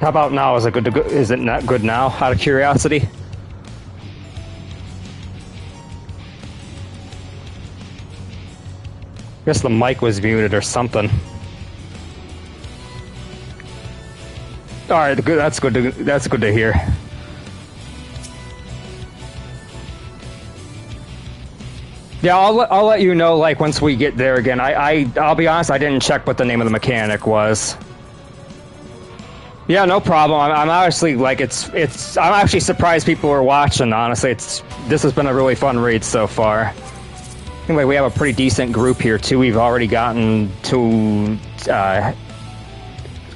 How about now? Is it good to go? Is it not good now? Out of curiosity. Guess the mic was muted or something. All right, good. That's good. That's good to hear. Yeah, I'll let you know like once we get there again. I'll be honest, I didn't check what the name of the mechanic was. Yeah, no problem. I'm actually like I'm actually surprised people are watching. Honestly, this has been a really fun raid so far. Anyway, we have a pretty decent group here too. We've already gotten to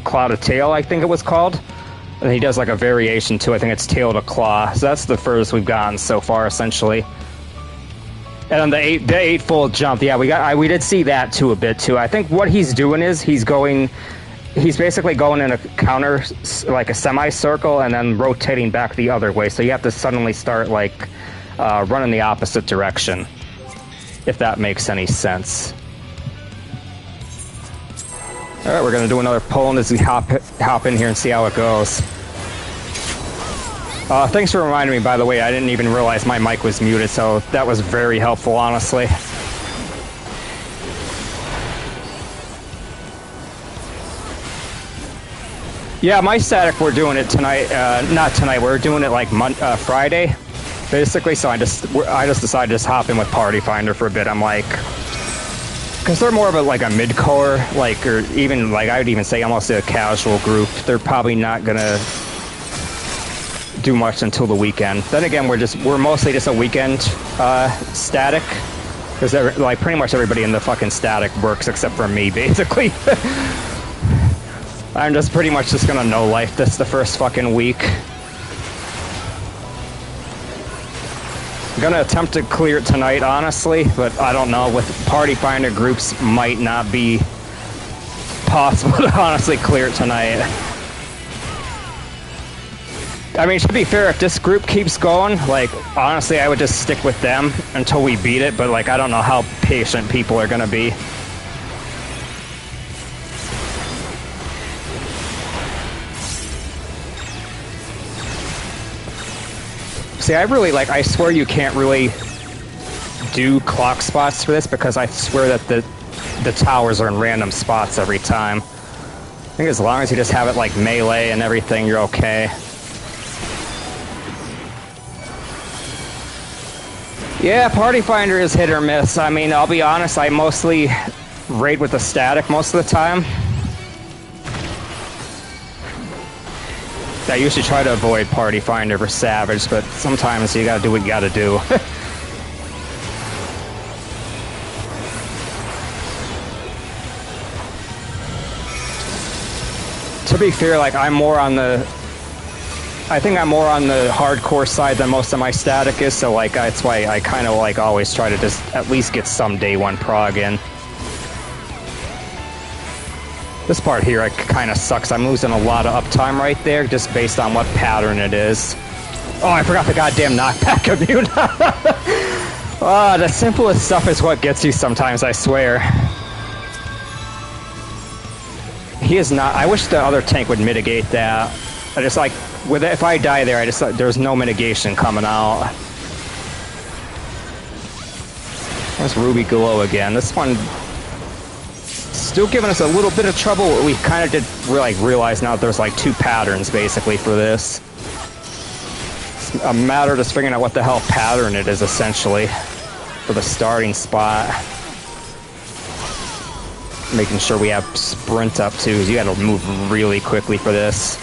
Claw to Tail, I think it was called. And he does like a variation too. I think it's Tail to Claw. So that's the furthest we've gotten so far, essentially. And on the eightfold jump, yeah, we did see that too a bit too. I think what he's doing is he's basically going in a counter, like a semicircle, and then rotating back the other way. So you have to suddenly start like running the opposite direction, if that makes any sense. All right, we're gonna do another pull as we hop in here and see how it goes. Thanks for reminding me, by the way. I didn't even realize my mic was muted, so that was very helpful, honestly. Yeah, my static, we're doing it tonight. Not tonight, we're doing it like Friday, basically, so I just decided to just hop in with Party Finder for a bit. I'm like... Because they're more of a mid-core, like, or even, like, I would even say almost a casual group. They're probably not gonna do much until the weekend. Then again, we're mostly just a weekend static, because like pretty much everybody in the fucking static works except for me, basically. I'm just pretty much just gonna no life this the first fucking week. I'm gonna attempt to clear it tonight, honestly, but I don't know. With Party Finder groups, might not be possible to honestly clear it tonight. I mean, to be fair, if this group keeps going, like, honestly, I would just stick with them until we beat it, but, like, I don't know how patient people are gonna be. See, I swear you can't really do clock spots for this, because I swear that the towers are in random spots every time. I think as long as you just have it, like, melee and everything, you're okay. Yeah, Party Finder is hit or miss. I mean, I'll be honest, I mostly raid with the static most of the time. I usually try to avoid Party Finder for Savage, but sometimes you gotta do what you gotta do. To be fair, like, I think I'm more on the hardcore side than most of my static is, so like that's why I kind of like always try to just at least get some day one prog in. This part here kind of sucks. I'm losing a lot of uptime right there just based on what pattern it is. Oh, I forgot the goddamn knockback immune. The simplest stuff is what gets you sometimes, I swear. He is not... I wish the other tank would mitigate that. I just like... if I die there, there's no mitigation coming out. There's Ruby Glow again. This one still giving us a little bit of trouble. We kind of did realize now that there's like two patterns basically for this. It's a matter of just figuring out what the hell pattern it is essentially for the starting spot. Making sure we have sprint up too, because you gotta move really quickly for this.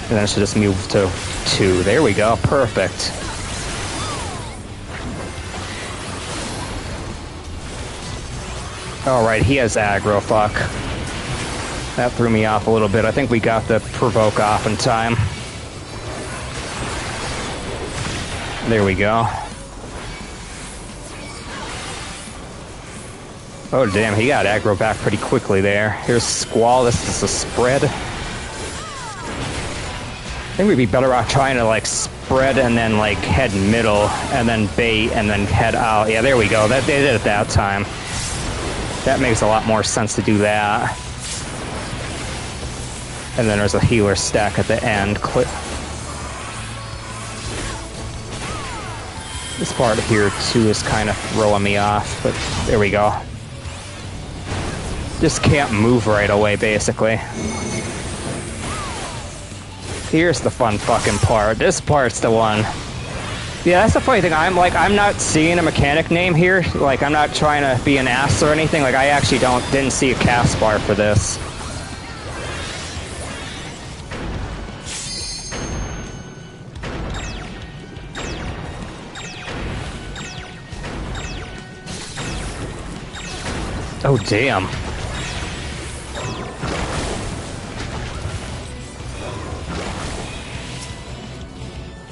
And then it should just move to 2. There we go. Perfect. Alright, he has aggro. Fuck. That threw me off a little bit. I think we got the provoke off in time. There we go. Oh, damn. He got aggro back pretty quickly there. Here's Squall. This is a spread. I think we'd be better off trying to, like, spread and then, like, head middle, and then bait, and then head out. Yeah, there we go. They did it that time. That makes a lot more sense to do that. And then there's a healer stack at the end. This part here, too, is kind of throwing me off, but there we go. Just can't move right away, basically. Here's the fun fucking part. This part's the one. Yeah, that's the funny thing. I'm not seeing a mechanic name here. Like, I'm not trying to be an ass or anything. Like, I actually didn't see a cast bar for this. Oh, damn.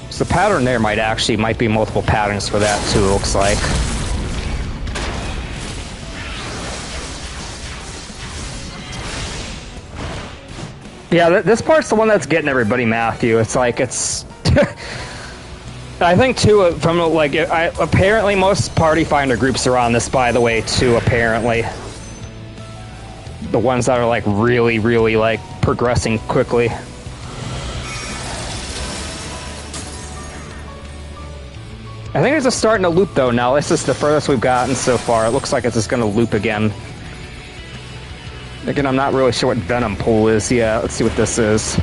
So the pattern there might be multiple patterns for that too, looks like. Yeah, this part's the one that's getting everybody, Matthew. It's like, it's... I think too, from like, apparently most Party Finder groups are on this, by the way, too, apparently. The ones that are like really, really like progressing quickly. I think it's just starting to loop though now. This is the furthest we've gotten so far. It looks like it's just going to loop again. Again, I'm not really sure what Venom Pool is. Yeah, let's see what this is.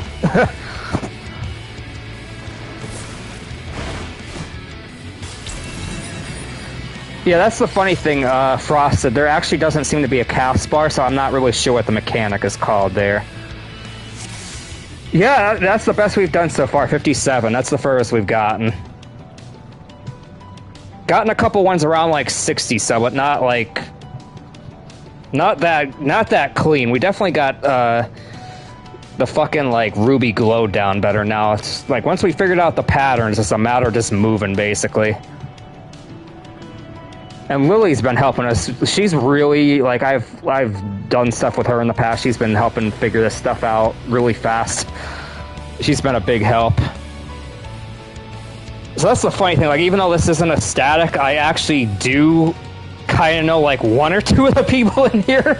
Yeah, that's the funny thing, Frosted. There actually doesn't seem to be a cast bar, so I'm not really sure what the mechanic is called there. Yeah, that's the best we've done so far, 57. That's the furthest we've gotten. Gotten a couple ones around like 60, so but not like... Not that clean. We definitely got, the fucking, like, Ruby Glow down better now. It's like, once we figured out the patterns, it's a matter of just moving, basically. And Lily's been helping us. She's really, like, I've done stuff with her in the past. She's been helping figure this stuff out really fast. She's been a big help. So that's the funny thing, like, even though this isn't a static, I actually do kind of know, like, one or two of the people in here.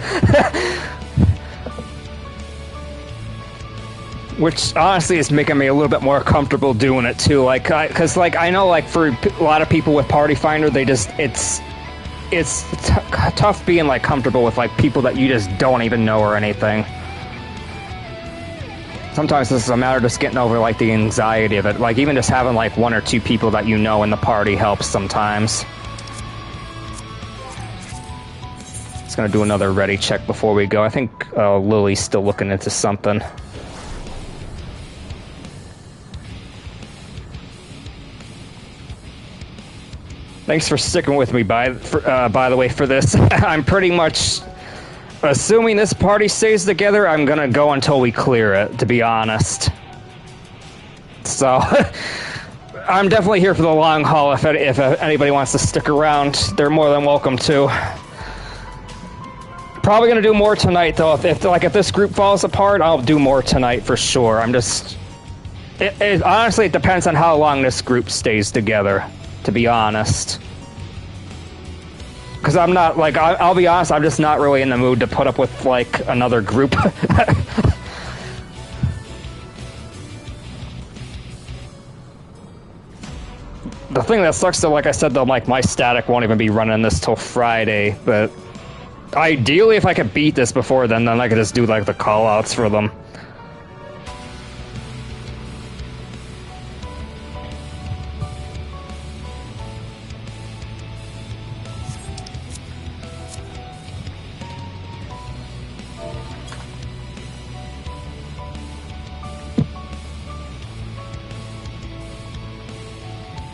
Which, honestly, is making me a little bit more comfortable doing it, too. Like, because, like, I know, like, for a lot of people with Party Finder, they just, it's tough being, like, comfortable with, like, people that you just don't even know or anything. Sometimes this is a matter of just getting over, like, the anxiety of it. Like, even just having, like, one or two people that you know in the party helps sometimes. Just gonna do another ready check before we go. I think Lily's still looking into something. Thanks for sticking with me, by the way, for this. I'm pretty much... Assuming this party stays together, I'm gonna go until we clear it, to be honest. So, I'm definitely here for the long haul. If anybody wants to stick around, they're more than welcome to. Probably gonna do more tonight, though. If this group falls apart, I'll do more tonight for sure. I'm just... honestly, it depends on how long this group stays together, to be honest. Because I'm not, like, I'll be honest, I'm just not really in the mood to put up with, like, another group. The thing that sucks, though, like I said, though, like, my static won't even be running this till Friday, but ideally, if I could beat this before then I could just do, like, the call-outs for them.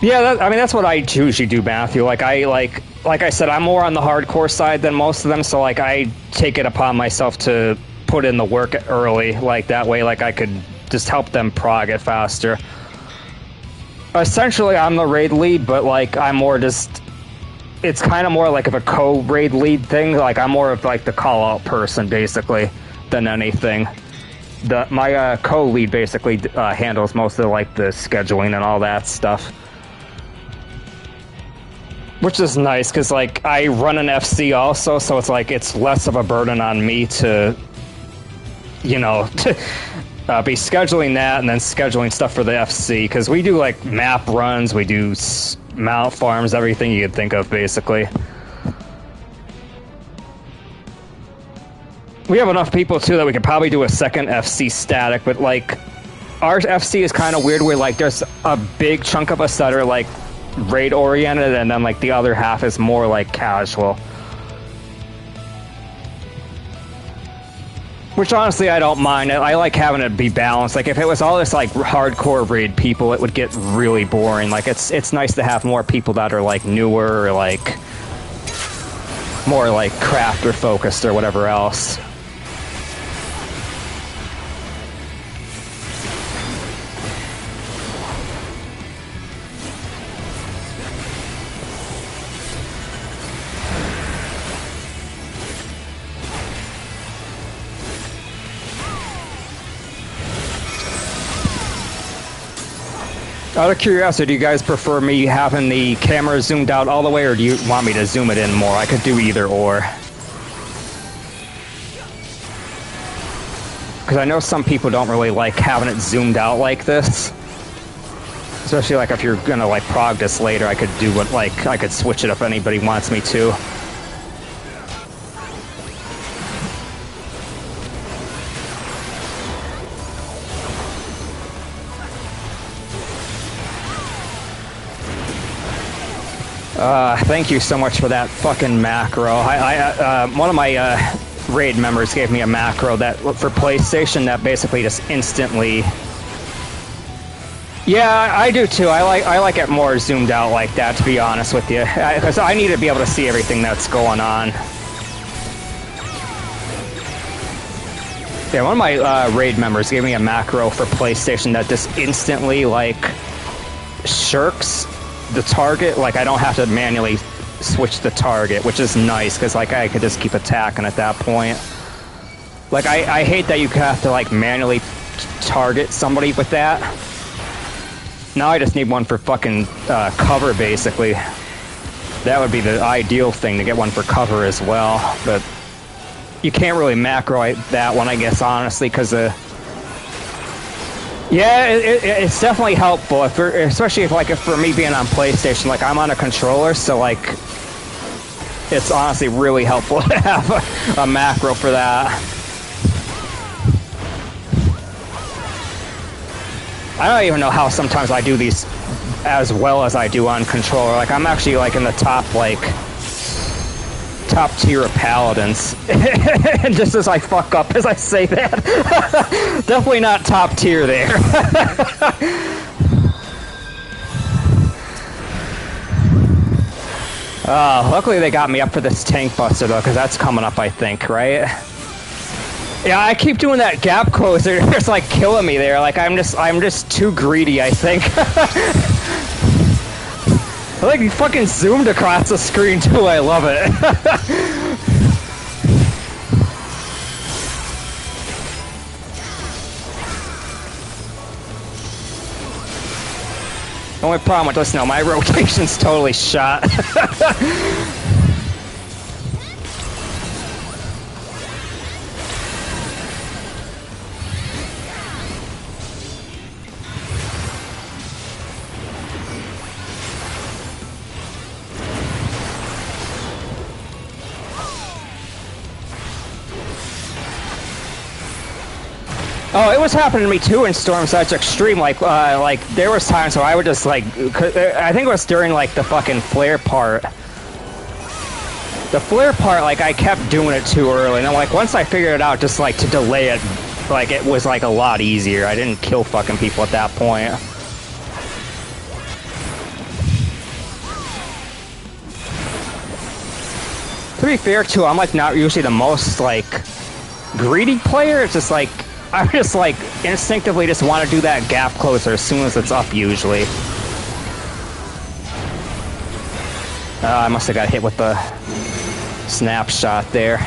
Yeah, I mean, that's what I usually do, Matthew. Like I said, I'm more on the hardcore side than most of them, so, like, I take it upon myself to put in the work early, like, that way, like, I could just help them prog it faster. Essentially, I'm the raid lead, but, like, I'm more just... It's kind of more like of a co-raid lead thing. Like, I'm more of, like, the call-out person, basically, than anything. My co-lead basically handles most of, like, the scheduling and all that stuff. Which is nice, because, like, I run an FC also, so it's, like, it's less of a burden on me to you know, be scheduling that and then scheduling stuff for the FC, because we do like map runs, we do mount farms, everything you could think of, basically. We have enough people too that we could probably do a second FC static, but like our FC is kind of weird where like there's a big chunk of us that are like raid oriented, and then like the other half is more like casual. Which honestly I don't mind. I like having it be balanced. Like if it was all this like hardcore raid people, it would get really boring. Like it's nice to have more people that are like newer or like more like crafter focused or whatever else. Out of curiosity, do you guys prefer me having the camera zoomed out all the way, or do you want me to zoom it in more? I could do either or. Because I know some people don't really like having it zoomed out like this. Especially like if you're gonna like prog this later, I could do what like I could switch it if anybody wants me to. Thank you so much for that fucking macro. One of my raid members gave me a macro that for PlayStation that basically just instantly. Yeah, I do too. I like it more zoomed out like that, to be honest with you, because I need to be able to see everything that's going on. Yeah, one of my raid members gave me a macro for PlayStation that just instantly like shirks the target. Like I don't have to manually switch the target, which is nice because like I could just keep attacking at that point. Like I hate that you have to like manually target somebody with that. Now I just need one for fucking cover, basically. That would be the ideal thing, to get one for cover as well, but you can't really macro that one, I guess, honestly, because yeah, it's definitely helpful, especially if for me being on PlayStation, like I'm on a controller, so like it's honestly really helpful to have a macro for that. I don't even know how sometimes I do these as well as I do on controller. Like I'm actually like in the top tier of paladins. And just as I fuck up as I say that, definitely not top tier there. Luckily they got me up for this tank buster though, because that's coming up, I think, right? Yeah, I keep doing that gap closer. It's like killing me there. Like I'm just too greedy, I think. I like you fucking zoomed across the screen too. I love it. The only problem with this now, my rotation's totally shot. Oh, it was happening to me too in Storm's Edge Extreme. Like there was times where I would just like, I think it was during like the fucking flare part. The flare part, like I kept doing it too early, and then like once I figured it out, just like to delay it, like it was like a lot easier. I didn't kill fucking people at that point. To be fair too, I'm like not usually the most like greedy player. It's just like I just like instinctively just want to do that gap closer as soon as it's up usually. I must have got hit with the snapshot there.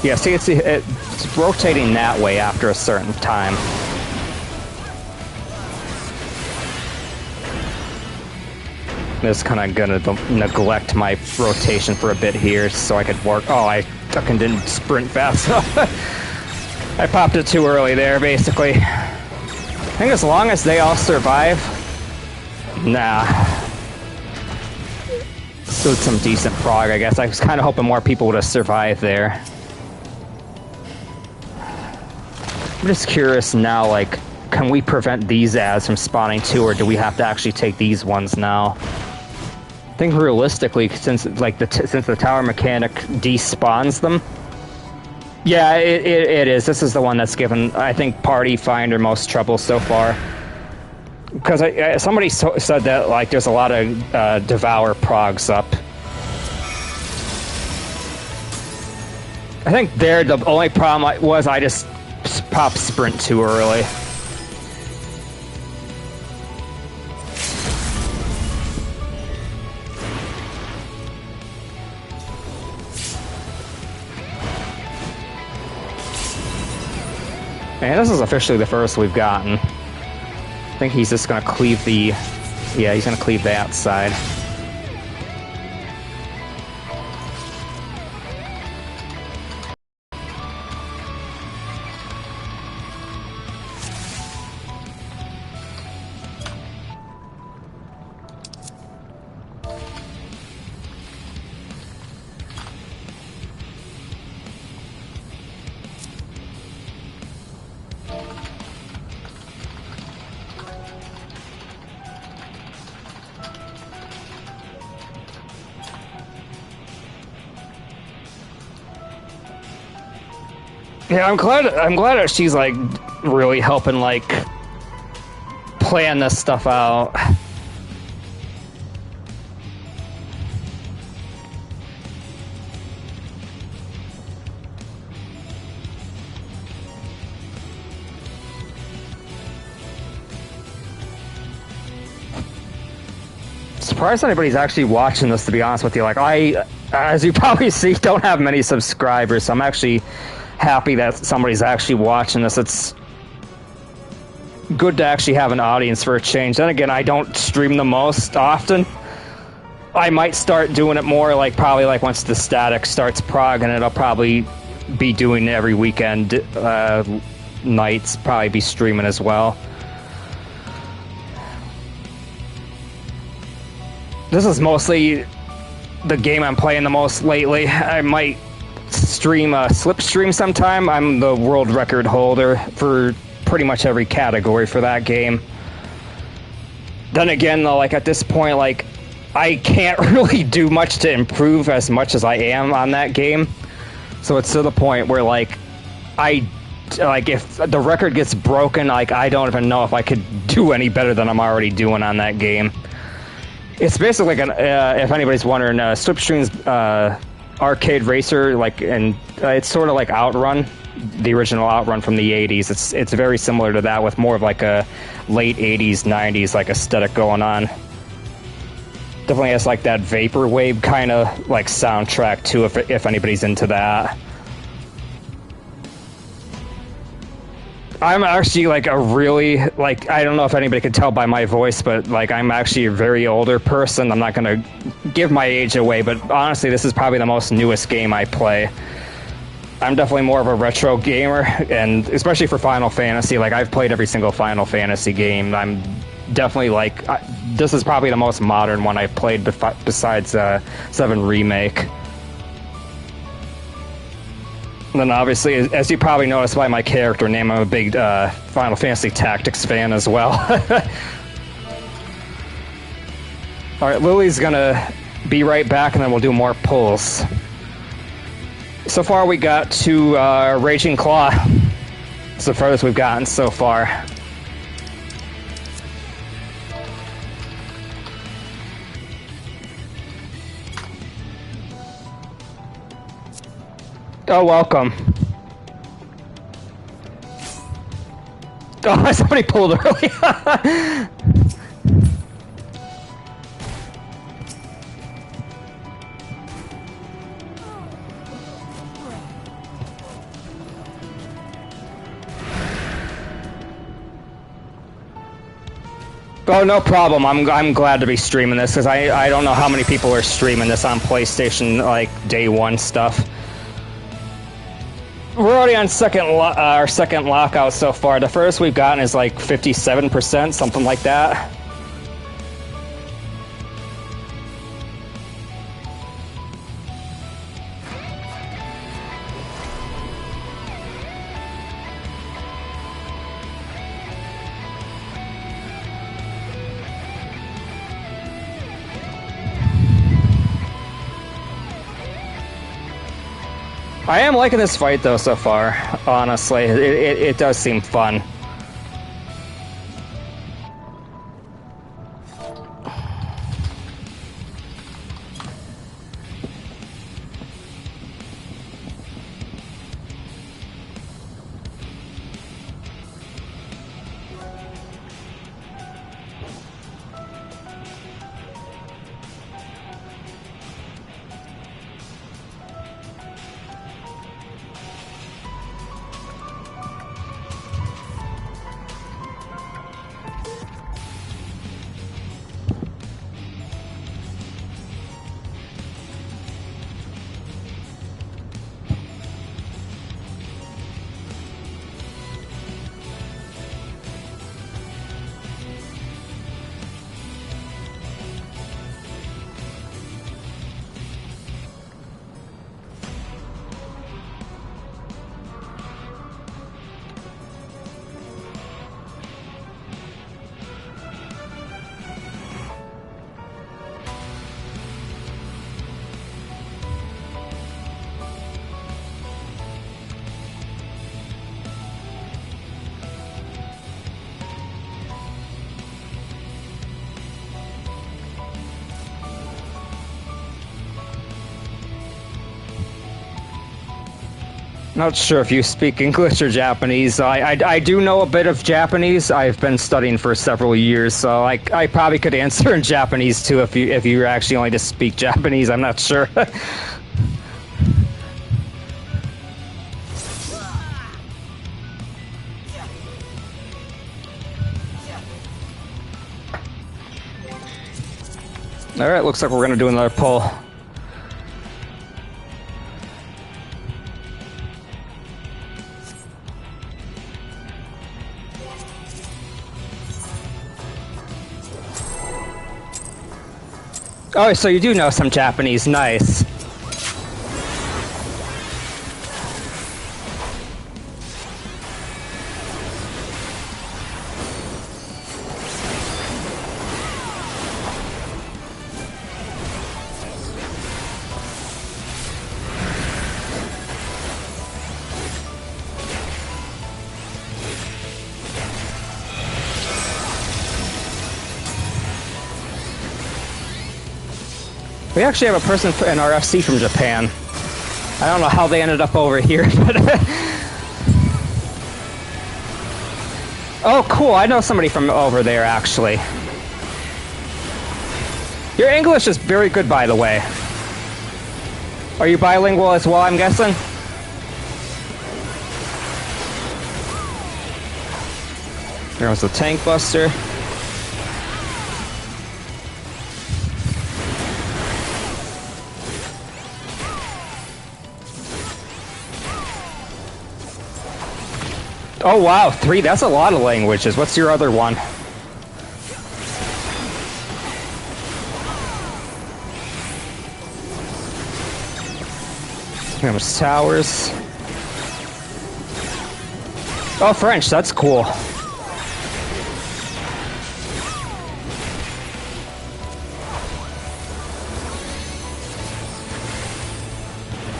Yeah, see, it's rotating that way after a certain time. Just kind of gonna neglect my rotation for a bit here so I could work. Oh, I fucking didn't sprint fast enough. I popped it too early there, basically. I think as long as they all survive... Nah. Still some decent prog, I guess. I was kind of hoping more people would have survived there. I'm just curious now, like, can we prevent these ads from spawning too, or do we have to actually take these ones now? I think realistically, since like since the tower mechanic despawns them, yeah, it is. This is the one that's given, I think, Party Finder most trouble so far. Because somebody said that like there's a lot of Devour progs up. I think there the only problem was I just popped sprint too early. And this is officially the first we've gotten. I think he's just gonna cleave the... Yeah, he's gonna cleave that side. Yeah, I'm glad that she's like really helping like plan this stuff out. Surprised anybody's actually watching this, to be honest with you. Like, I, as you probably see, don't have many subscribers, so I'm actually happy that somebody's actually watching this. It's good to actually have an audience for a change. Then again, I don't stream the most often. I might start doing it more, like, probably, like, once the static starts prog, and it'll probably be doing it every weekend, nights, probably be streaming as well. This is mostly the game I'm playing the most lately. I might stream a slipstream sometime. I'm the world record holder for pretty much every category for that game. Then again, though, like at this point, like I can't really do much to improve as much as I am on that game. So it's to the point where like if the record gets broken, like I don't even know if I could do any better than I'm already doing on that game. It's basically like if anybody's wondering, Slipstream's arcade racer, like, and it's sort of like Outrun, the original Outrun from the 80s. It's very similar to that with more of like a late 80s, 90s like aesthetic going on. Definitely has like that vaporwave kind of like soundtrack too, if anybody's into that. I'm actually like a really, like, I don't know if anybody could tell by my voice, but like I'm actually a very older person. I'm not gonna give my age away, but honestly, this is probably the most newest game I play. I'm definitely more of a retro gamer, and especially for Final Fantasy, like I've played every single Final Fantasy game. I'm definitely like, this is probably the most modern one I've played besides 7 Remake. And then obviously, as you probably noticed by my character name, I'm a big Final Fantasy Tactics fan as well. Alright, Lily's gonna be right back and then we'll do more pulls. So far we got to Raging Claw. It's the furthest we've gotten so far. Oh, welcome. Oh, somebody pulled early. Oh, no problem. I'm glad to be streaming this because I don't know how many people are streaming this on PlayStation like day one stuff. We're already on our second lockout so far. The first we've gotten is like 57%, something like that. I am liking this fight though so far, honestly. It does seem fun. Not sure if you speak English or Japanese. I do know a bit of Japanese. I've been studying for several years, so I probably could answer in Japanese too if you were actually only to speak Japanese. I'm not sure. All right, looks like we're gonna do another pull. Oh, so you do know some Japanese. Nice. We actually have a person in our FC from Japan. I don't know how they ended up over here, but... Oh, cool. I know somebody from over there, actually. Your English is very good, by the way. Are you bilingual as well, I'm guessing? There was the tank buster. Oh wow, 3, that's a lot of languages. What's your other one? There's towers. Oh, French, that's cool.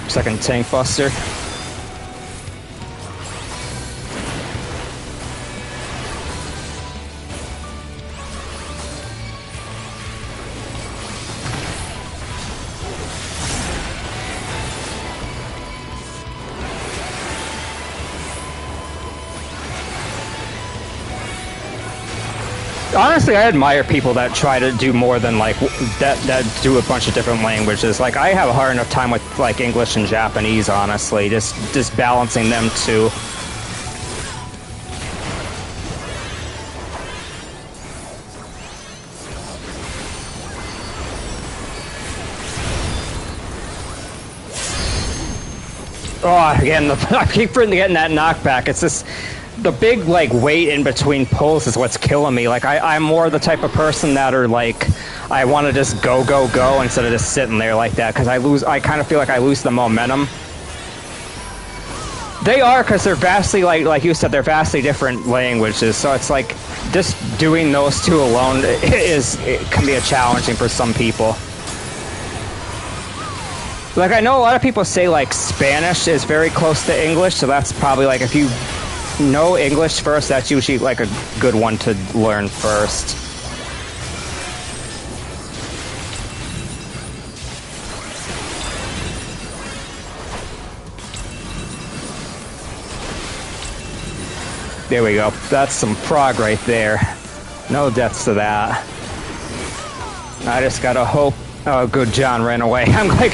Second tank buster. Honestly, I admire people that try to do more than like that do a bunch of different languages. Like I have a hard enough time with like English and Japanese, honestly, just balancing them two. Oh, again, I keep getting that knockback. It's just the big like wait in between pulls is what's killing me. Like I'm more the type of person that are like I want to just go instead of just sitting there like that because I kind of feel like I lose the momentum. They are, because they're vastly, like you said, they're vastly different languages, so it's like, just doing those two alone it can be challenging for some people. Like, I know a lot of people say, like, Spanish is very close to English, so that's probably, like, if you know English first, that's usually, like, a good one to learn first. There we go. That's some prog right there. No deaths to that. I just gotta hope... Oh, good, John ran away. I'm like...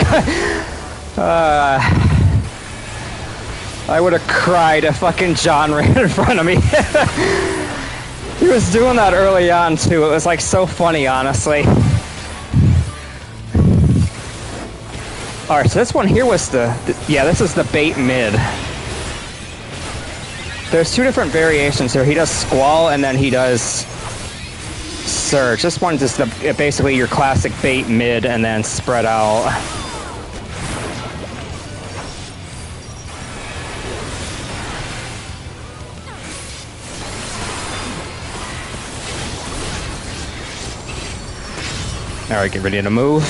I would have cried if fucking John ran in front of me. He was doing that early on, too. It was, like, so funny, honestly. Alright, so this one here was yeah, this is the bait mid. There's two different variations here. He does Squall and then he does Surge. This one's just basically your classic bait mid and then spread out. Alright, get ready to move.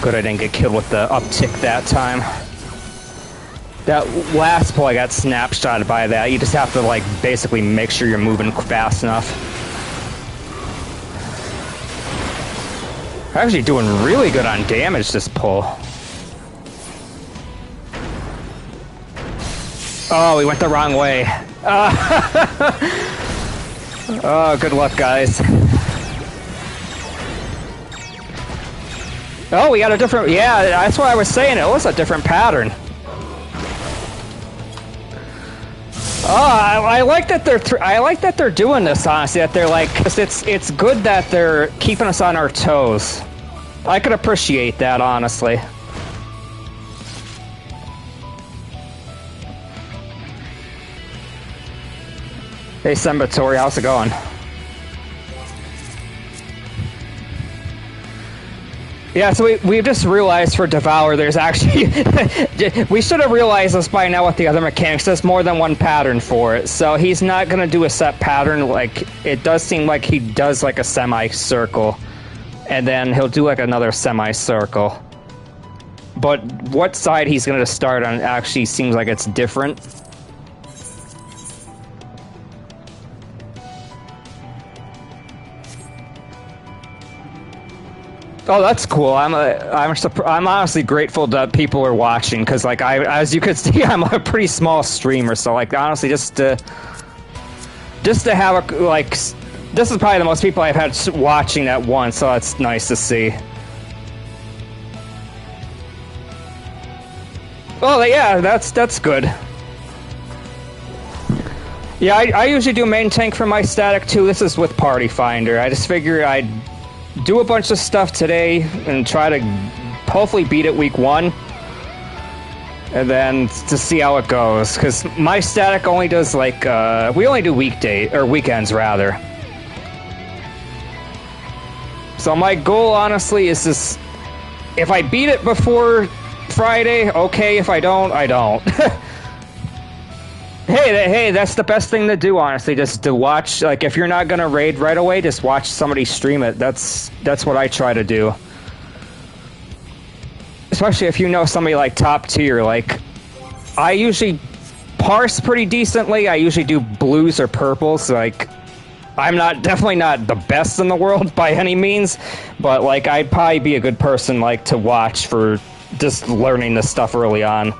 Good, I didn't get killed with the uptick that time. That last pull, I got snapshotted by that. You just have to, like, basically make sure you're moving fast enough. I'm actually doing really good on damage this pull. Oh, we went the wrong way. Oh, good luck, guys. Oh, we got a different... Yeah, that's what I was saying. It was a different pattern. Oh, I like that they're doing this, honestly, that they're like, it's good that they're keeping us on our toes. I could appreciate that, honestly. Hey, Sembatori, how's it going? Yeah, so we've just realized for Devour there's actually... we should have realized this by now with the other mechanics. There's more than one pattern for it. So he's not going to do a set pattern. Like, it does seem like he does like a semicircle. And then he'll do like another semicircle. But what side he's going to start on actually seems like it's different. Oh, that's cool. I'm honestly grateful that people are watching because, like, as you could see, I'm a pretty small streamer. So, like, honestly, just to have a like, this is probably the most people I've had watching at once. So that's nice to see. Oh, yeah, that's good. Yeah, I usually do main tank for my static too. This is with Party Finder. I just figure I'd do a bunch of stuff today and try to hopefully beat it week 1 and then to see how it goes, because my static only does like we only do weekends rather. So my goal honestly is this: if I beat it before Friday, okay. If I don't, I don't. Hey, that's the best thing to do, honestly, just to watch. Like, if you're not gonna raid right away, just watch somebody stream it. That's what I try to do. Especially if you know somebody like top tier. Like, I usually parse pretty decently. I usually do blues or purples. Like, I'm definitely not the best in the world by any means, but like, I'd probably be a good person like to watch for just learning this stuff early on.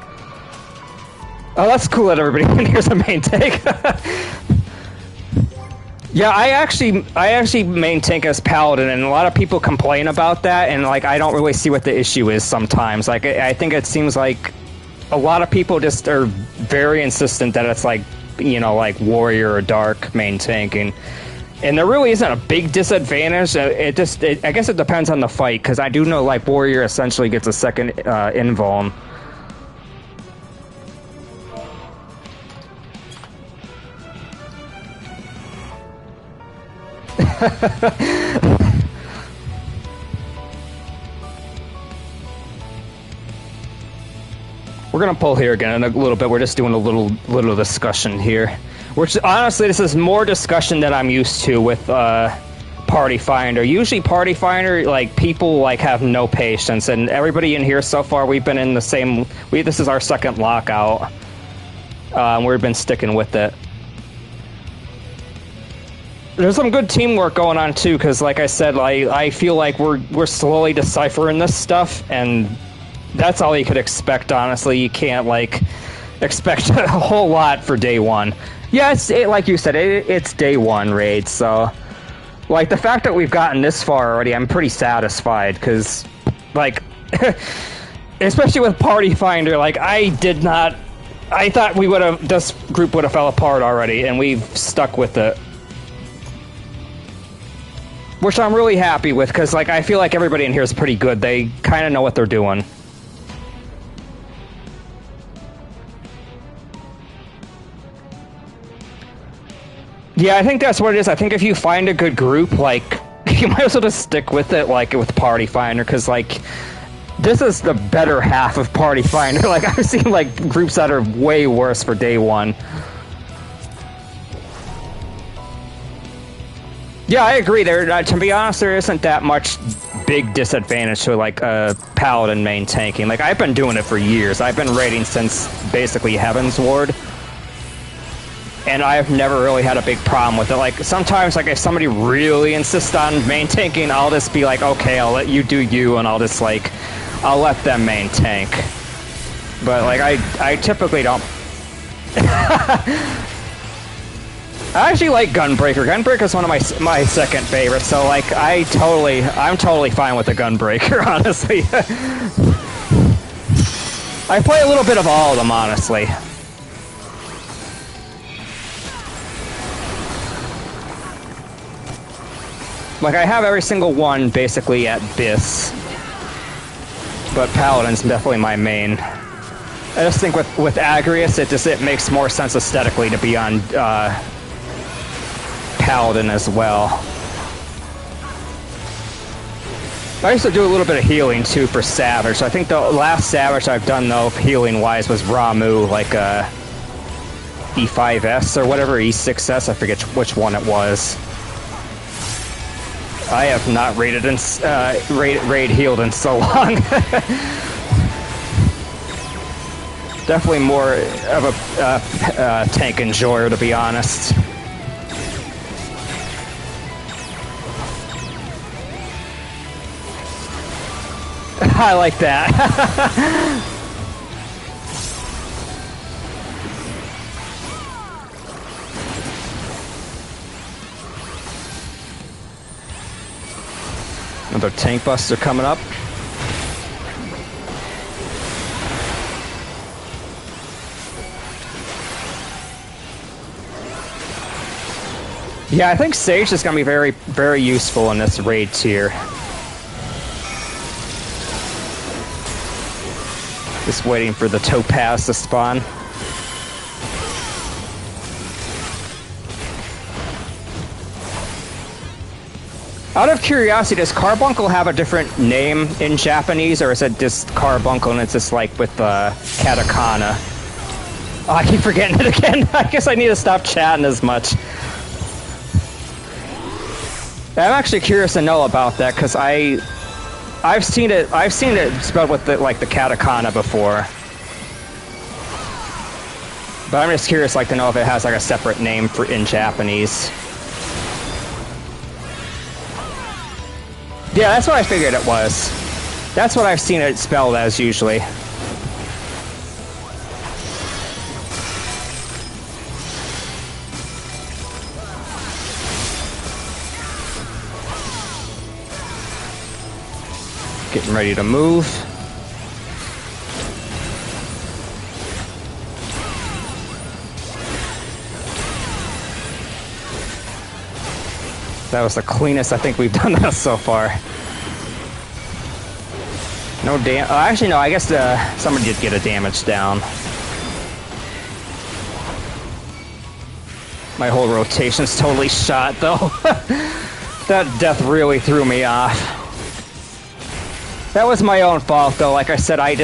Oh, that's cool that everybody here's a main tank. Yeah, I actually main tank as Paladin, and a lot of people complain about that, and like, I don't really see what the issue is sometimes. Like, I think it seems like a lot of people just are very insistent that it's like, you know, like warrior or dark main tanking. And there really isn't a big disadvantage. I guess it depends on the fight, because I do know like warrior essentially gets a second invuln. We're gonna pull here again in a little bit. We're just doing a little discussion here. Which, honestly, this is more discussion than I'm used to with Party Finder. Usually Party Finder, like, people, like, have no patience, and everybody in here so far, we've been in the same... this is our second lockout. We've been sticking with it. There's some good teamwork going on, too, because, like I said, I feel like we're slowly deciphering this stuff, and that's all you could expect, honestly. You can't, like, expect a whole lot for day one. Yeah, like you said, it's day one raid, so... Like, the fact that we've gotten this far already, I'm pretty satisfied, because, like... especially with Party Finder, like, I thought this group would have fell apart already, and we've stuck with it. Which I'm really happy with, because, like, I feel like everybody in here is pretty good. They kind of know what they're doing. Yeah, I think that's what it is. I think if you find a good group, like, you might as well just stick with it, like, with Party Finder, because, like, this is the better half of Party Finder. Like, I've seen, like, groups that are way worse for day one. Yeah, I agree. To be honest, there isn't that much big disadvantage to, like, Paladin main tanking. Like, I've been doing it for years. I've been raiding since, basically, Heaven's Ward. And I've never really had a big problem with it. Like, sometimes, like, if somebody really insists on main tanking, I'll just be like, okay, I'll let you do you, and I'll just, like, I'll let them main tank. But, like, I typically don't... I actually like Gunbreaker. Gunbreaker's one of my second favorites, so, like, I'm totally fine with the Gunbreaker, honestly. I play a little bit of all of them, honestly. Like, I have every single one, basically, at Bis. But Paladin's definitely my main. I just think with Agrius, it makes more sense aesthetically to be on Paladin as well. I used to do a little bit of healing, too, for Savage. I think the last Savage I've done, though, healing-wise, was Ramu, like, E5S or whatever, E6S, I forget which one it was. I have not raid healed in so long. Definitely more of a tank enjoyer, to be honest. I like that. Another tank buster coming up. Yeah, I think Sage is going to be very, very useful in this raid tier. Just waiting for the Topaz to spawn. Out of curiosity, does Carbuncle have a different name in Japanese, or is it just Carbuncle and it's just like with katakana? Oh, I keep forgetting it again. I guess I need to stop chatting as much. I'm actually curious to know about that, because I've seen it spelled with the katakana before. But I'm just curious, like, to know if it has like a separate name for in Japanese. Yeah, that's what I figured it was. That's what I've seen it spelled as usually. Getting ready to move. That was the cleanest I think we've done that so far. No actually, no, I guess somebody did get a damage down. My whole rotation's totally shot, though. That death really threw me off. That was my own fault, though. Like I said, I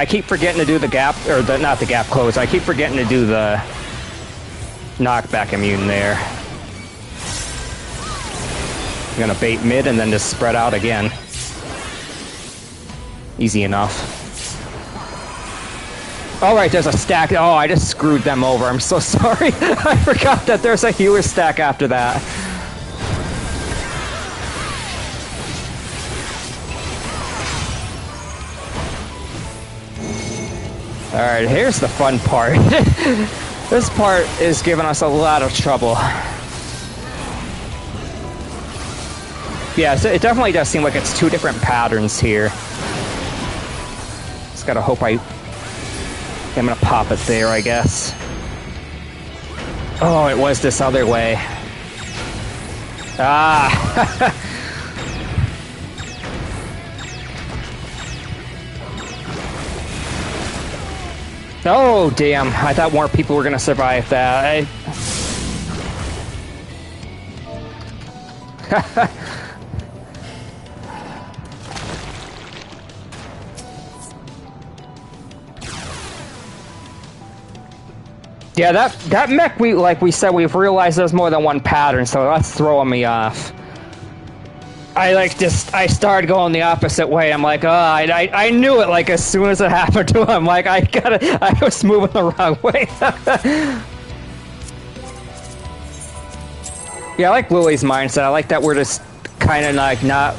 keep forgetting to do the gap, or not the gap close. I keep forgetting to do the knockback immune there. I'm gonna bait mid and then just spread out again. Easy enough. Alright, there's a stack. Oh, I just screwed them over. I'm so sorry. I forgot that there's a healer stack after that. Alright, here's the fun part. This part is giving us a lot of trouble. Yeah, so it definitely does seem like it's two different patterns here. Just gotta hope I'm gonna pop it there, I guess. Oh, it was this other way. Ah! Oh, damn. I thought more people were gonna survive that. Yeah, that mech, like we said, we've realized there's more than one pattern, so that's throwing me off. I started going the opposite way. I'm like, oh, I knew it, like, as soon as it happened to him. Like, I was moving the wrong way. Yeah, I like Lily's mindset. I like that we're just kind of, like, not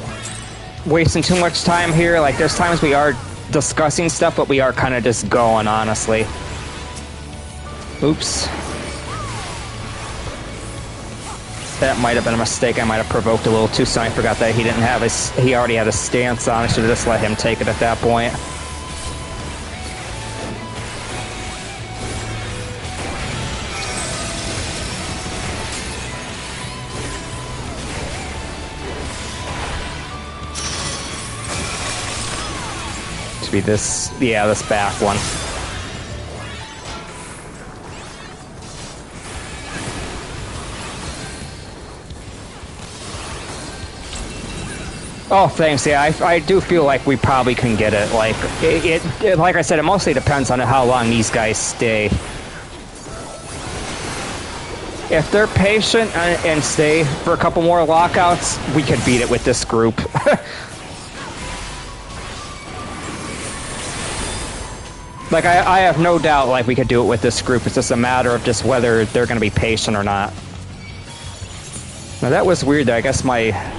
wasting too much time here. Like, there's times we are discussing stuff, but we are kind of just going, honestly. Oops. That might have been a mistake. I might have provoked a little too soon. I forgot that he already had a stance on. I should have just let him take it at that point. To be this, yeah, this back one. Oh, thanks. Yeah, I do feel like we probably can get it. Like it like I said, it mostly depends on how long these guys stay. If they're patient and stay for a couple more lockouts, we could beat it with this group. Like I have no doubt, like we could do it with this group. It's just a matter of just whether they're going to be patient or not. Now that was weird. Though. I guess my.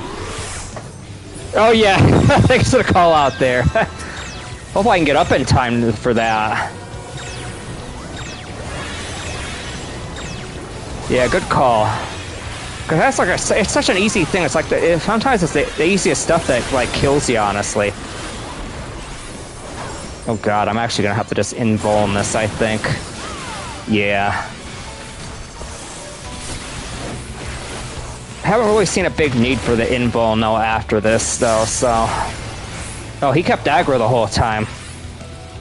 Oh yeah, thanks for the call out there. Hope I can get up in time for that. Yeah, good call. Cause that's like it's such an easy thing. It's like sometimes it's the easiest stuff that like kills you, honestly. Oh god, I'm actually gonna have to just invuln this, I think. Yeah. Haven't really seen a big need for the invuln though after this though, so. Oh, he kept aggro the whole time.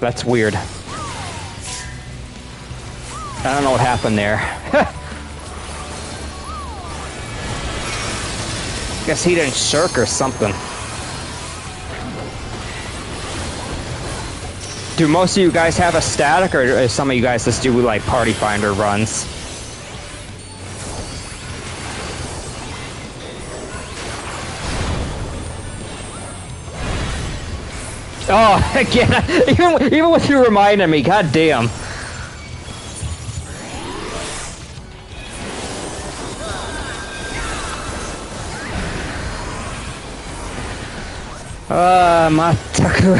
That's weird. I don't know what happened there. Guess he didn't shirk or something. Do most of you guys have a static, or do some of you guys just do like party finder runs? Oh, again, even with you reminding me, god damn. Mataku.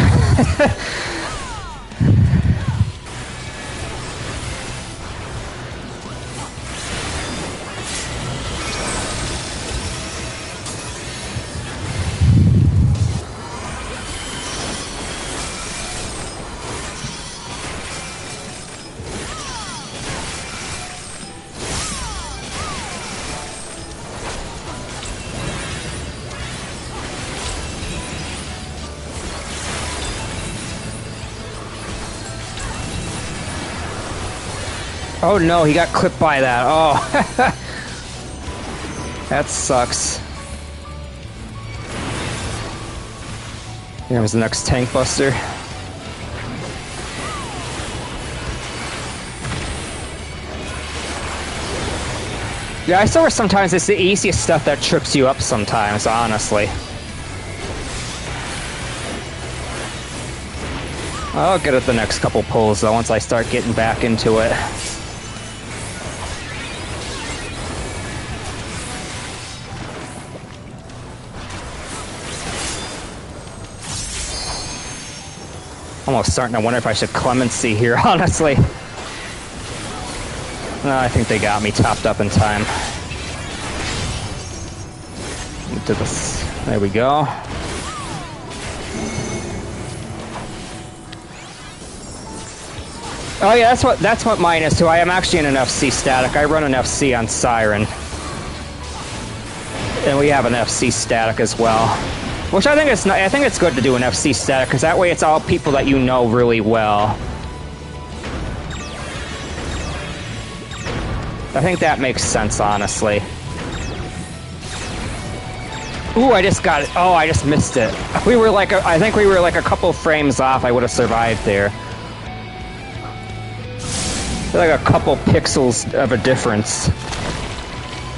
Oh no, he got clipped by that. Oh. That sucks. Here comes the next tank buster. Yeah, I swear sometimes it's the easiest stuff that trips you up sometimes, honestly. I'll get at the next couple pulls, though, once I start getting back into it. Almost starting to wonder if I should clemency here, honestly. I think they got me topped up in time. Into this. There we go. Oh yeah, that's what mine is too. I am actually in an FC static. I run an FC on Siren. And we have an FC static as well. Which I think it's good to do an FC static, because that way it's all people that you know really well. I think that makes sense, honestly. Ooh, I just got it. Oh, I just missed it. We were like, I think we were like a couple frames off. I would have survived there. Like a couple pixels of a difference.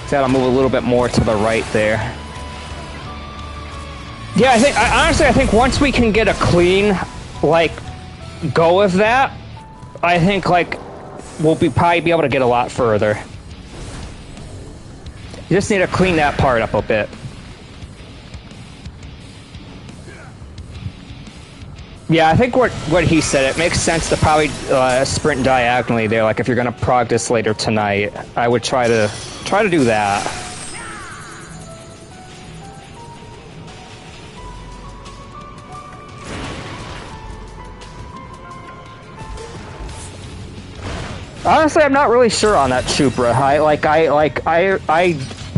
So I'll move a little bit more to the right there. Yeah, honestly, I think once we can get a clean, like, go of that, I think, like, we'll probably be able to get a lot further. You just need to clean that part up a bit. Yeah, I think what he said, it makes sense to probably sprint diagonally there. Like if you're gonna prog this later tonight, I would try to do that. Honestly, I'm not really sure on that Chupra.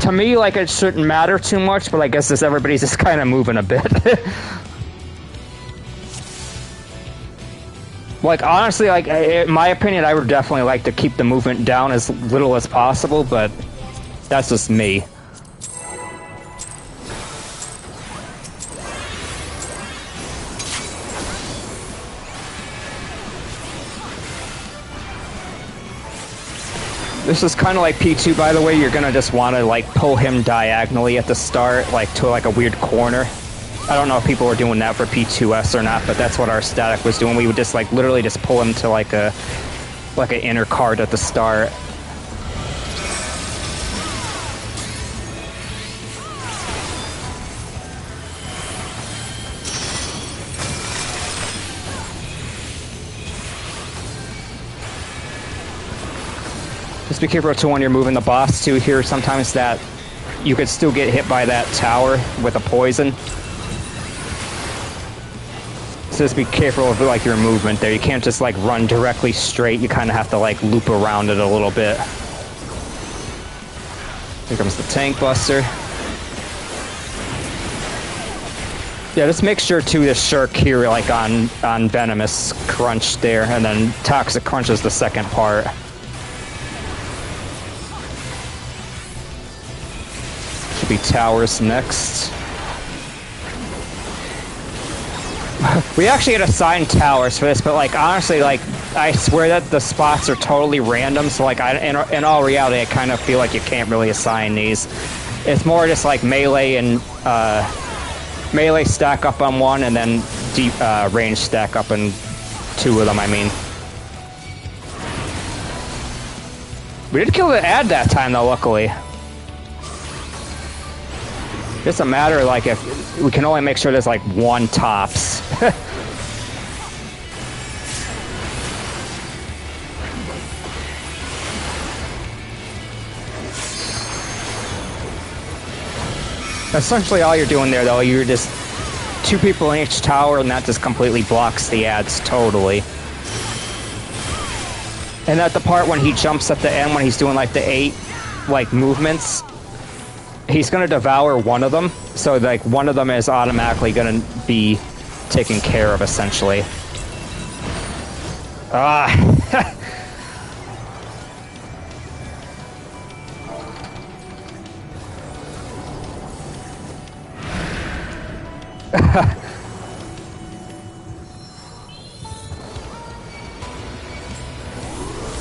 To me, like, it shouldn't matter too much, but I guess everybody's just kind of moving a bit. Like, honestly, like, in my opinion, I would definitely like to keep the movement down as little as possible, but that's just me. This is kind of like P2, by the way. You're gonna just want to, like, pull him diagonally at the start, like, to, like, a weird corner. I don't know if people were doing that for P2S or not, but that's what our static was doing. We would just, like, literally just pull him to, like, an inner card at the start. Just be careful too when you're moving the boss too here. Sometimes that you could still get hit by that tower with a poison. So just be careful of like your movement there. You can't just like run directly straight. You kind of have to like loop around it a little bit. Here comes the tank buster. Yeah, just make sure too the Shirk here like on Venomous crunch there, and then Toxic Crunch is the second part. Should be towers next. We actually had assigned towers for this, but like honestly, like I swear that the spots are totally random. So like in all reality, I kind of feel like you can't really assign these. It's more just like melee and melee stack up on one, and then deep range stack up on two of them. I mean, we did kill the ad that time though, luckily. It doesn't matter, like, if we can only make sure there's, like, one tops. Essentially all you're doing there, though, you're just two people in each tower, and that just completely blocks the ads totally. And at the part when he jumps at the end, when he's doing, like, the 8, like, movements, he's going to devour one of them, so like one of them is automatically going to be taken care of, essentially. Ah.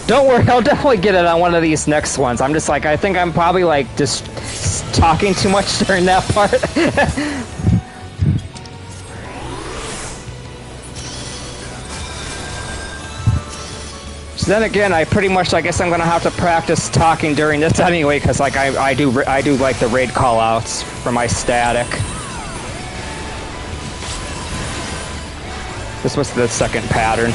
Don't worry, I'll definitely get it on one of these next ones. I'm just like, I think I'm probably like just talking too much during that part. So then again, I pretty much, I guess I'm gonna have to practice talking during this anyway, because like I do like the raid callouts for my static. This was the second pattern.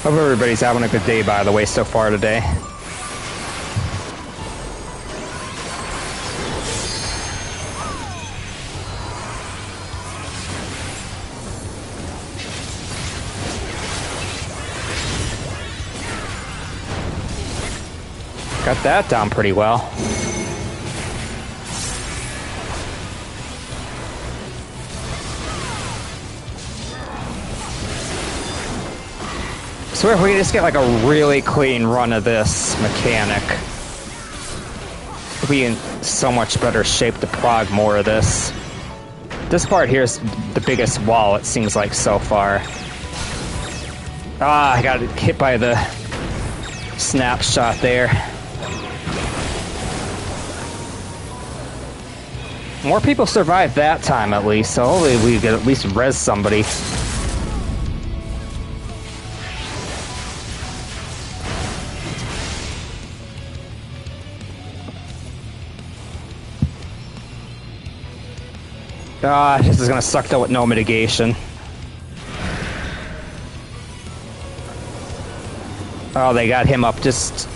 Hope everybody's having a good day, by the way, so far today. Got that down pretty well. I swear if we could just get like a really clean run of this mechanic, we'll be in so much better shape to prog more of this. This part here is the biggest wall, it seems like, so far. Ah, I got hit by the snapshot there. More people survived that time, at least, so hopefully we could at least res somebody. Ah, this is gonna suck though with no mitigation. Oh, they got him up just...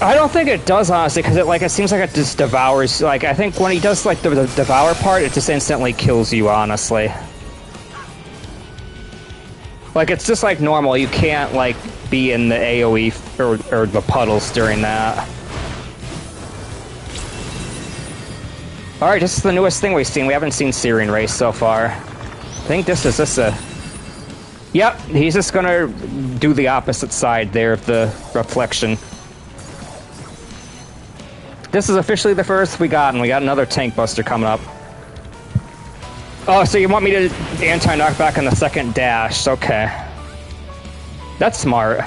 I don't think it does, honestly, because it seems like it just devours. Like, I think when he does like the devour part, it just instantly kills you, honestly. Like, it's just like normal. You can't like be in the AoE or the puddles during that. Alright, this is the newest thing we've seen. We haven't seen Syrian Race so far. I think this is a... Yep, he's just gonna do the opposite side there of the reflection. This is officially the first we got, and we got another tank buster coming up. Oh, so you want me to anti-knockback on the second dash. Okay. That's smart.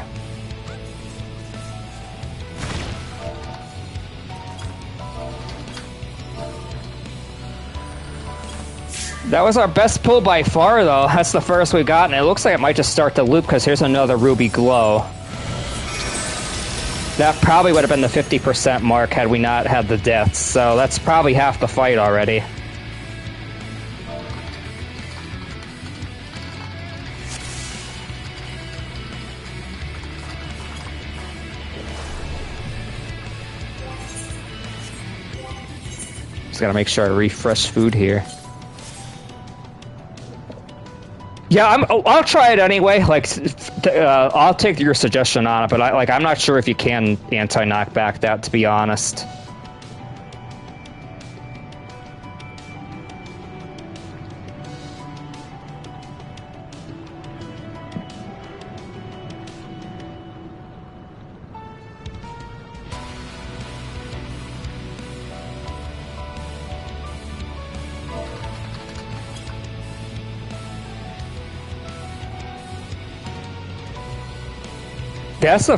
That was our best pull by far, though. That's the first we've gotten. It looks like it might just start the loop, because here's another Ruby Glow. That probably would have been the 50% mark had we not had the deaths, so that's probably half the fight already. Just gotta make sure I refresh food here. Yeah, I'll try it anyway. Like, I'll take your suggestion on it, but I'm not sure if you can anti-knockback that, to be honest. That's the...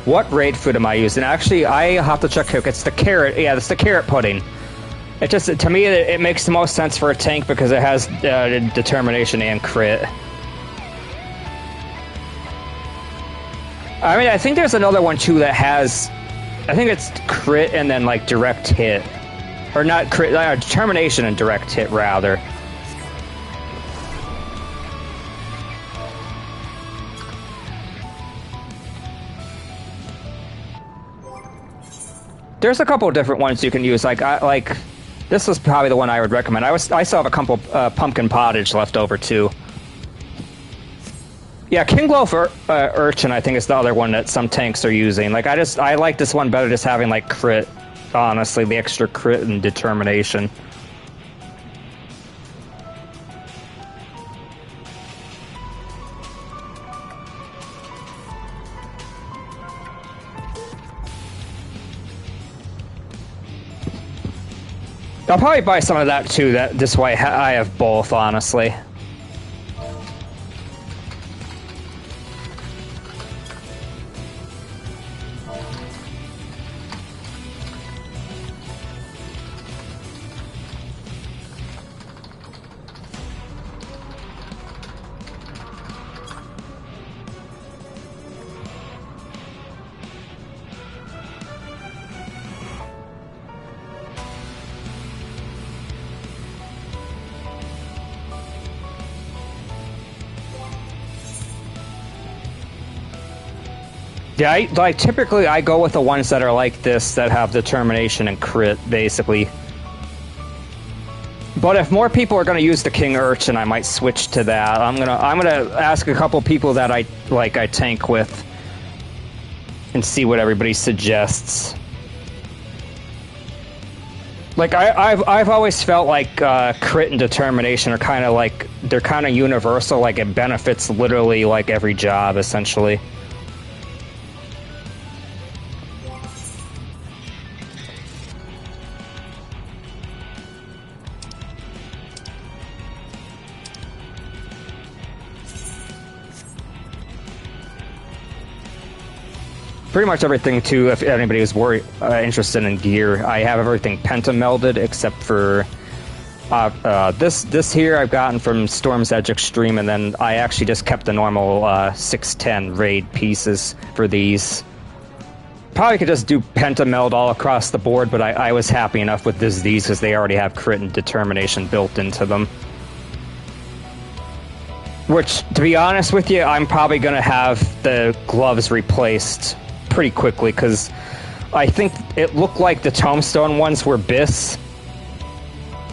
What raid food am I using? Actually, I have to check it's the carrot. Yeah, it's the carrot pudding. It just, to me, it makes the most sense for a tank because it has determination and crit. I mean, I think there's another one too that has... I think it's crit and then, like, direct hit. Or not crit, determination and direct hit, rather. There's a couple of different ones you can use. Like this was probably the one I would recommend. I still have a couple pumpkin pottage left over too. Yeah, King Loaf Urchin I think is the other one that some tanks are using. Like I like this one better just having like crit. Honestly, the extra crit and determination. I'll probably buy some of that too. This way I have both, honestly. Yeah, typically I go with the ones that are like this, that have determination and crit, basically. But if more people are gonna use the King Urchin, I might switch to that. I'm gonna ask a couple people that I tank with and see what everybody suggests. Like I've always felt like crit and determination are kind of like they're kind of universal. Like it benefits literally like every job essentially. Pretty much everything too, if anybody was interested in gear. I have everything penta-melded except for this here I've gotten from Storm's Edge Extreme, and then I actually just kept the normal 610 raid pieces for these. Probably could just do penta-meld all across the board, but I was happy enough with these because they already have crit and determination built into them. Which, to be honest with you, I'm probably going to have the gloves replaced pretty quickly, because I think it looked like the tombstone ones were bis,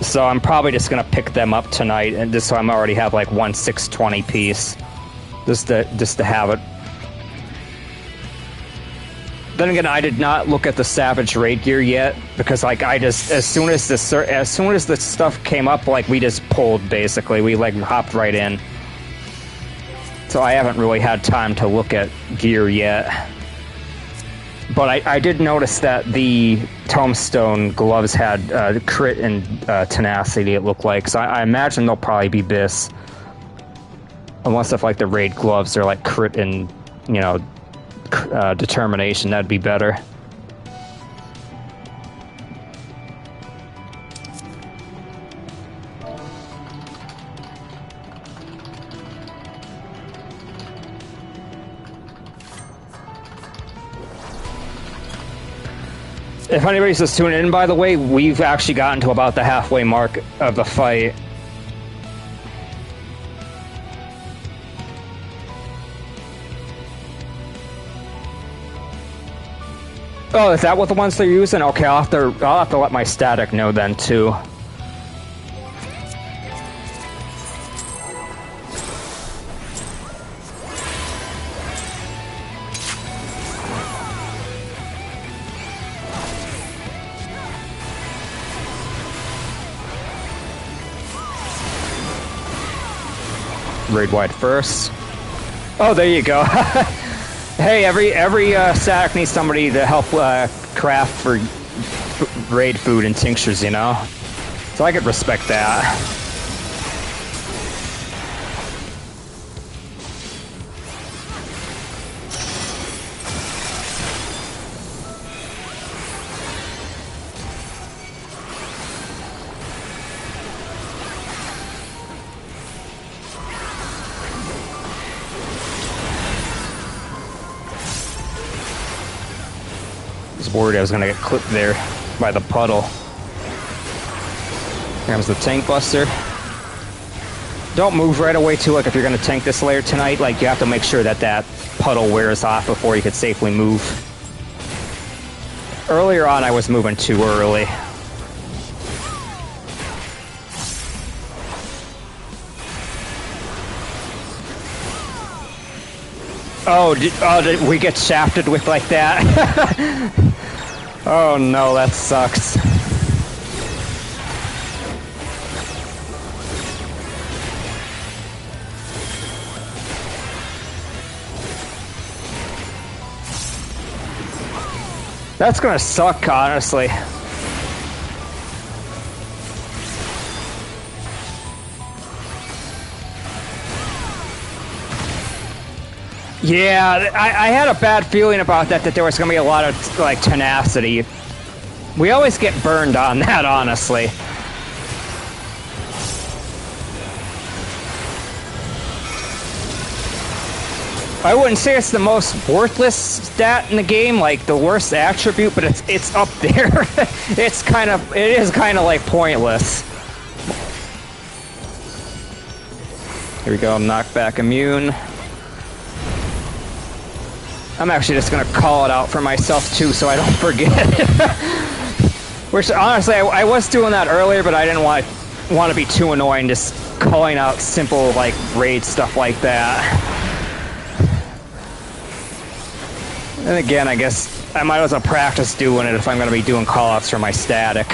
so I'm probably just gonna pick them up tonight, and just so I'm already have like one 620 piece, just to have it. Then again, I did not look at the Savage raid gear yet, because like I just as soon as the stuff came up, like we just pulled basically, we like hopped right in. So I haven't really had time to look at gear yet. But I did notice that the Tombstone gloves had crit and tenacity, it looked like. So I imagine they'll probably be bis. Unless if like the raid gloves are like crit and, you know, determination, that'd be better. If anybody's just tuning in, by the way, we've actually gotten to about the halfway mark of the fight. Oh, is that what the ones they're using? Okay, I'll have to let my static know then too. Raid wide first. Oh, there you go. Hey, every static needs somebody to help craft for raid food and tinctures, you know? So I could respect that. Worried I was gonna get clipped there by the puddle. Here comes the tank buster. Don't move right away too, like if you're gonna tank this layer tonight, like you have to make sure that that puddle wears off before you could safely move. Earlier on, I was moving too early. Oh, did we get shafted with like that? Oh no, that sucks. That's gonna suck, honestly. Yeah, I had a bad feeling about that there was gonna be a lot of, like, tenacity. We always get burned on that, honestly. I wouldn't say it's the most worthless stat in the game, like the worst attribute, but it's up there. It is kind of like pointless. Here we go, knockback immune. I'm actually just gonna call it out for myself too, so I don't forget. Which honestly, I was doing that earlier, but I didn't want to be too annoying, just calling out simple like raid stuff like that. And again, I guess I might as well practice doing it if I'm going to be doing callouts for my static.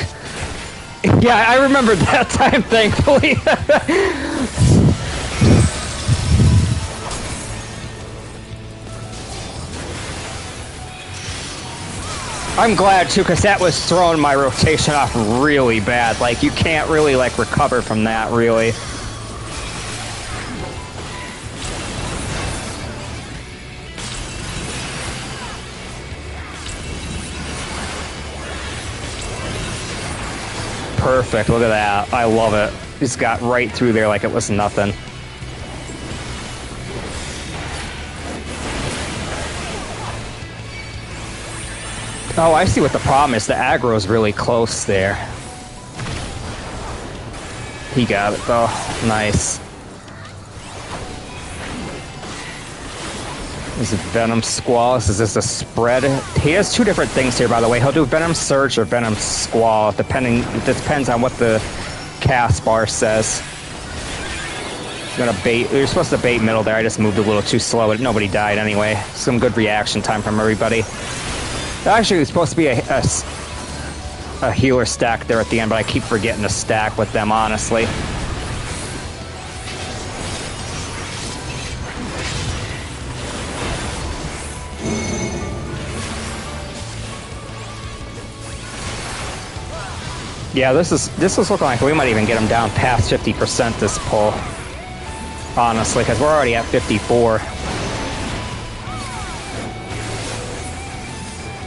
Yeah, I remembered that time, thankfully. I'm glad too, because that was throwing my rotation off really bad. Like, you can't really like recover from that, really. Perfect, look at that. I love it. Just got right through there like it was nothing. Oh, I see what the problem is. The aggro's really close there. He got it though. Nice. This is Venom Squall. Is this a spread? He has two different things here, by the way. He'll do Venom Surge or Venom Squall, depending. It depends on what the cast bar says. Gonna bait. You're supposed to bait middle there. I just moved a little too slow. Nobody died anyway. Some good reaction time from everybody. Actually, it's supposed to be a healer stack there at the end, but I keep forgetting to stack with them, honestly. Yeah, this is looking like we might even get him down past 50% this pull. Honestly, because we're already at 54.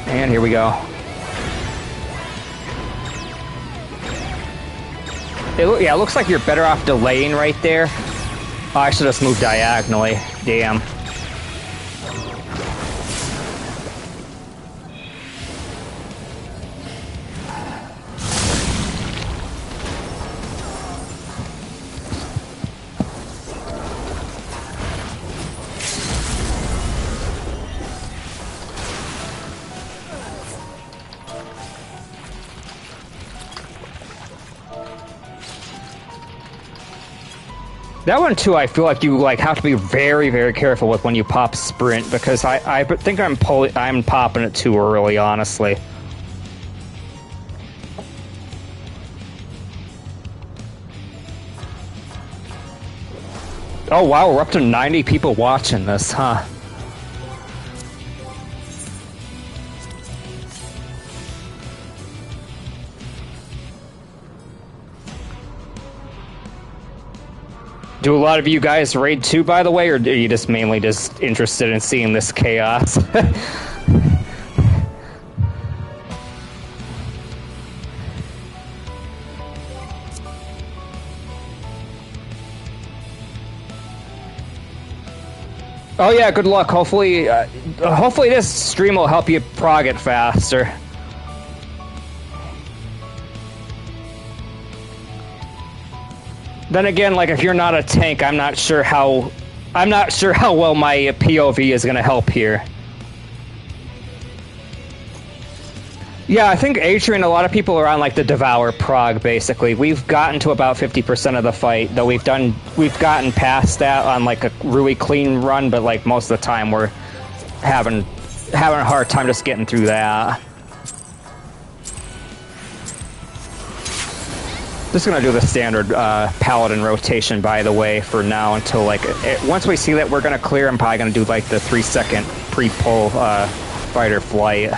And here we go. Yeah, it looks like you're better off delaying right there. Oh, I should just move diagonally. Damn. That one too, I feel like you have to be very, very careful with when you pop sprint, because I think I'm popping it too early, honestly. Oh wow, we're up to 90 people watching this, huh? Do a lot of you guys raid too, by the way, or are you just mainly just interested in seeing this chaos? Oh yeah, good luck. Hopefully this stream will help you prog it faster. Then again, like, if you're not a tank, I'm not sure how well my POV is gonna help here. Yeah, I think Adrian, a lot of people are on like the Devour Prog, basically. We've gotten to about 50% of the fight, though we've gotten past that on like a really clean run, but like most of the time we're having a hard time just getting through that. Just gonna do the standard Paladin rotation, by the way, for now until like once we see that we're gonna clear, I'm probably gonna do like the 3-second pre-pull fighter flight.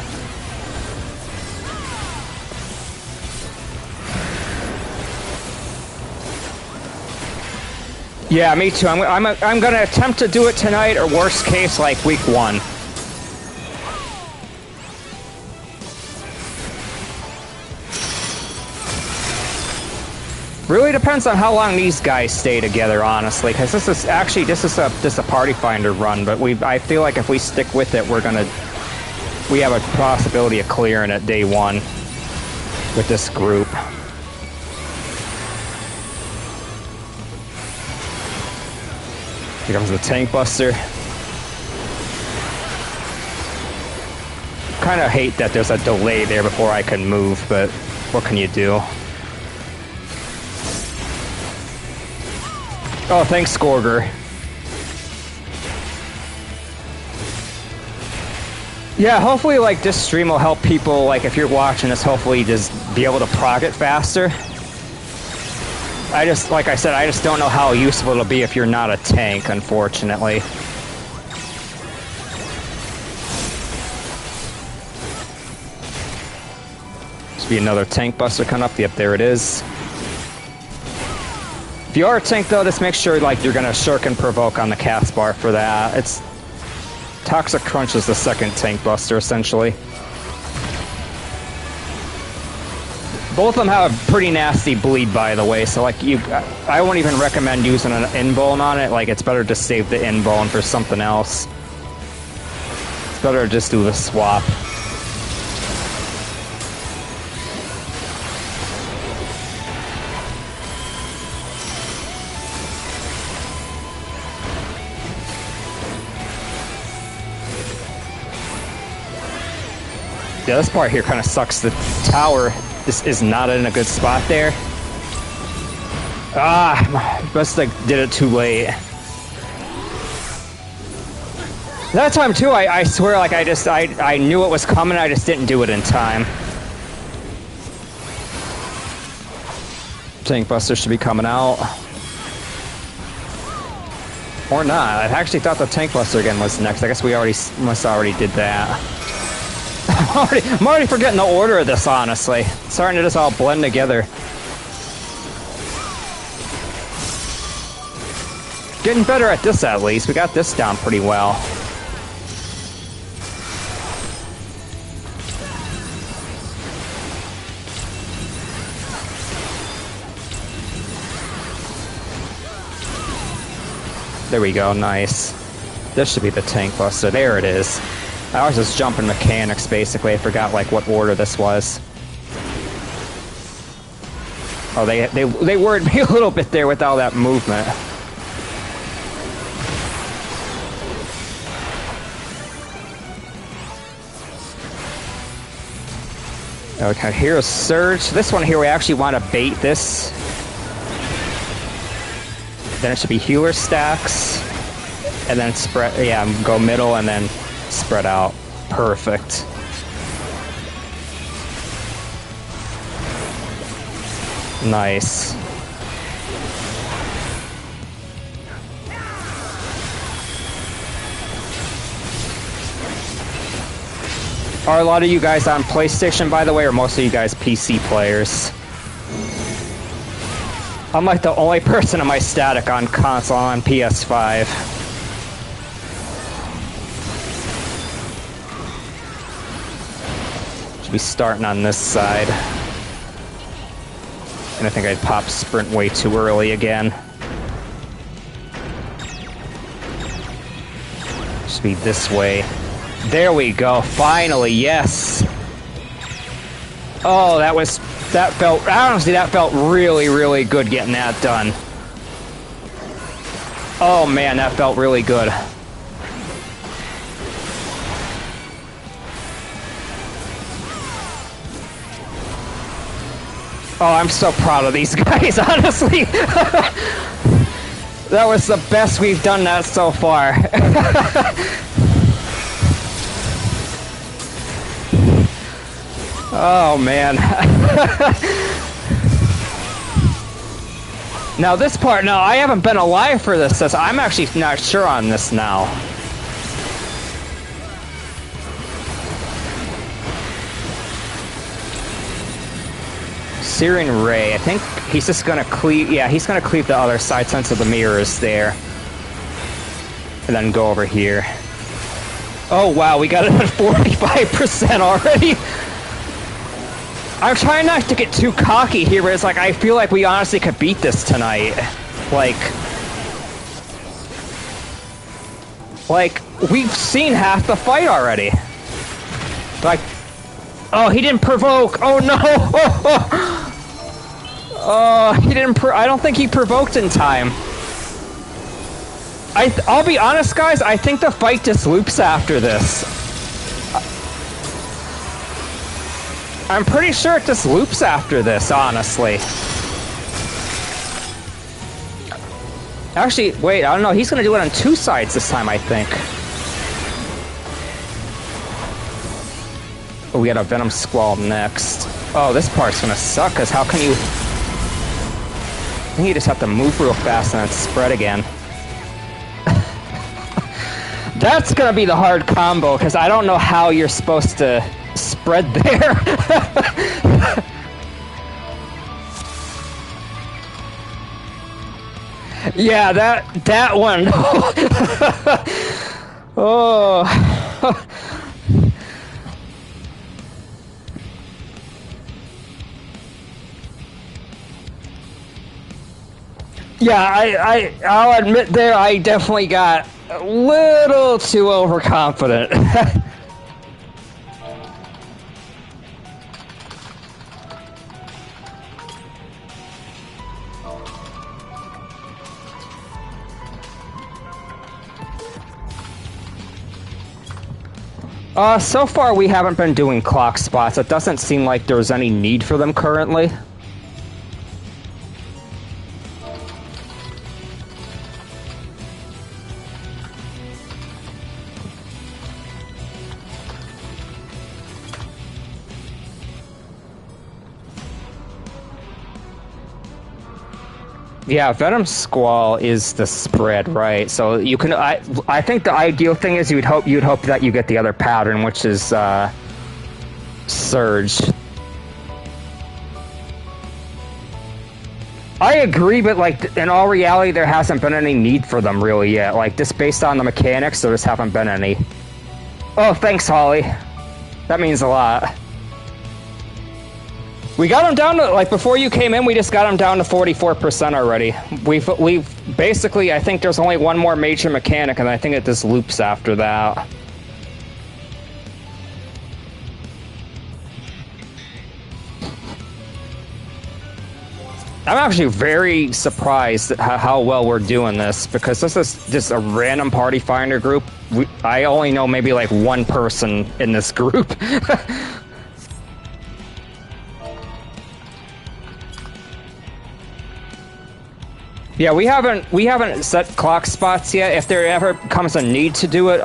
Yeah, me too. I'm gonna attempt to do it tonight, or worst case, like week 1. Really depends on how long these guys stay together, honestly, because this is just a party finder run. But I feel like if we stick with it, we have a possibility of clearing it day 1 with this group. Here comes the tank buster. Kind of hate that there's a delay there before I can move, but what can you do? Oh, thanks, Skorger. Yeah, hopefully, like, this stream will help people, like, if you're watching this, hopefully just be able to prog it faster. Like I said, I just don't know how useful it'll be if you're not a tank, unfortunately. Should be another tank buster coming up. Yep, there it is. If you are a tank, though, just make sure like you're gonna shirk and provoke on the cast bar for that. It's Toxic Crunch is the second tank buster, essentially. Both of them have a pretty nasty bleed, by the way, so like I won't even recommend using an invuln on it. Like, it's better to save the invuln for something else. It's better to just do the swap. Yeah, this part here kind of sucks. The tower is not in a good spot there. Ah, must like did it too late. That time too, I swear, like I knew it was coming. I just didn't do it in time. Tank buster should be coming out, or not. I actually thought the tank buster again was next. I guess we must already did that. I'm already forgetting the order of this, honestly. It's starting to just all blend together. Getting better at this, at least. We got this down pretty well. There we go, nice. This should be the tank buster. There it is. I was just jumping mechanics, basically. I forgot, like, what order this was. Oh, they worried me a little bit there with all that movement. Okay, here's Surge. This one here, we actually want to bait this. Then it should be healer stacks. And then spread, yeah, go middle and then spread out. Perfect. Nice. Are a lot of you guys on PlayStation, by the way, or most of you guys PC players? I'm like the only person in my static on console on PS5. Be starting on this side. And I think I'd pop sprint way too early again. Should be this way. There we go, finally, yes! Oh, honestly, that felt really, really good getting that done. Oh man, that felt really good. Oh, I'm so proud of these guys, honestly. That was the best we've done that so far. Oh, man. Now this part, no, I haven't been alive for this, so I'm actually not sure on this now. Searing Ray, I think he's just gonna cleave, yeah, he's gonna cleave the other side since the mirror is there. And then go over here. Oh wow, we got it at 45% already! I'm trying not to get too cocky here, but it's like, I feel like we honestly could beat this tonight. Like, we've seen half the fight already. Like, oh, he didn't provoke! Oh no! Oh, he didn't I don't think he provoked in time. I'll be honest, guys, I think the fight just loops after this. I'm pretty sure it just loops after this, honestly. Actually, wait, I don't know. He's gonna do it on two sides this time, I think. Oh, we got a Venom Squall next. Oh, this part's gonna suck, because how can you... I think you just have to move real fast and then spread again. That's gonna be the hard combo, because I don't know how you're supposed to spread there. Yeah, that one. Oh. Yeah, I'll admit there I definitely got a little too overconfident. So far we haven't been doing clock spots. It doesn't seem like there's any need for them currently. Yeah, Venom Squall is the spread, right? So you can. I think the ideal thing is you'd hope that you get the other pattern, which is Surge. I agree, but like in all reality, there hasn't been any need for them really yet. Like just based on the mechanics, there just haven't been any. Oh, thanks, Holly. That means a lot. We got him down to, like, before you came in, we just got him down to 44% already. We've basically, I think there's only one more major mechanic, and I think it just loops after that. I'm actually very surprised at how well we're doing this, because this is just a random party finder group. I only know maybe, like, one person in this group. Yeah, we haven't set clock spots yet. If there ever comes a need to do it,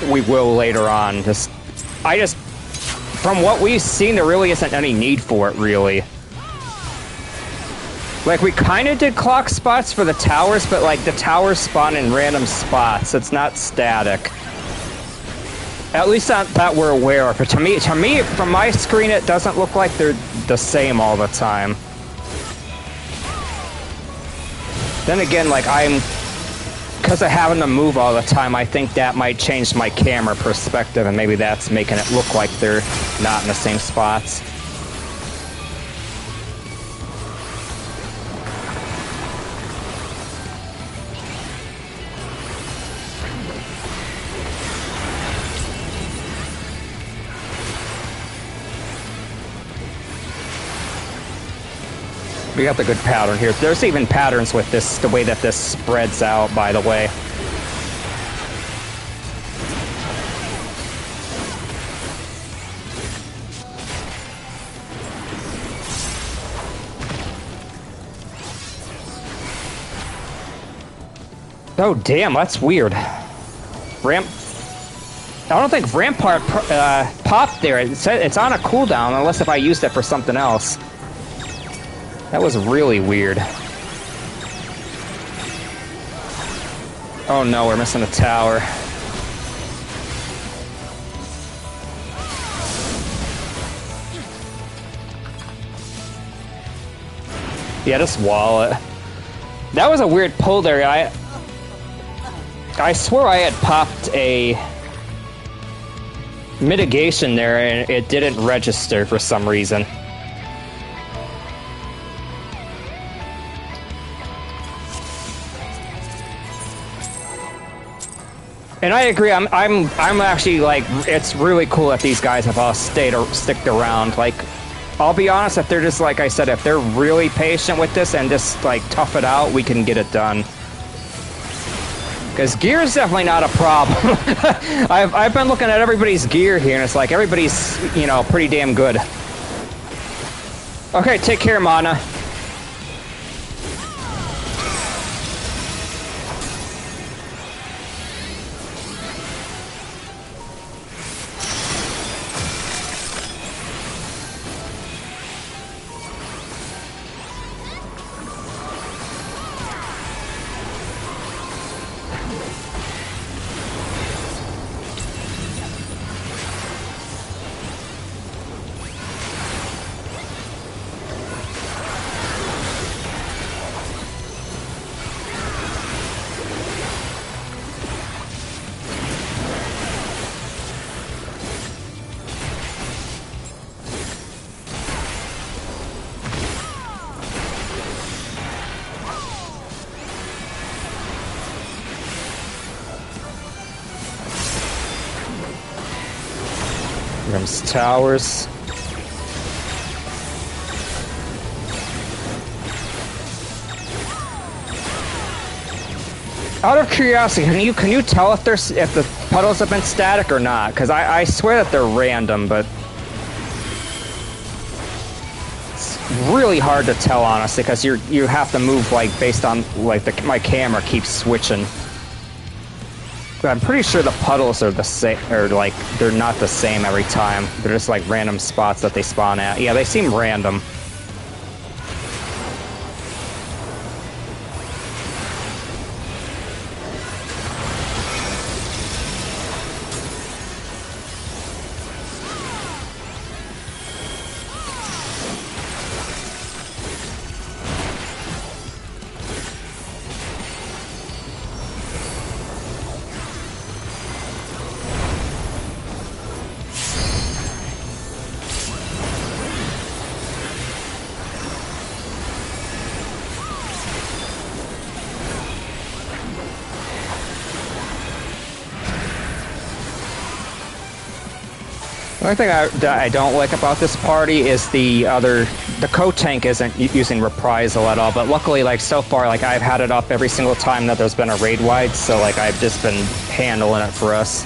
we will later on. From what we've seen, there really isn't any need for it, really. Like, we kind of did clock spots for the towers, but, like, the towers spawn in random spots. It's not static. At least not that we're aware of. But to me, from my screen, it doesn't look like they're the same all the time. Then again, like, because of having to move all the time, I think that might change my camera perspective, and maybe that's making it look like they're not in the same spots. We got the good pattern here. There's even patterns with this, the way that this spreads out, by the way. Oh, damn, that's weird. Ramp... I don't think Rampart popped there. It's on a cooldown, unless if I used it for something else. That was really weird. Oh no, we're missing a tower. Yeah, just wall it. That was a weird pull there. I swore I had popped a mitigation there and it didn't register for some reason. And I agree. I'm actually like, it's really cool that these guys have all sticked around. Like, I'll be honest, if they're just like I said, if they're really patient with this and just like tough it out, we can get it done. Because gear is definitely not a problem. I've been looking at everybody's gear here, and it's like everybody's, you know, pretty damn good. Okay, take care, Mana. Comes towers. Out of curiosity, can you tell if the puddles have been static or not? Because I swear that they're random, but it's really hard to tell honestly, because you have to move like based on like my camera keeps switching. But I'm pretty sure the puddles are the same, or like they're not the same every time. They're just like random spots that they spawn at. Yeah, they seem random. The only thing I don't like about this party is the co-tank isn't using reprisal at all, but luckily, like, so far, like, I've had it up every single time that there's been a raid wide, so, like, I've just been handling it for us.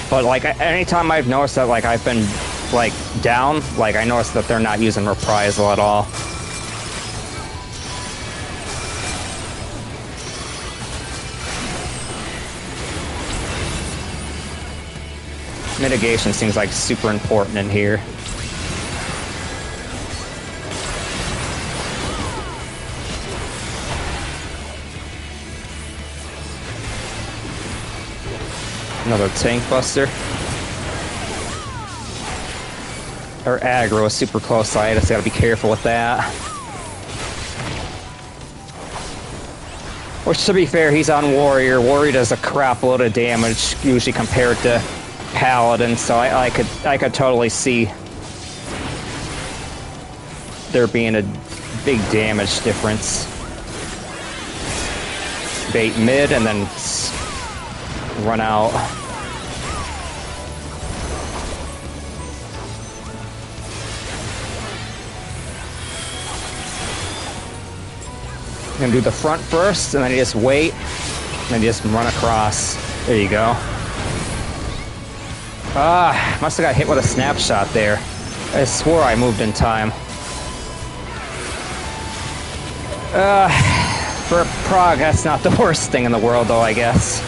But, like, anytime I've noticed that, like, I've been, like, down, like, I noticed that they're not using reprisal at all. Mitigation seems like super important in here. Another tank buster. Our aggro is super close, so I just gotta be careful with that. Which, to be fair, he's on Warrior. Warrior does a crap load of damage, usually compared to Paladin, so I could totally see there being a big damage difference. Bait mid and then run out. I'm gonna do the front first, and then you just wait, and then you just run across. There you go. Ah, must have got hit with a snapshot there. I swore I moved in time. For Prog, that's not the worst thing in the world, though, I guess.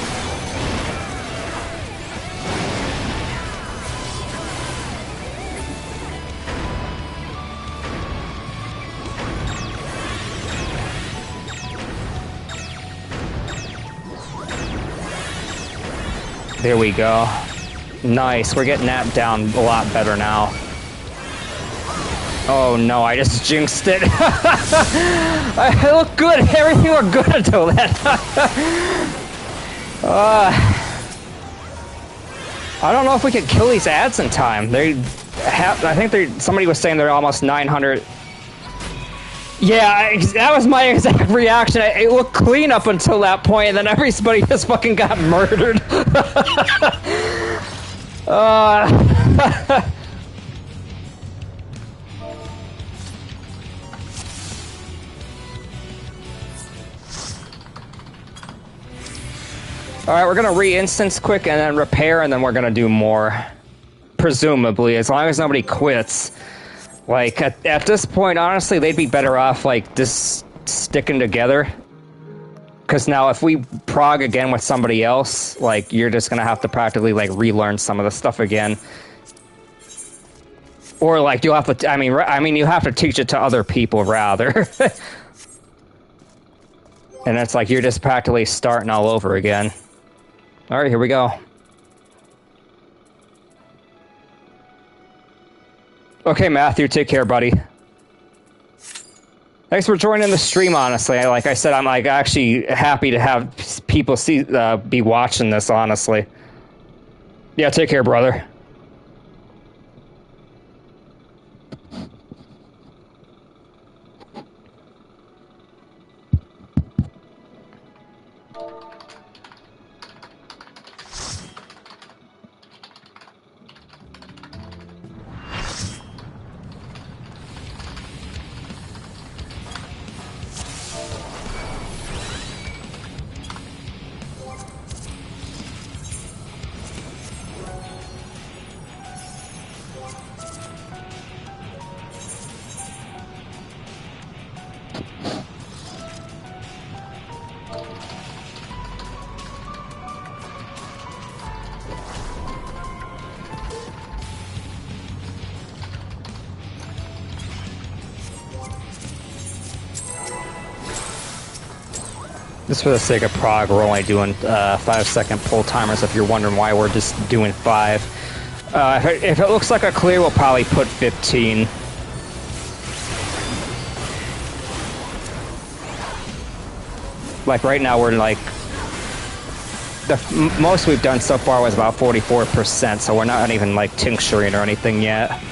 There we go. Nice, we're getting that down a lot better now. Oh no, I just jinxed it. I look good, everything looked good until that. I don't know if we could kill these ads in time. I think somebody was saying they're almost 900. Yeah, that was my exact reaction. It looked clean up until that point, and then everybody just fucking got murdered. Alright, we're gonna re-instance quick and then repair, and then we're gonna do more. Presumably, as long as nobody quits. Like, at this point, honestly, they'd be better off, like, just sticking together. Because now, if we prog again with somebody else, like, you're just gonna have to practically, like, relearn some of the stuff again. Or, like, you'll have to, I mean, you have to teach it to other people, rather. And it's like, you're just practically starting all over again. Alright, here we go. Okay, Matthew, take care, buddy. Thanks for joining the stream, honestly. Like I said, I'm like actually happy to have people be watching this, honestly. Yeah, take care, brother. Just for the sake of Prog, we're only doing 5-second pull timers. If you're wondering why we're just doing 5. If it looks like a clear, we'll probably put 15. Like right now, we're like the most we've done so far was about 44%, so we're not even like tincturing or anything yet.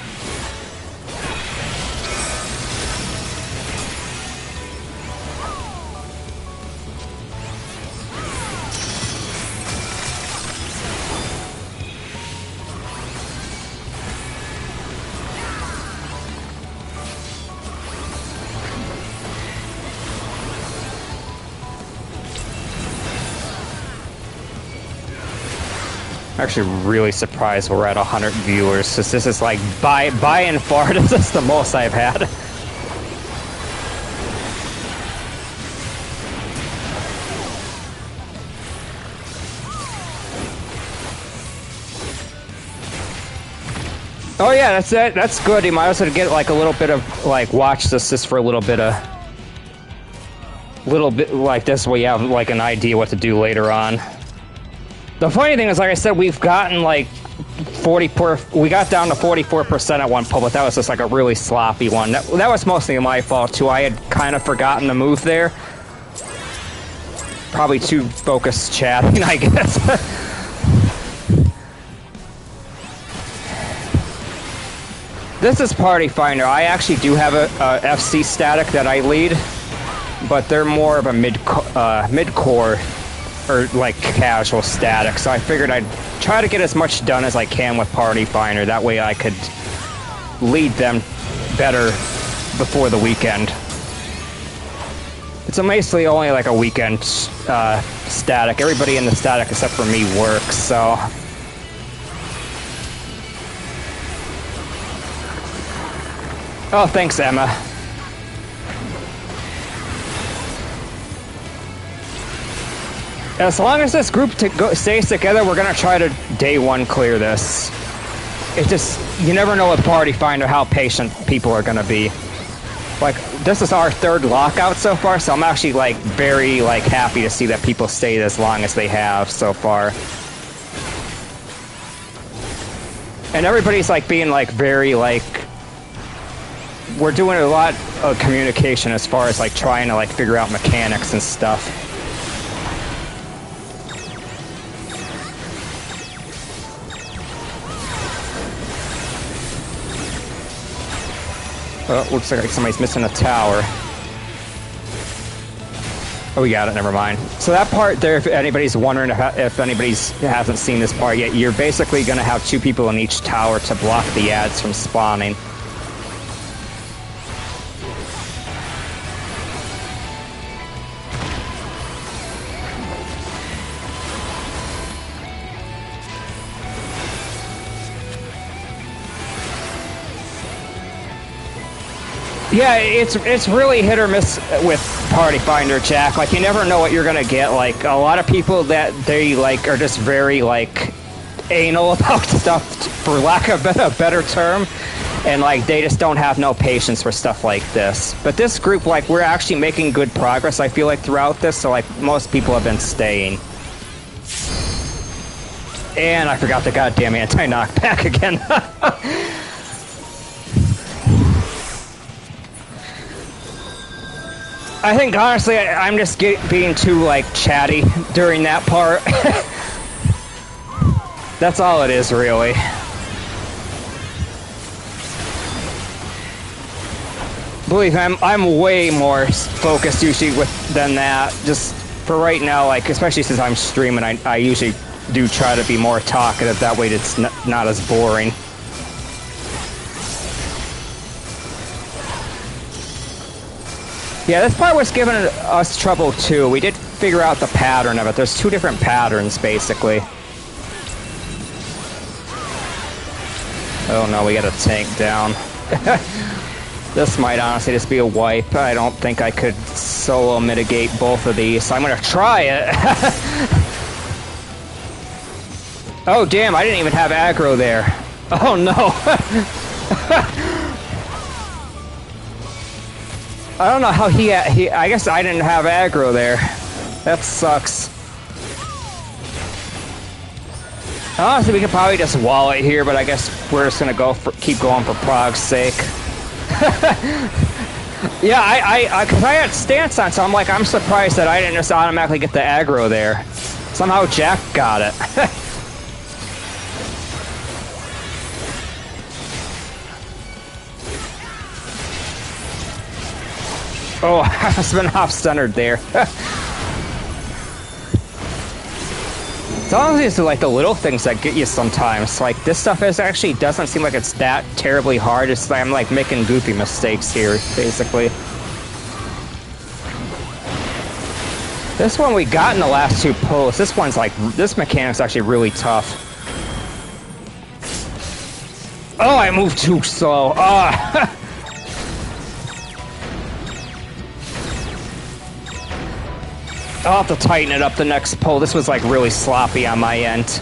Actually really surprised we're at 100 viewers, because this is like by and far this is the most I've had. Oh yeah, that's it. That's good. You might also get like a little bit of like watch this just for a little bit like this, where you have like an idea what to do later on. The funny thing is, like I said, we've gotten like we got down to 44% at one pull, but that was just like a really sloppy one. That was mostly my fault too. I had kind of forgotten to move there. Probably too focused chatting, I guess. This is Party Finder. I actually do have a FC static that I lead, but they're more of a mid-core or like casual static, so I figured I'd try to get as much done as I can with Party Finder. That way I could lead them better before the weekend. It's basically only like a weekend static. Everybody in the static except for me works, so... Oh, thanks, Emma. As long as this group stays together, we're gonna try to day one clear this. It just, you never know with Party Finder how patient people are gonna be. Like, this is our third lockout so far, so I'm actually, like, very, like, happy to see that people stayed as long as they have so far. And everybody's, like, being, like, very, like... We're doing a lot of communication as far as, like, trying to, like, figure out mechanics and stuff. Oh, looks like somebody's missing a tower. Oh, we got it, never mind. So that part there, if anybody's wondering if anybody hasn't seen this part yet, you're basically going to have 2 people in each tower to block the ads from spawning. Yeah, it's really hit or miss with Party Finder, Jack. Like, you never know what you're gonna get. Like, a lot of people that they, like, are just very, like, anal about stuff, for lack of a better term. And, like, they just don't have no patience for stuff like this. But this group, like, we're actually making good progress, I feel like, throughout this. So, like, most people have been staying. And I forgot the goddamn anti-knockback again. I think, honestly, I'm just being too, like, chatty during that part. That's all it is, really. Believe me, I'm way more focused usually than that. Just for right now, like, especially since I'm streaming, I usually do try to be more talkative. That way it's not as boring. Yeah, this part was giving us trouble too. We did figure out the pattern of it. There's 2 different patterns, basically. Oh no, we got a tank down. This might honestly just be a wipe. I don't think I could solo mitigate both of these, so I'm gonna try it. Oh damn, I didn't even have aggro there. Oh no. I don't know how he I guess I didn't have aggro there. That sucks. Honestly, we could probably just wall it here, but I guess we're just gonna keep going for Prog's sake. Yeah, cause I had stance on, so I'm like, I'm surprised that I didn't just automatically get the aggro there. Somehow Jack got it. Oh, I must have been off-centered there. It's honestly like the little things that get you sometimes. Like, this stuff actually doesn't seem like it's that terribly hard. It's like I'm like making goofy mistakes here, basically. This one we got in the last 2 pulls. This one's like, this mechanic's actually really tough. Oh, I moved too slow. Ah. I'll have to tighten it up the next pull. This was like really sloppy on my end.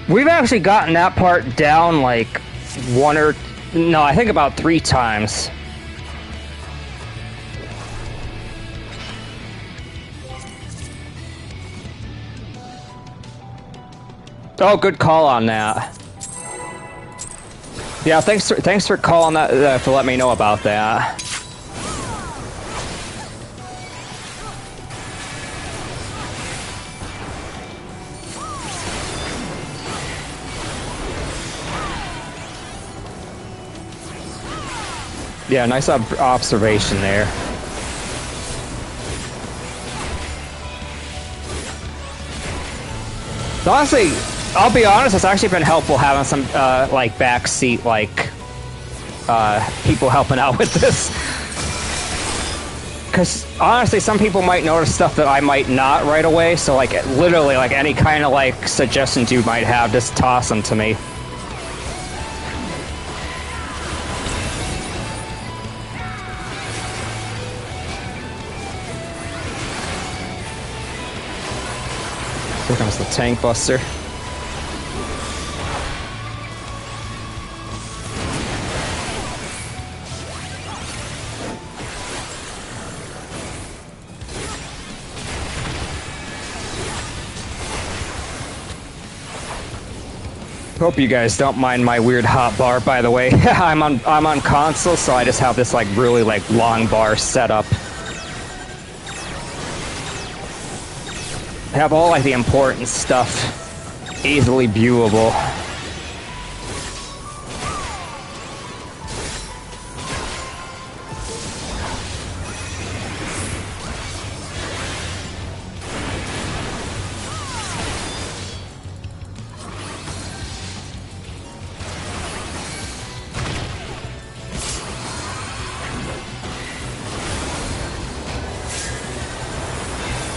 We've actually gotten that part down like I think about 3 times. Oh, good call on that. Yeah, thanks for calling that, for letting me know about that. Yeah, nice observation there. Honestly, I'll be honest, it's actually been helpful having some, like, backseat, like, people helping out with this. Because honestly, some people might notice stuff that I might not right away. So like literally, like any kind of like suggestions you might have, just toss them to me. Here comes the tank buster. Hope you guys don't mind my weird hot bar, by the way. I'm on console, so I just have this like really like long bar set up. I have all like the important stuff easily viewable.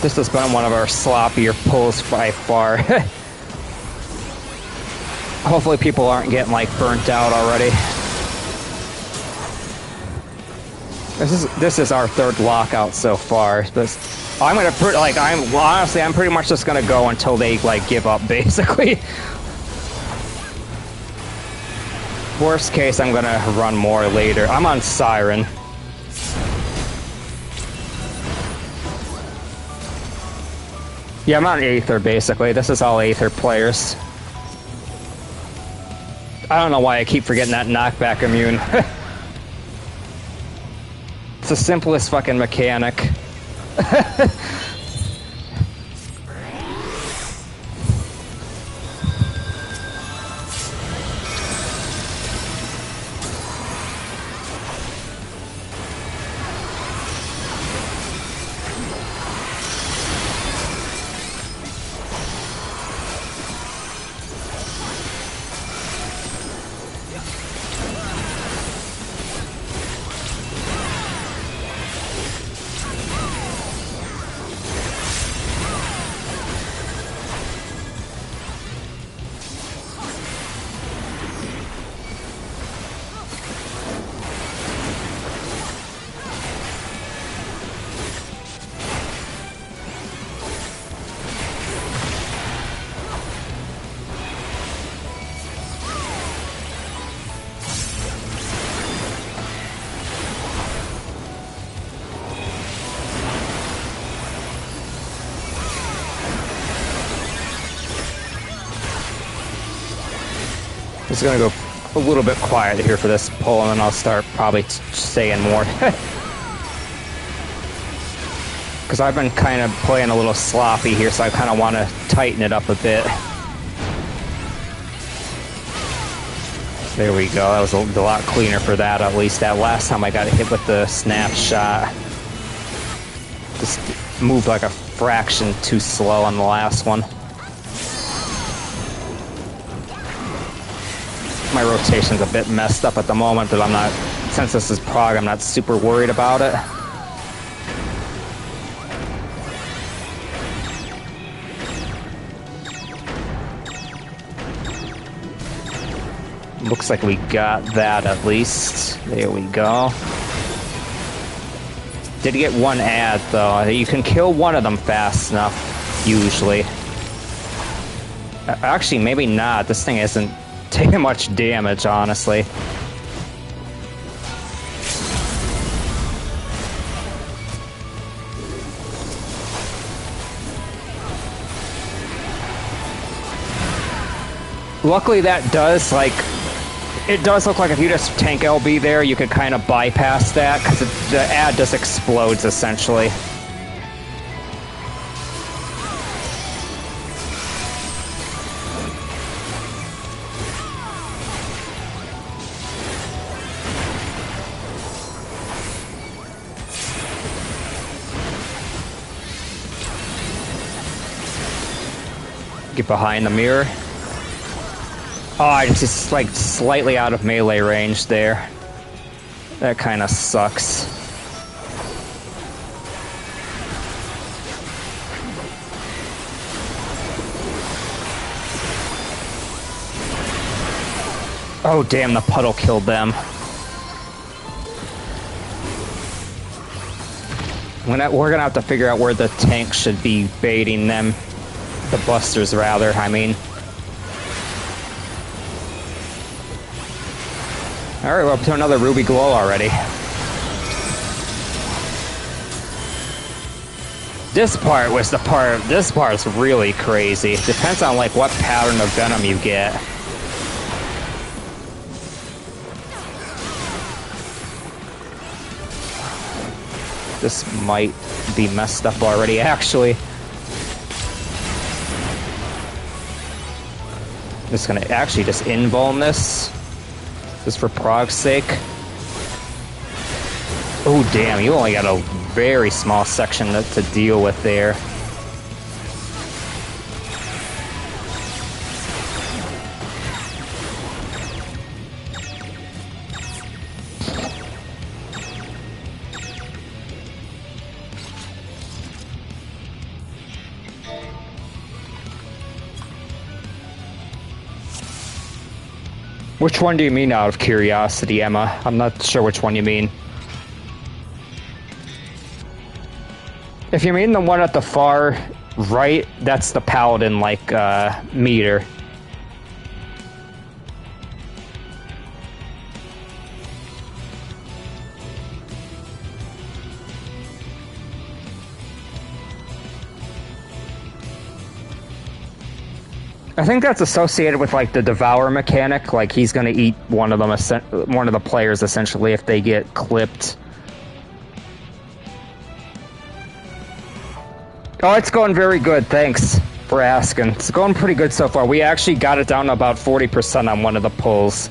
This has been one of our sloppier pulls by far. Hopefully people aren't getting like burnt out already. This is our third lockout so far. But I'm gonna honestly I'm pretty much just gonna go until they like give up basically. Worst case, I'm gonna run more later. I'm on Siren. Yeah, I'm on Aether, basically. This is all Aether players. I don't know why I keep forgetting that knockback immune. It's the simplest fucking mechanic. Just gonna go a little bit quiet here for this pull, and then I'll start probably saying more. Because I've been kind of playing a little sloppy here, so I kind of want to tighten it up a bit. There we go. That was a lot cleaner for that, at least. That last time I got hit with the snapshot. Just moved like a fraction too slow on the last one. My rotation's a bit messed up at the moment, but I'm not, since this is Prog, I'm not super worried about it. Looks like we got that at least. There we go. Did get one ad though. You can kill one of them fast enough, usually. Actually, maybe not. This thing isn't taking much damage, honestly. Luckily that does, like, it does look like if you just tank LB there, you could kind of bypass that, because the ad just explodes, essentially. Get behind the mirror. Oh, I'm just like slightly out of melee range there. That kind of sucks. Oh damn, the puddle killed them. We're gonna have to figure out where the tank should be baiting them. The busters, rather, I mean. Alright, we're up to another ruby glow already. This part's really crazy. Depends on like what pattern of venom you get. This might be messed up already, actually. I'm just gonna actually just invuln this. Just for Prog's sake. Oh damn, you only got a very small section to deal with there. Which one do you mean, out of curiosity, Emma? I'm not sure which one you mean. If you mean the one at the far right, that's the paladin, like, meter. I think that's associated with like the devour mechanic. Like he's gonna eat one of them, one of the players essentially, if they get clipped. Oh, it's going very good. Thanks for asking. It's going pretty good so far. We actually got it down to about 40% on one of the pulls.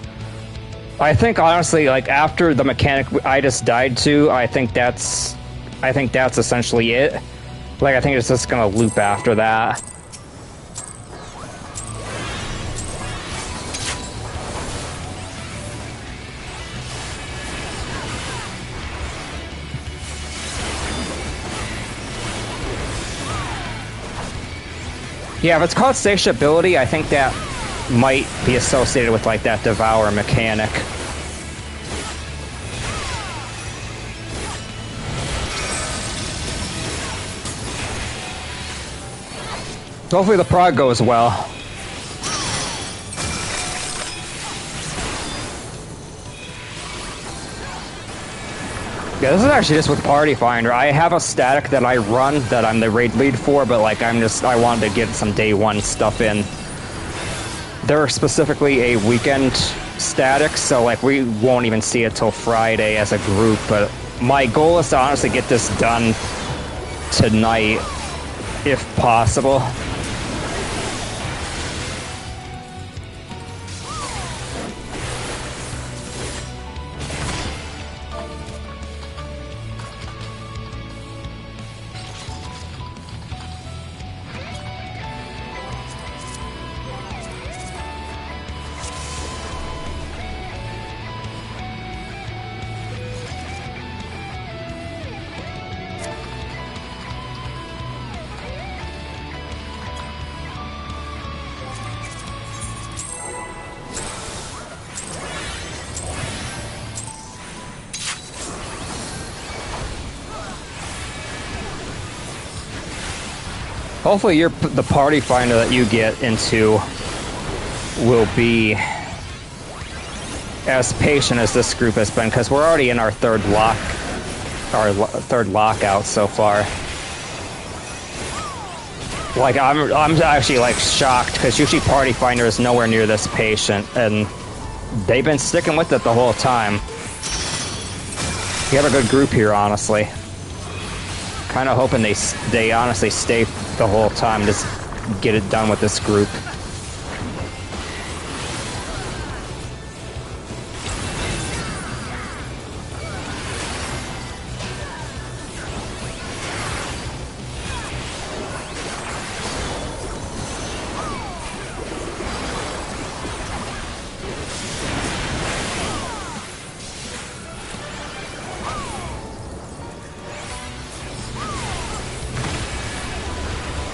I think honestly, like after the mechanic I just died to, I think that's essentially it. Like I think it's just gonna loop after that. Yeah, if it's called satiability, I think that might be associated with like that devour mechanic. Hopefully the prog goes well. Yeah, this is actually just with Party Finder. I have a static that I run that I'm the raid lead for, but like I wanted to get some day one stuff in. They're specifically a weekend static, so like we won't even see it till Friday as a group, but my goal is to honestly get this done tonight, if possible. Hopefully the party finder that you get into will be as patient as this group has been, because we're already in our third lockout so far. Like I'm actually like shocked, because usually party finder is nowhere near this patient, and they've been sticking with it the whole time. We have a good group here, honestly. Kind of hoping they honestly stay the whole time, just get it done with this group.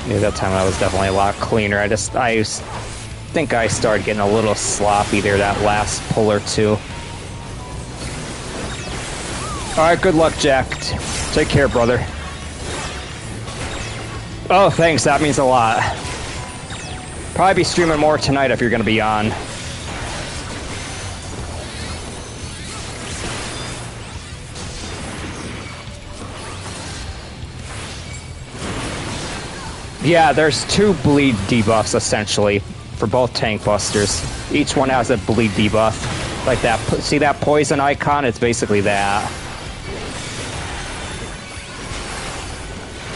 Yeah, that time I was definitely a lot cleaner. I think I started getting a little sloppy there that last pull or two. Alright, good luck, Jack. Take care, brother. Oh, thanks, that means a lot. Probably be streaming more tonight if you're gonna be on. Yeah, there's 2 bleed debuffs, essentially, for both tank busters. Each one has a bleed debuff. Like that, see that poison icon? It's basically that.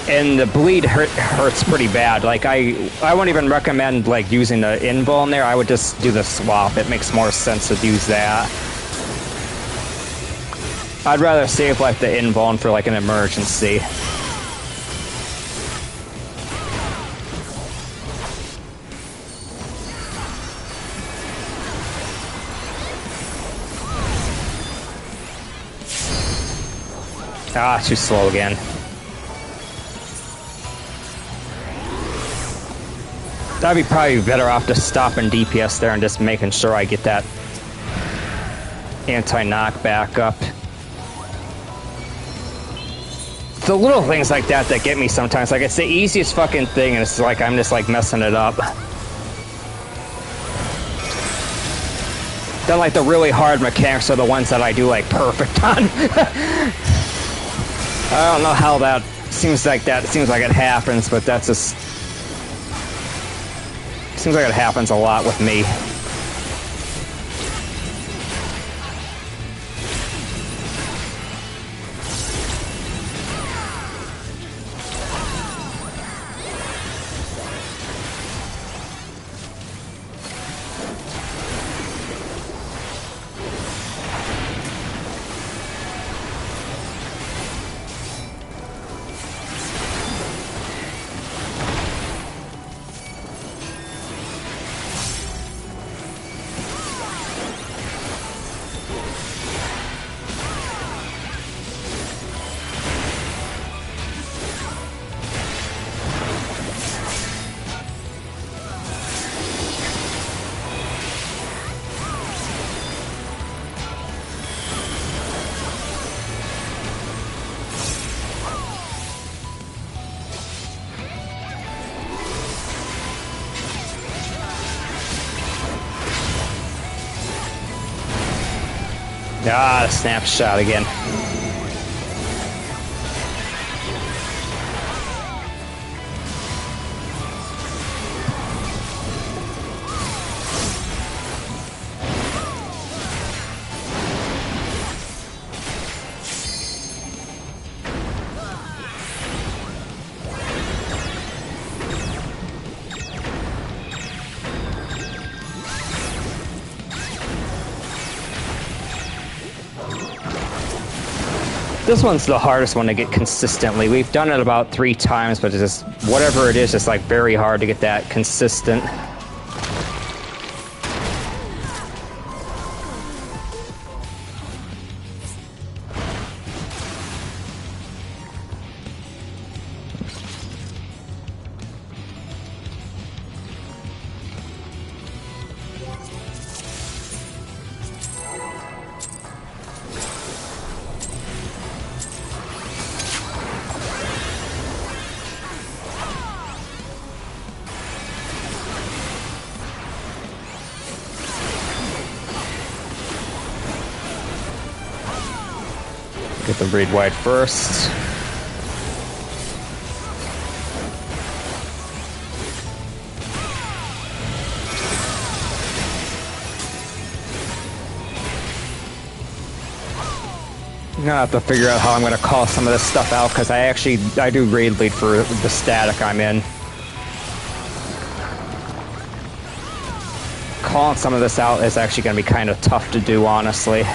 And the bleed hurts pretty bad. Like, I wouldn't even recommend, like, using the invuln there. I would just do the swap. It makes more sense to use that. I'd rather save, like, the invuln for, like, an emergency. Ah, too slow again. I'd be probably better off just stopping DPS there and just making sure I get that anti-knockback up. It's the little things like that that get me sometimes. Like, it's the easiest fucking thing, and it's like I'm just like messing it up. Then, like, the really hard mechanics are the ones that I do, like, perfect on. I don't know how that seems like it happens, but that's just... Seems like it happens a lot with me. Ah, snapshot again. This one's the hardest one to get consistently. We've done it about 3 times, but it's just, whatever it is, it's like very hard to get that consistent. Get the breed wide first. I'm gonna have to figure out how I'm gonna call some of this stuff out, because I do raid lead for the static I'm in. Calling some of this out is actually gonna be kind of tough to do, honestly.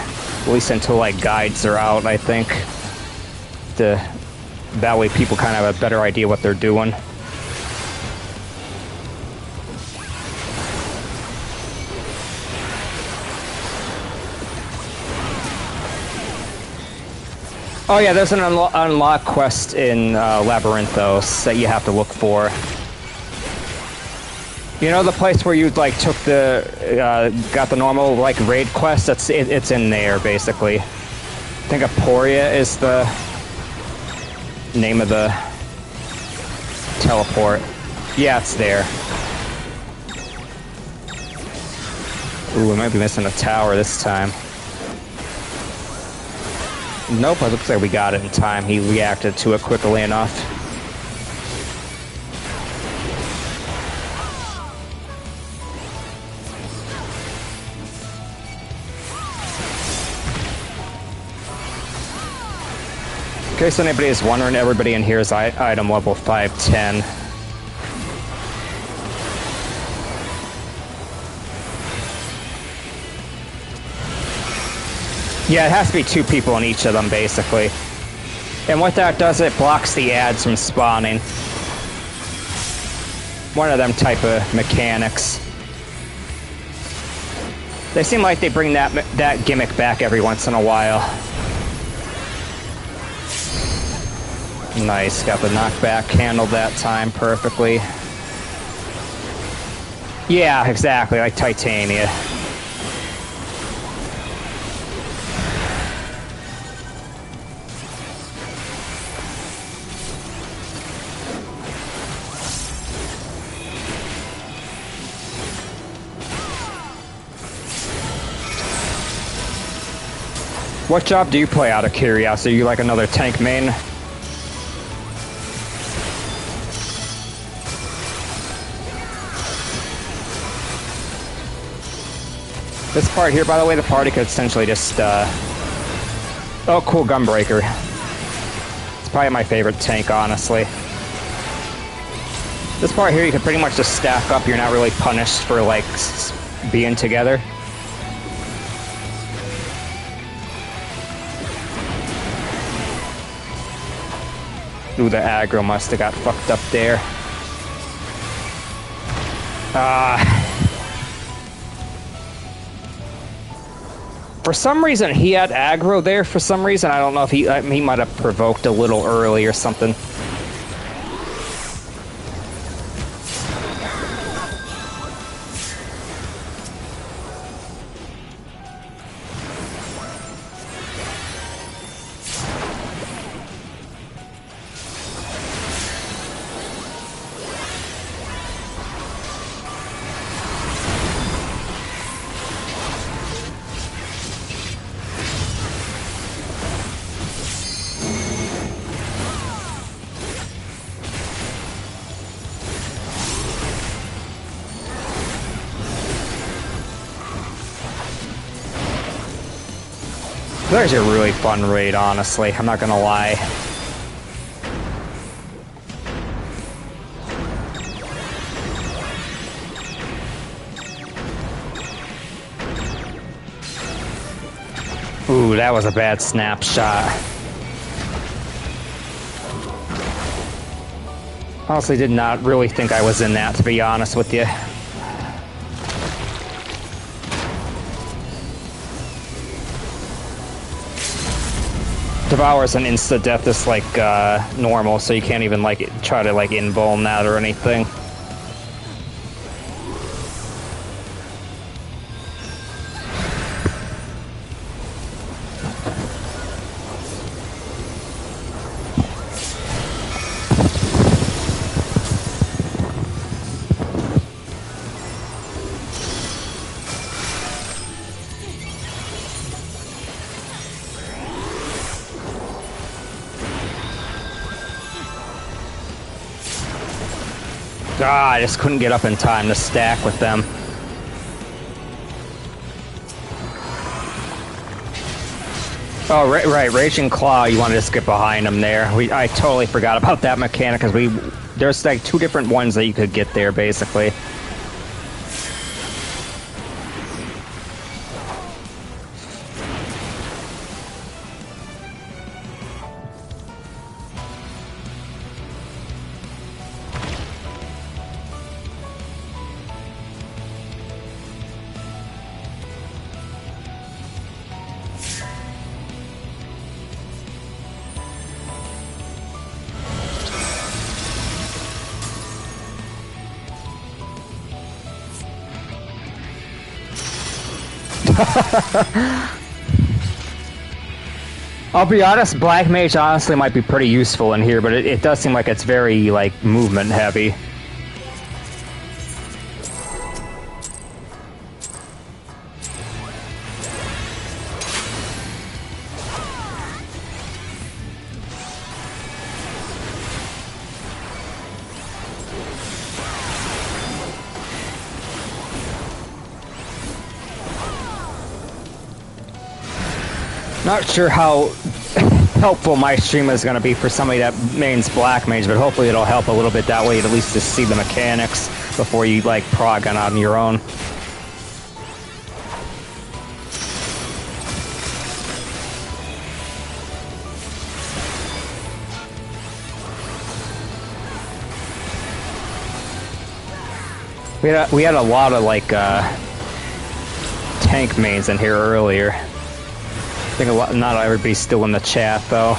At least until, like, guides are out, I think. That way people kind of have a better idea what they're doing. Oh yeah, there's an unlock quest in Labyrinthos that you have to look for. You know the place where you like took the got the normal like raid quest? It's in there basically. I think Aporia is the name of the teleport. Yeah, it's there. Ooh, we might be missing a tower this time. Nope, it looks like we got it in time. He reacted to it quickly enough. In case anybody is wondering, everybody in here is item level 510. Yeah, it has to be 2 people in each of them, basically. And what that does, it blocks the ads from spawning. One of them type of mechanics. They seem like they bring that gimmick back every once in a while. Nice, got the knockback handled that time perfectly. Yeah, exactly, like Titania. What job do you play out of curiosity? You like another tank main? This part here, by the way, the party could essentially just, oh, cool, Gunbreaker. It's probably my favorite tank, honestly. This part here, you can pretty much just stack up. You're not really punished for, like, being together. Ooh, the aggro must have got fucked up there. For some reason, he had aggro there. For some reason, I don't know if he might have provoked a little early or something. There's a really fun raid, honestly. I'm not gonna lie. Ooh, that was a bad snapshot. Honestly, did not really think I was in that, to be honest with you. Devour's an insta-death just like normal, so you can't even like try to like invuln that or anything. Ah, I just couldn't get up in time to stack with them. Oh, right, Raging Claw, you want to just get behind him there. I totally forgot about that mechanic, because there's like 2 different ones that you could get there, basically. I'll be honest, Black Mage honestly might be pretty useful in here, but it does seem like it's very, like, movement heavy. Not sure how helpful my stream is going to be for somebody that mains Black Mage, but hopefully it'll help a little bit. That way you'd at least just see the mechanics before you, like, prog on your own. We had a lot of, like, tank mains in here earlier. I think not everybody's still in the chat, though.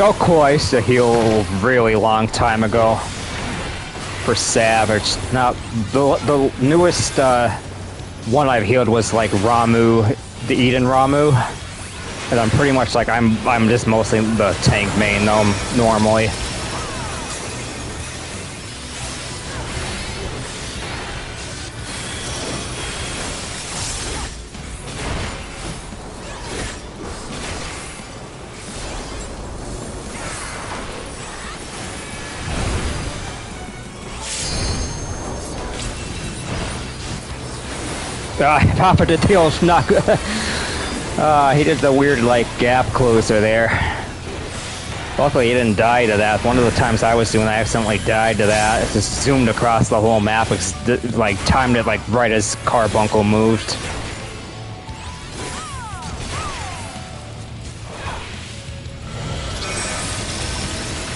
Oh, cool. I used to heal a really long time ago for Savage. Now, the newest one I've healed was like Ramu, the Eden Ramu. And I'm pretty much like, I'm just mostly the tank main though, normally. Papa the Deal's not good. He did the weird, like, gap closer there. Luckily, he didn't die to that. One of the times I was doing that, I accidentally died to that. It just zoomed across the whole map, like, timed it, like, right as Carbuncle moved.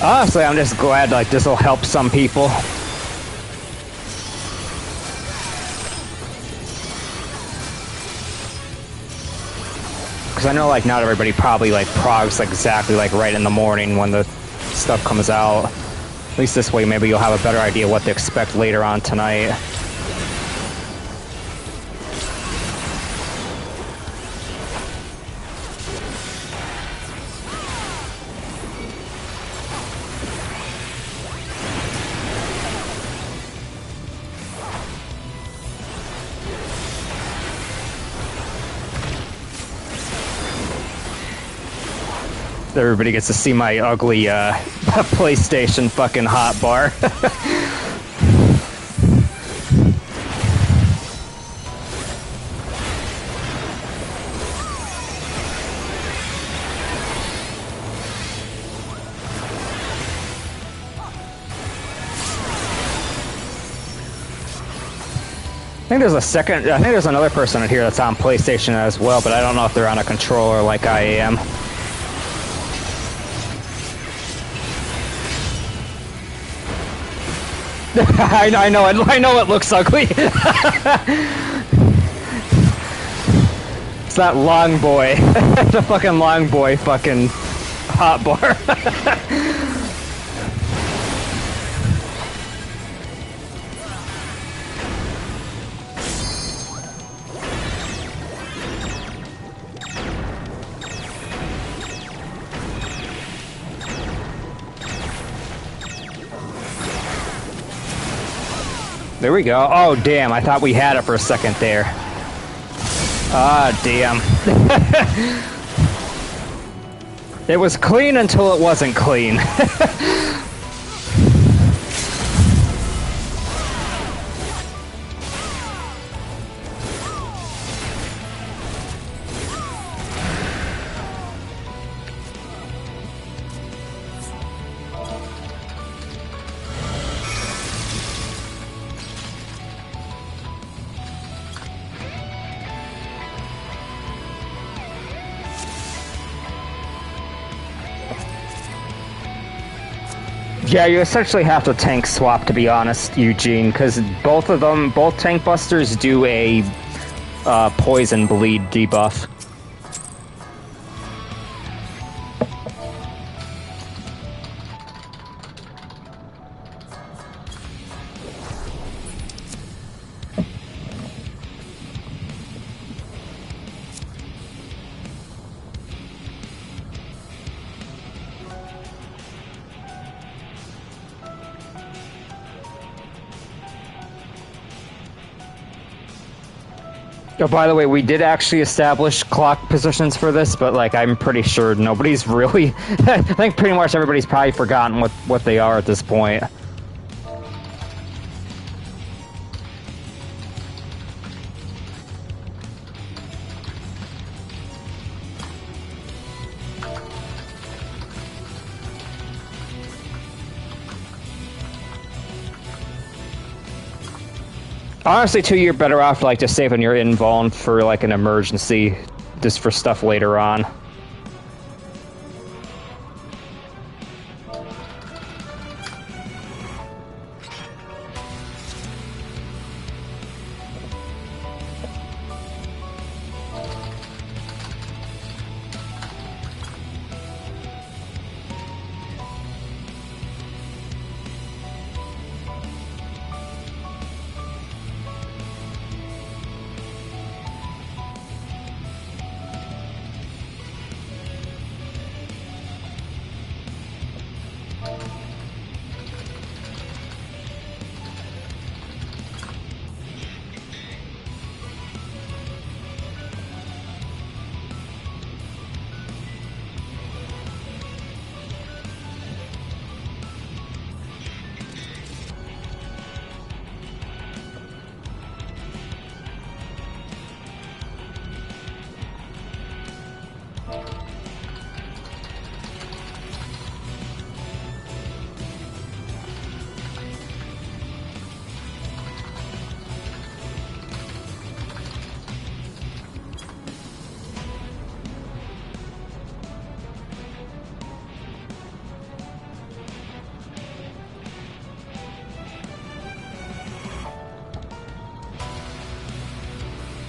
Honestly, I'm just glad, like, this will help some people. Because I know, like, not everybody probably, like, progs like, exactly, like, right in the morning when the stuff comes out. At least this way, maybe you'll have a better idea what to expect later on tonight. Everybody gets to see my ugly PlayStation fucking hotbar. I think there's another person in here that's on PlayStation as well, but I don't know if they're on a controller like I am. I know it looks ugly. It's that long boy. The fucking long boy fucking hotbar. There we go. Oh, damn. I thought we had it for a second there. Ah, damn. It was clean until it wasn't clean. Yeah, you essentially have to tank swap, to be honest, Eugene, because both tank busters do a poison bleed debuff. Oh, by the way, we did actually establish clock positions for this, but like I'm pretty sure nobody's really. I think pretty much everybody's probably forgotten what they are at this point. Honestly, too, you're better off like just saving your invuln for like an emergency, just for stuff later on.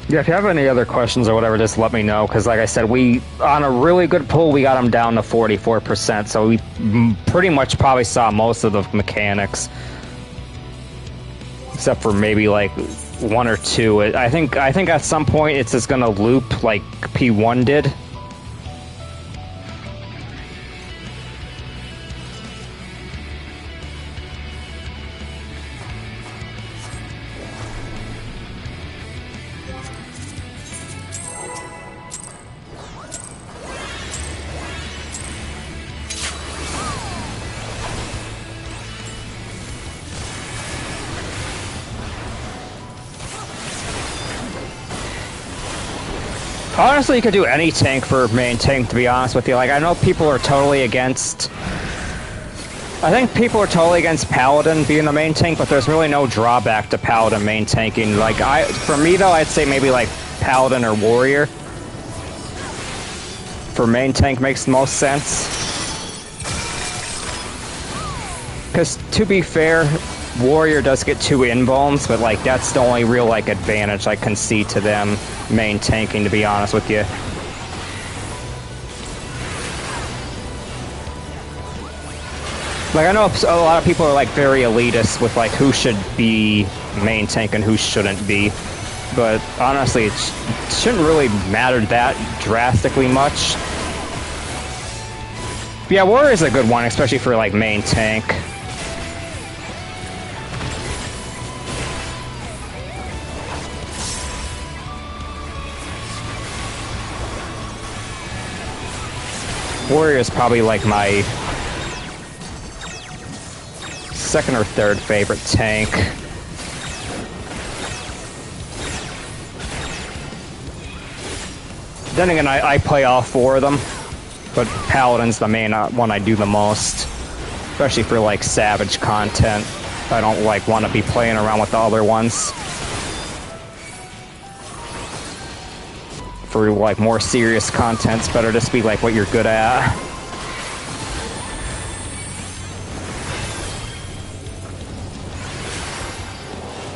Yeah, if you have any other questions or whatever, just let me know, because like I said, on a really good pull, we got them down to 44%, so we pretty much probably saw most of the mechanics. Except for maybe like one or two. I think at some point it's just gonna loop like P1 did. Honestly, you could do any tank for main tank, to be honest with you. Like, I know people are totally against... I think people are totally against Paladin being the main tank, but there's really no drawback to Paladin main tanking. Like, for me, though, I'd say maybe, like, Paladin or Warrior. For main tank makes the most sense. Because, to be fair, Warrior does get 2 invulns, but like that's the only real like advantage I can see to them main tanking, to be honest with you. Like I know a lot of people are like very elitist with like who should be main tank and who shouldn't be, but honestly it shouldn't really matter that drastically much. But yeah, Warrior is a good one, especially for like main tank. Warrior is probably like my second or third favorite tank. Then again, I play all 4 of them, but Paladin's the main one I do the most, especially for like Savage content. I don't like want to be playing around with the other ones. For like more serious content, it's better just be like what you're good at.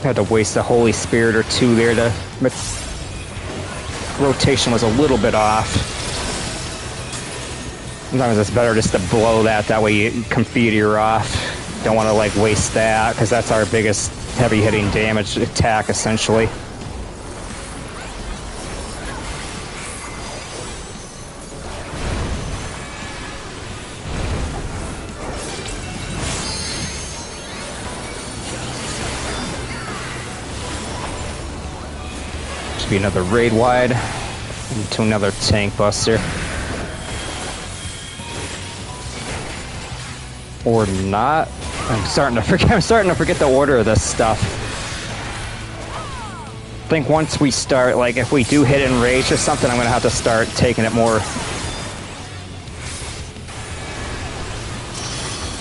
Had to waste a Holy Spirit or two there. The rotation was a little bit off. Sometimes it's better just to blow that. That way you can feed her off. Don't want to like waste that because that's our biggest heavy hitting damage attack essentially. Be another raid wide into another tank buster, or not. I'm starting to forget the order of this stuff. I think once we start, like if we do hit enrage or something, I'm gonna have to start taking it more.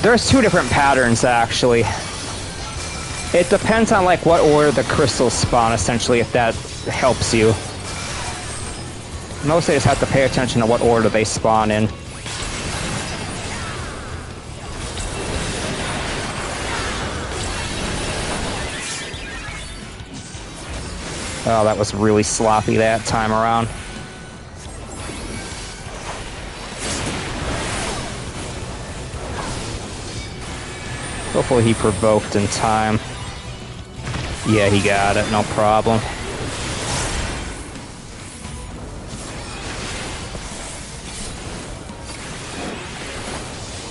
There's two different patterns actually. It depends on like what order the crystals spawn essentially, if that helps you. Mostly just have to pay attention to what order they spawn in. Oh, that was really sloppy that time around. Hopefully he provoked in time. Yeah, he got it, no problem.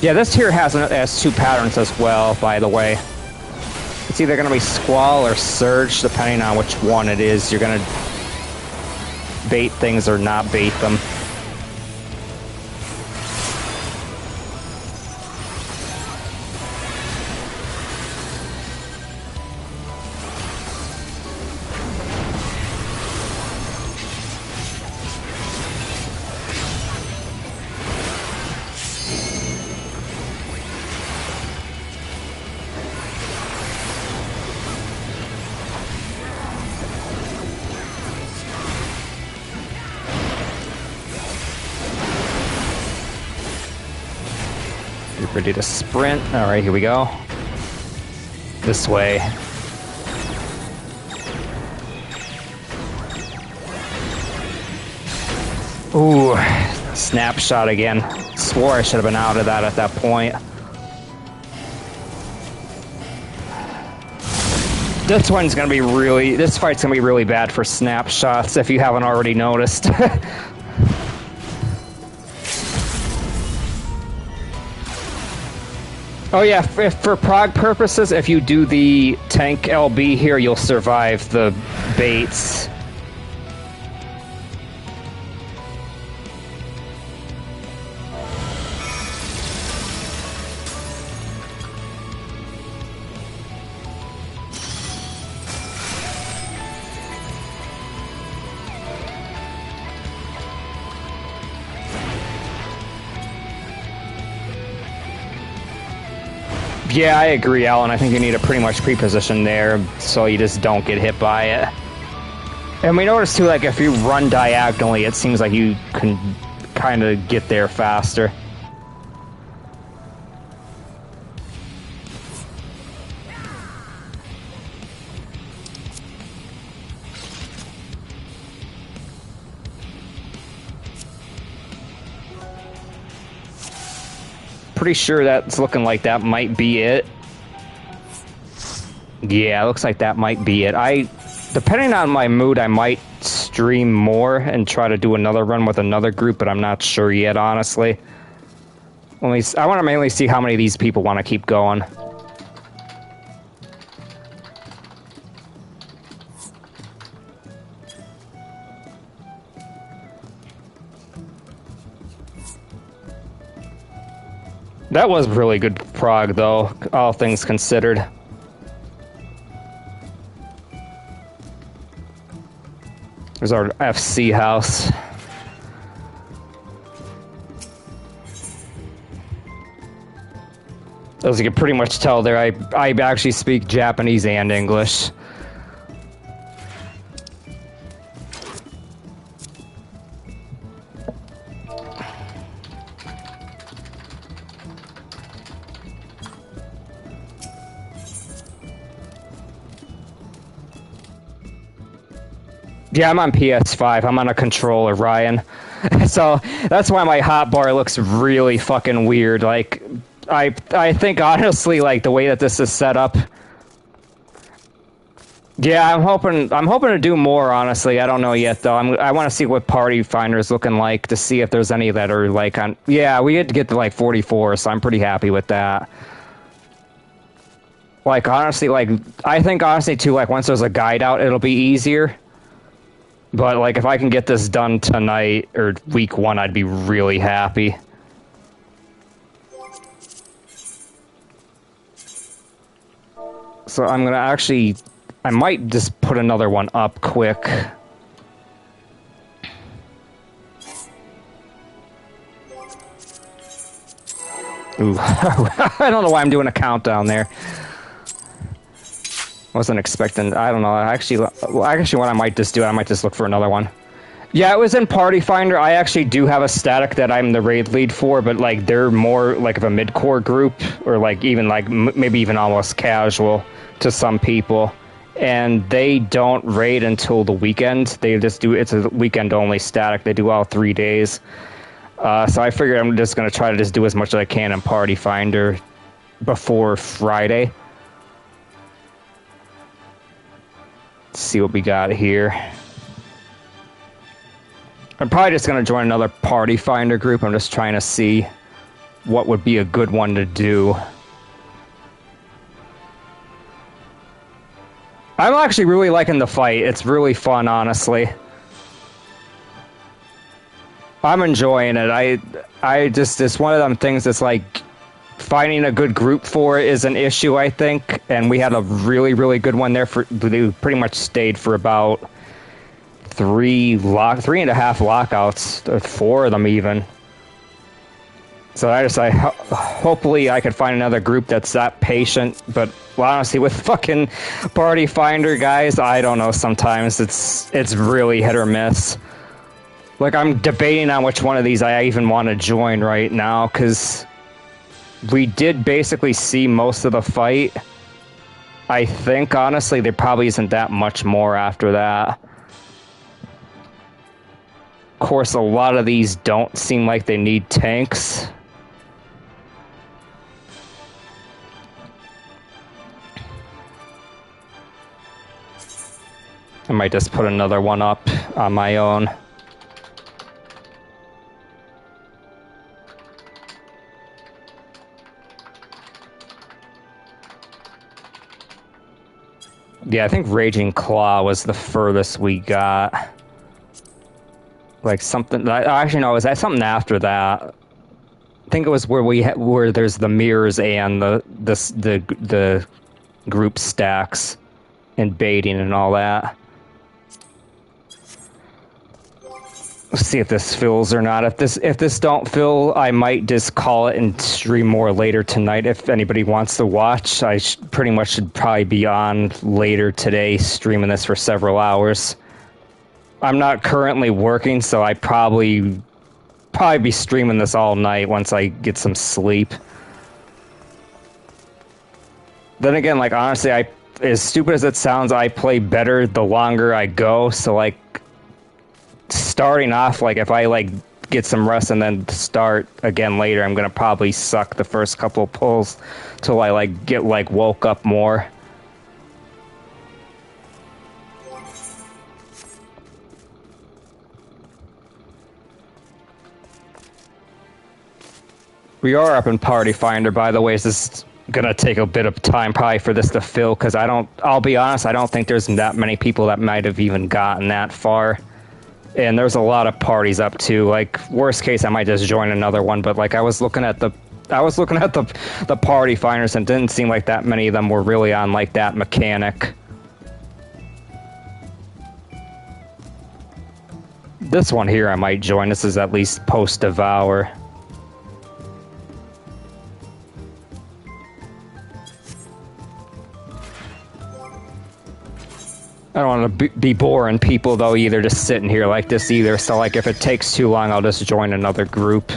Yeah, this here has two patterns as well, by the way. It's either going to be Squall or Surge, depending on which one it is. You're going to bait things or not bait them. Ready to sprint. Alright, here we go. This way. Ooh, snapshot again. Swore I should have been out of that at that point. This fight's gonna be really bad for snapshots if you haven't already noticed. Oh yeah, for Prog purposes, if you do the tank LB here, you'll survive the baits. Yeah, I agree, Alan. I think you need to pretty much pre-position there so you just don't get hit by it. And we noticed too, like if you run diagonally, it seems like you can kind of get there faster. Pretty sure that's looking like that might be it. Yeah, looks like that might be it. Depending on my mood, I might stream more and try to do another run with another group, but I'm not sure yet, honestly. I want to mainly see how many of these people want to keep going. That was really good Prog, though, all things considered. There's our FC house. As you can pretty much tell there, I actually speak Japanese and English. Yeah, I'm on PS5. I'm on a controller, Ryan. So that's why my hotbar looks really fucking weird. Like, I think honestly, like the way that this is set up. Yeah, I'm hoping to do more. Honestly, I don't know yet though. I want to see what Party Finder's looking like to see if there's any that are like on. Yeah, we had to get to like 44, so I'm pretty happy with that. Like honestly, like I think honestly too, like once there's a guide out, it'll be easier. But like if I can get this done tonight or week 1, I'd be really happy. So I'm gonna actually, I might just put another one up quick. Ooh, I don't know why I'm doing a countdown there. Wasn't expecting. I don't know. Actually, what I might just do, I might just look for another one. Yeah, it was in Party Finder. I actually do have a static that I'm the raid lead for, but like they're more like of a mid-core group, or like even like maybe even almost casual to some people, and they don't raid until the weekend. They just do, it's a weekend only static. They do all 3 days. So I figured I'm just gonna try to just do as much as I can in Party Finder before Friday. Let's see what we got here. I'm probably just going to join another Party Finder group. I'm just trying to see what would be a good one to do. I'm actually really liking the fight. It's really fun, honestly. I'm enjoying it. I just, it's one of them things that's like, finding a good group for it is an issue, I think. And we had a really, really good one there. We pretty much stayed for about 3.5 lockouts, or 4 of them even. So hopefully I could find another group that's that patient. But honestly, with fucking Party Finder, guys, I don't know. Sometimes it's really hit or miss. Like I'm debating on which one of these I even want to join right now, because we did basically see most of the fight. I think honestly there probably isn't that much more after that. Of course, a lot of these don't seem like they need tanks. I might just put another one up on my own. Yeah, I think Raging Claw was the furthest we got. Like something. Actually, no. Was that something after that? I think it was where there's the mirrors and the group stacks and baiting and all that. Let's see if this fills or not. If this don't fill, I might just call it and stream more later tonight. If anybody wants to watch, I pretty much should probably be on later today, streaming this for several hours. I'm not currently working, so I probably be streaming this all night once I get some sleep. Then again, like honestly, as stupid as it sounds, I play better the longer I go. So like starting off, like if I like get some rest and then start again later, I'm gonna probably suck the first couple of pulls till I like get like woke up more. We are up in Party Finder, by the way. This is gonna take a bit of time probably for this to fill, because I'll be honest, I don't think there's that many people that might have even gotten that far. And there's a lot of parties up too. Like worst case, I might just join another one. But like I was looking at the Party Finders, and it didn't seem like that many of them were really on like that mechanic. This one here I might join. This is at least post-devour. I don't want to be boring people, though, either, just sitting here like this, either. So, like, if it takes too long, I'll just join another group.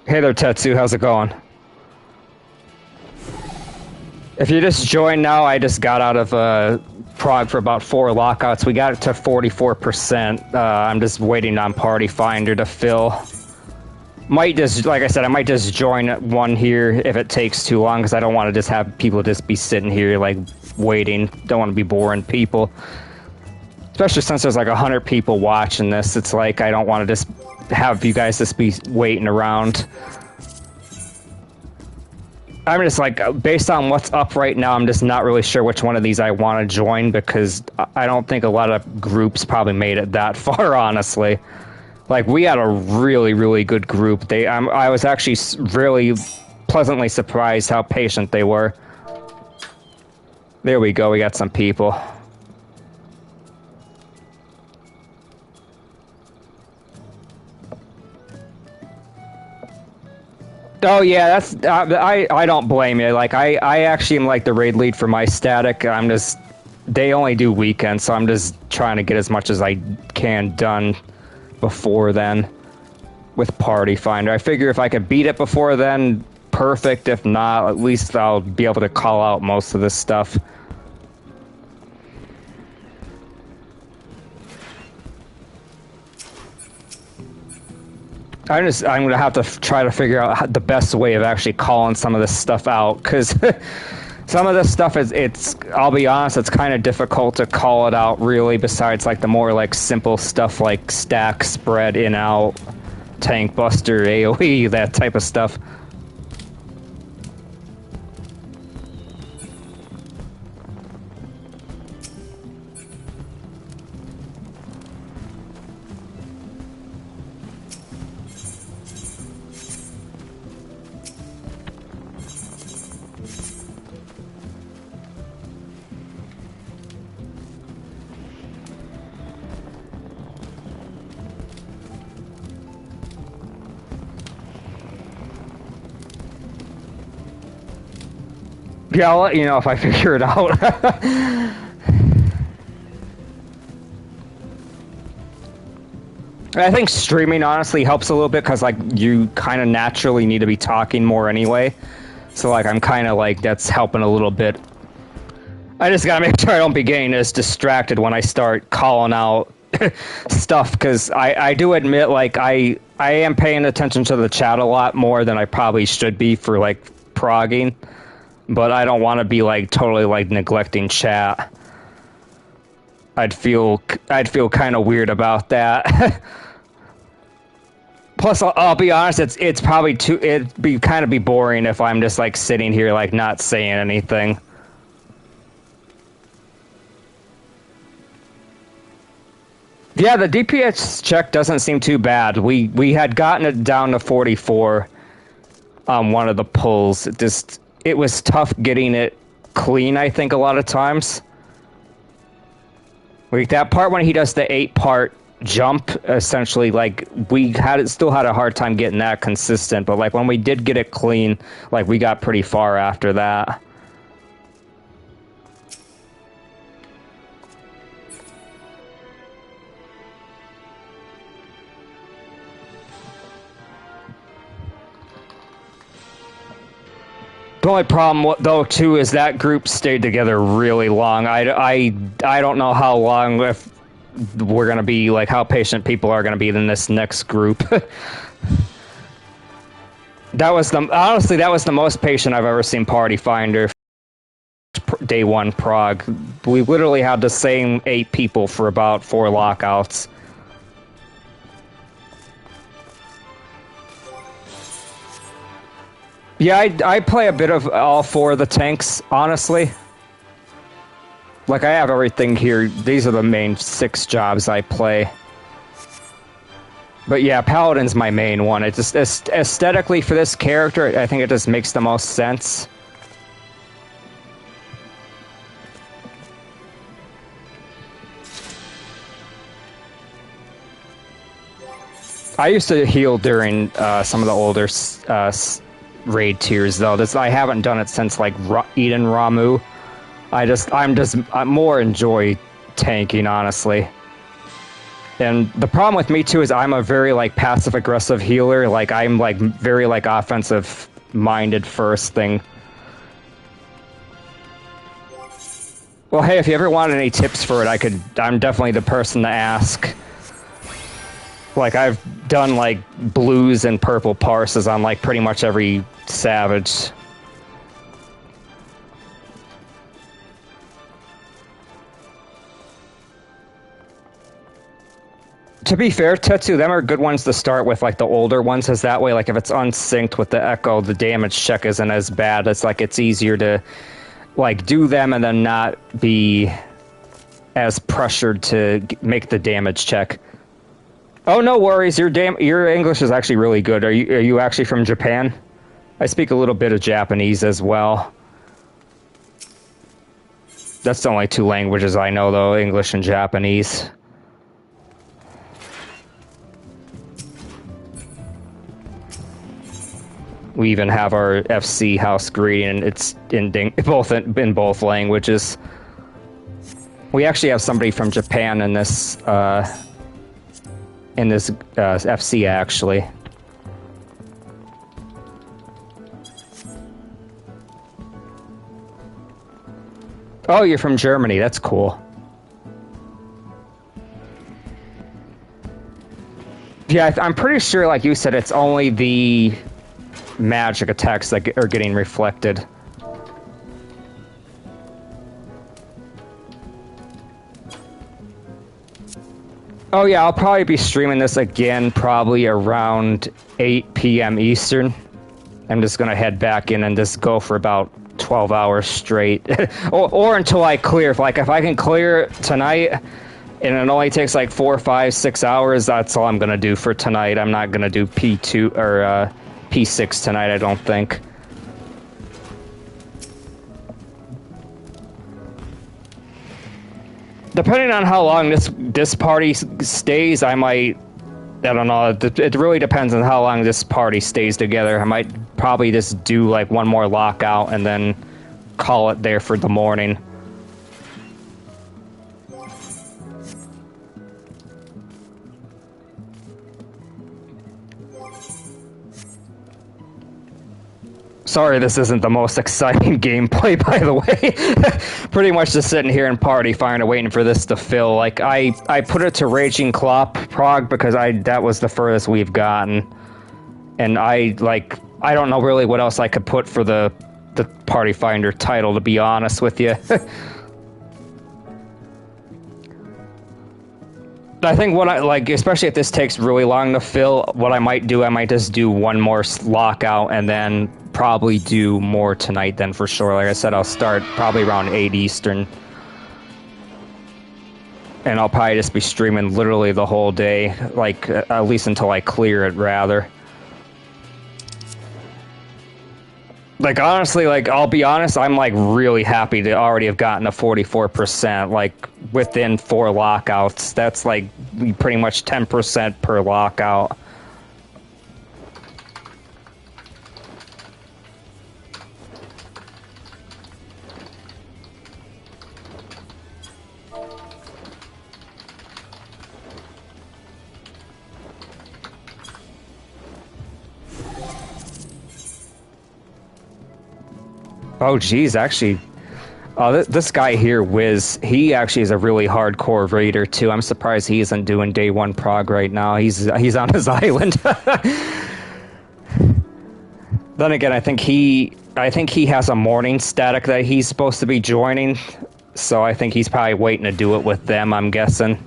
Hey there, Tetsu. How's it going? If you just joined now, I just got out of Prog for about 4 lockouts. We got it to 44%. I'm just waiting on Party Finder to fill. Might just, like I said, I might just join one here if it takes too long, because I don't want to just have people just be sitting here, like, waiting. Don't want to be boring people. Especially since there's like 100 people watching this. It's like, I don't want to just have you guys just be waiting around. I'm just like, based on what's up right now, I'm just not really sure which one of these I want to join, because I don't think a lot of groups probably made it that far, honestly. Like, we had a really, really good group. I was actually really pleasantly surprised how patient they were. There we go, we got some people. Oh yeah, that's I don't blame you. Like I actually am like the raid lead for my static. I'm just they only do weekends, so I'm just trying to get as much as I can done before then with Party Finder. I figure if I could beat it before then, perfect. If not, at least I'll be able to call out most of this stuff. I'm gonna have to try to figure out the best way of actually calling some of this stuff out, because some of this stuff I'll be honest, it's kind of difficult to call it out, really, besides like the more like simple stuff like stack, spread, in, out, tank buster, AoE, that type of stuff. Yeah, I'll let you know if I figure it out. I think streaming honestly helps a little bit, because like you kind of naturally need to be talking more anyway. So like I'm kind of like that's helping a little bit. I just gotta make sure I don't be getting as distracted when I start calling out stuff, because I do admit like I am paying attention to the chat a lot more than I probably should be for like progging. But I don't want to be like totally like neglecting chat. I'd feel kind of weird about that. Plus, I'll be honest, it'd probably it'd be kind of be boring if I'm just like sitting here like not saying anything. Yeah, the DPS check doesn't seem too bad. We had gotten it down to 44 on one of the pulls. It was tough getting it clean, I think, a lot of times. Like that part when he does the 8-part jump, essentially, like we still had a hard time getting that consistent, but like when we did get it clean, like we got pretty far after that. The only problem, though, too, is that group stayed together really long. I don't know how long, if we're going to be, like, how patient people are going to be in this next group. Honestly, that was the most patient I've ever seen Party Finder day one Prog. We literally had the same 8 people for about 4 lockouts. Yeah, I play a bit of all 4 of the tanks, honestly. Like, I have everything here. These are the main 6 jobs I play. But yeah, Paladin's my main one. It just, aesthetically for this character, I think it just makes the most sense. I used to heal during some of the older raid tiers, though. I haven't done it since like Eden Ramu. I more enjoy tanking, honestly. And the problem with me too is I'm a very like passive aggressive healer. Like I'm like very like offensive minded first thing. Well, hey, if you ever want any tips for it, I'm definitely the person to ask. Like I've done like blues and purple parses on like pretty much every savage. To be fair, Tetsu, them are good ones to start with, like the older ones, as that way, like if it's unsynced with the echo, the damage check isn't as bad. It's like it's easier to like do them and then not be as pressured to make the damage check. Oh, no worries. Your English is actually really good. Are you actually from Japan? I speak a little bit of Japanese as well. That's the only two languages I know, though, English and Japanese. We even have our FC house greeting, and it's in both languages. We actually have somebody from Japan in this FC actually. Oh, you're from Germany. That's cool. Yeah, I'm pretty sure, like you said, it's only the magic attacks that are getting reflected. Oh yeah, I'll probably be streaming this again probably around 8 p.m. Eastern. I'm just gonna head back in and just go for about 12 hours straight. or until I clear. If I can clear tonight and it only takes like 4, 5, 6 hours, that's all I'm gonna do for tonight. I'm not gonna do P2 or P6 tonight, I don't think. Depending on how long this party stays, I don't know. It really depends on how long this party stays together. I might probably just do like one more lockout and then call it there for the morning. Sorry, this isn't the most exciting gameplay, by the way. Pretty much just sitting here in Party Finder waiting for this to fill. Like, I put it to Raging Clop Prog because that was the furthest we've gotten. And I don't know really what else I could put for the Party Finder title, to be honest with you. I think especially if this takes really long to fill, what I might just do one more lockout and then probably do more tonight then for sure. Like I said, I'll start probably around 8 Eastern. And I'll probably just be streaming literally the whole day, like at least until I clear it, rather. Like, honestly, like, I'll be honest, I'm, like, really happy to already have gotten a 44%, like, within 4 lockouts. That's, like, pretty much 10% per lockout. Oh, geez, actually, this guy here, Wiz, he actually is a really hardcore raider, too. I'm surprised he isn't doing day 1 prog right now. He's on his island. Then again, I think he has a morning static that he's supposed to be joining, so I think he's probably waiting to do it with them, I'm guessing.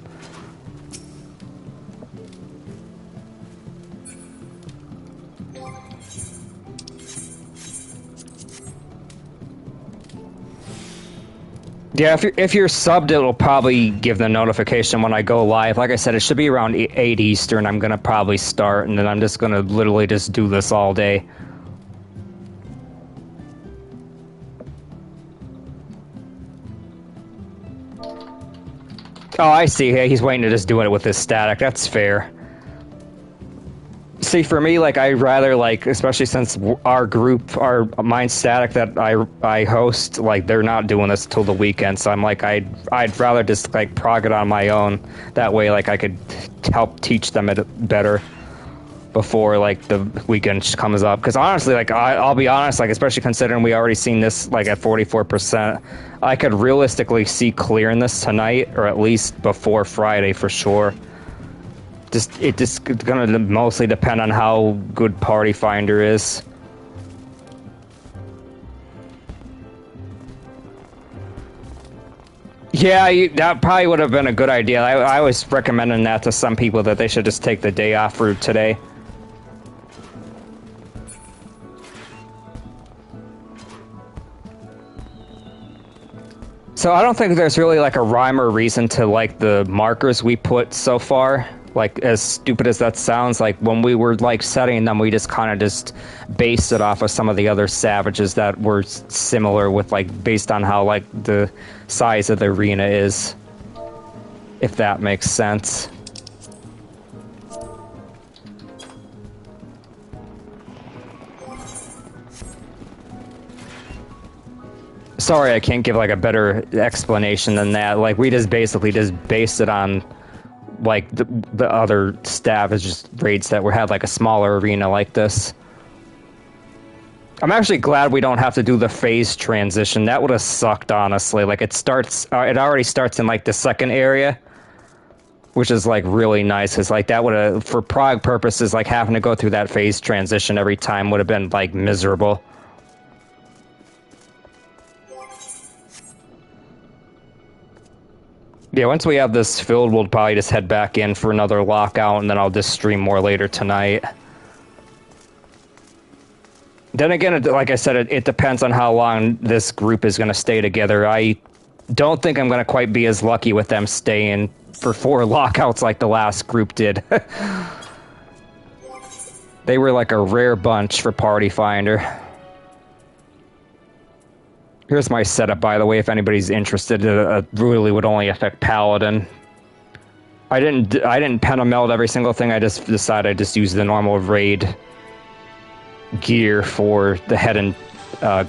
Yeah, if you're subbed, it'll probably give the notification when I go live. Like I said, it should be around 8 Eastern. I'm going to probably start, and then I'm just going to literally just do this all day. Oh, I see. Hey, he's waiting to just do it with his static. That's fair. See, for me, like, I'd rather, like, especially since our group, our Mind Static that I host, like, they're not doing this till the weekend, so I'm like, I'd rather just, like, prog it on my own. That way, like, I could help teach them it better before, like, the weekend comes up. Because honestly, like, I'll be honest, like, especially considering we already seen this, like, at 44%, I could realistically see clearing this tonight, or at least before Friday for sure. It's gonna mostly depend on how good Party Finder is. Yeah, that probably would have been a good idea. I was recommending that to some people, that they should just take the day off for today. So I don't think there's really like a rhyme or reason to like the markers we put so far. Like, as stupid as that sounds, like when we were like setting them, we just kind of just based it off of some of the other savages that were similar with like based on how like the size of the arena is, if that makes sense. Sorry, I can't give like a better explanation than that. Like, we just basically just based it on like the other just raids that had like a smaller arena like this. I'm actually glad we don't have to do the phase transition. That would have sucked, honestly. Like, it already starts in like the second area, which is like really nice. Cause like that would have, for Prog purposes, like having to go through that phase transition every time would have been like miserable. Yeah, once we have this filled, we'll probably just head back in for another lockout, and then I'll just stream more later tonight. Then again, like I said, it depends on how long this group is going to stay together. I don't think I'm going to quite be as lucky with them staying for 4 lockouts like the last group did. They were like a rare bunch for Party Finder. Here's my setup, by the way, if anybody's interested. It really would only affect Paladin. I didn't pentameld every single thing. I just decided I'd just use the normal raid gear for the head and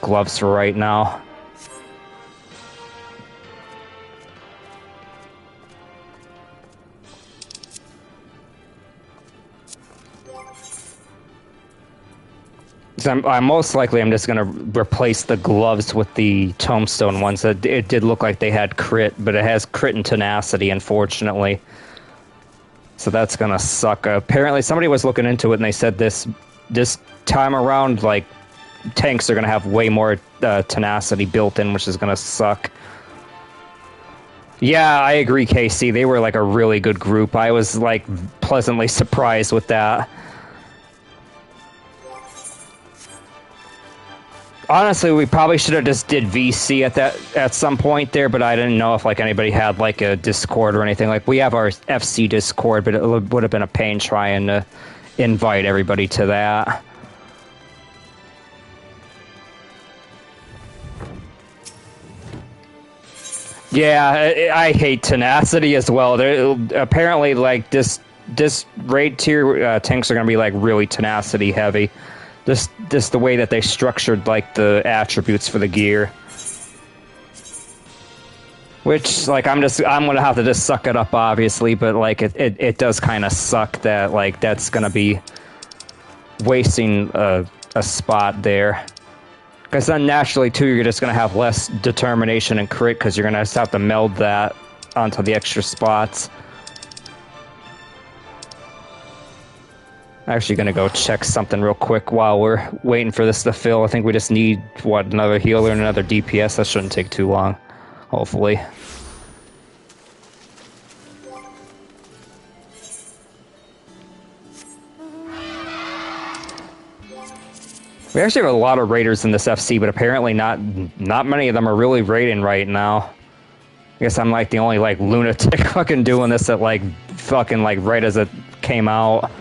gloves for right now. So I'm most likely I'm just gonna replace the gloves with the tombstone ones. It did look like they had crit, but it has crit and tenacity, unfortunately. So that's gonna suck. Apparently, somebody was looking into it and they said this time around, like, tanks are gonna have way more tenacity built in, which is gonna suck. Yeah, I agree, Casey. They were like a really good group. I was like pleasantly surprised with that. Honestly, we probably should have just did VC at some point there, but I didn't know if like anybody had like a Discord or anything. Like, we have our FC Discord, but it would have been a pain trying to invite everybody to that. Yeah, I hate tenacity as well. Apparently, like this raid tier tanks are gonna be like really tenacity heavy. Just the way that they structured like the attributes for the gear, which like I'm gonna have to just suck it up, obviously, but like it does kind of suck that like that's gonna be wasting a spot there, because then naturally too you're just gonna have less determination and crit because you're gonna just have to meld that onto the extra spots. I'm actually gonna go check something real quick while we're waiting for this to fill. I think we just need, what, another healer and another DPS? That shouldn't take too long, hopefully. We actually have a lot of raiders in this FC, but apparently not many of them are really raiding right now. I guess I'm like the only like lunatic fucking doing this at like fucking like right as it came out.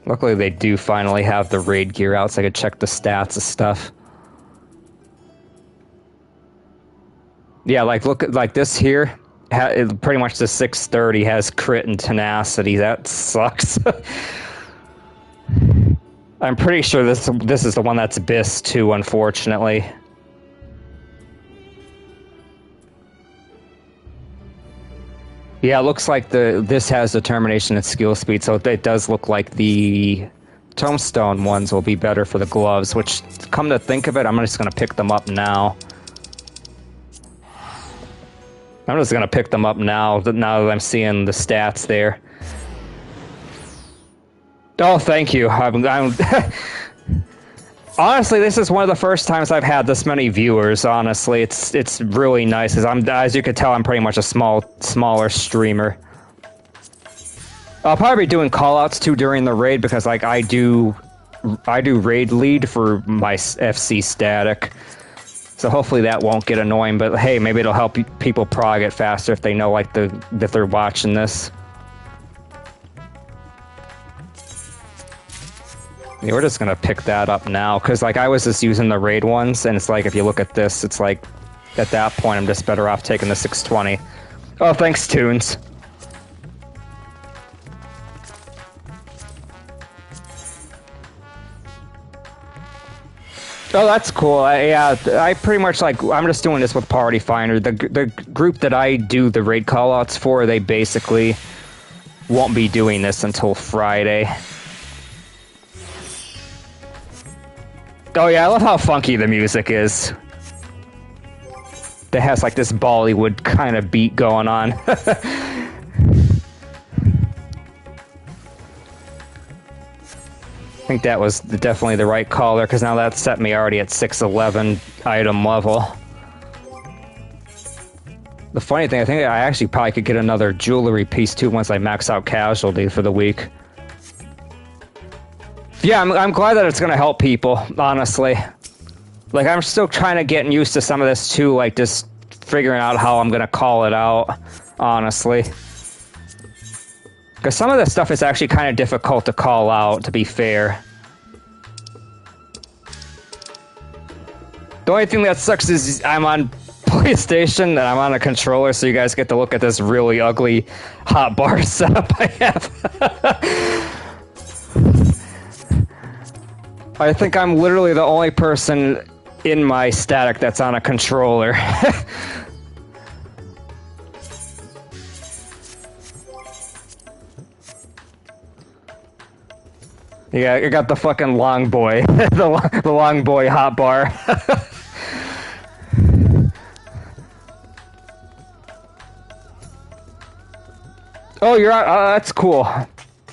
Luckily, they do finally have the raid gear out, so I could check the stats and stuff. Yeah, like, look at like this here. pretty much the 630 has crit and tenacity. That sucks. I'm pretty sure this is the one that's Abyss too, unfortunately. Yeah, it looks like this has determination and skill speed, so it does look like the tombstone ones will be better for the gloves, which, come to think of it, I'm just going to pick them up now. I'm just going to pick them up now that I'm seeing the stats there. Oh, thank you. Honestly, this is one of the first times I've had this many viewers, honestly. It's really nice. As you can tell, I'm pretty much a smaller streamer. I'll probably be doing callouts too during the raid because like I do raid lead for my FC static. So hopefully that won't get annoying, but hey, maybe it'll help people prog it faster if they know like that they're watching this. Yeah, we're just gonna pick that up now, because like I was just using the raid ones, and it's like if you look at this, it's like at that point I'm just better off taking the 620. Oh, thanks, Tunes. Oh, that's cool. I pretty much like, I'm just doing this with Party Finder. The group that I do the raid callouts for, they basically won't be doing this until Friday. Oh yeah, I love how funky the music is. It has like this Bollywood kind of beat going on. I think that was definitely the right call there, because now that set me already at 611 item level. The funny thing, I think I actually probably could get another jewelry piece too once I max out casualty for the week. Yeah, I'm glad that it's going to help people, honestly. Like, I'm still trying to get used to some of this too, like just figuring out how I'm going to call it out, honestly. Because some of this stuff is actually kind of difficult to call out, to be fair. The only thing that sucks is I'm on PlayStation and I'm on a controller, so you guys get to look at this really ugly hotbar setup I have. I think I'm literally the only person in my static that's on a controller. Yeah, you got the fucking long boy. the long boy hotbar. Oh, you're that's cool.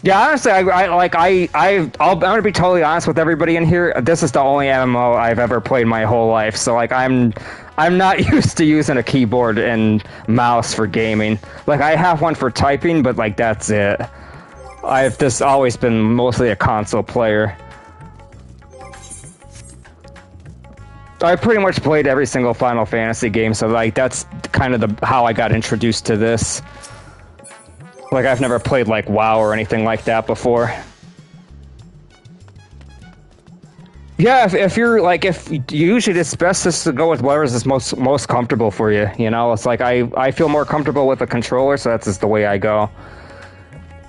Yeah, honestly, I'm gonna be totally honest with everybody in here. This is the only MMO I've ever played my whole life, so like I'm not used to using a keyboard and mouse for gaming. Like I have one for typing, but like that's it. I've just always been mostly a console player. I pretty much played every single Final Fantasy game, so like that's kind of how I got introduced to this. Like, I've never played, like, WoW or anything like that before. Yeah, if you're, like, usually it's best just to go with whatever's most comfortable for you, you know? It's like, I feel more comfortable with a controller, so that's just the way I go.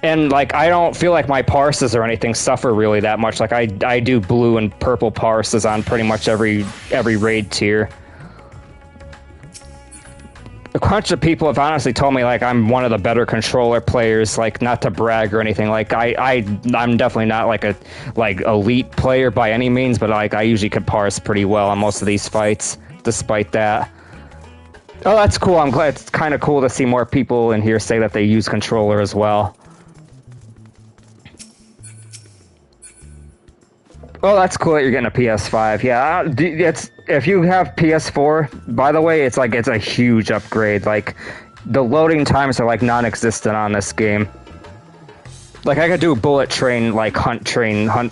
And, like, I don't feel like my parses or anything suffer really that much. Like, I do blue and purple parses on pretty much every raid tier. A bunch of people have honestly told me like I'm one of the better controller players, like not to brag or anything. Like I'm definitely not like a elite player by any means, but like I usually could parse pretty well on most of these fights, despite that. Oh, that's cool. I'm glad. It's kind of cool to see more people in here say that they use controller as well. Oh, that's cool that you're getting a PS5. Yeah, if you have PS4, by the way, it's a huge upgrade. Like, the loading times are like non-existent on this game. Like, I could do bullet train, like hunt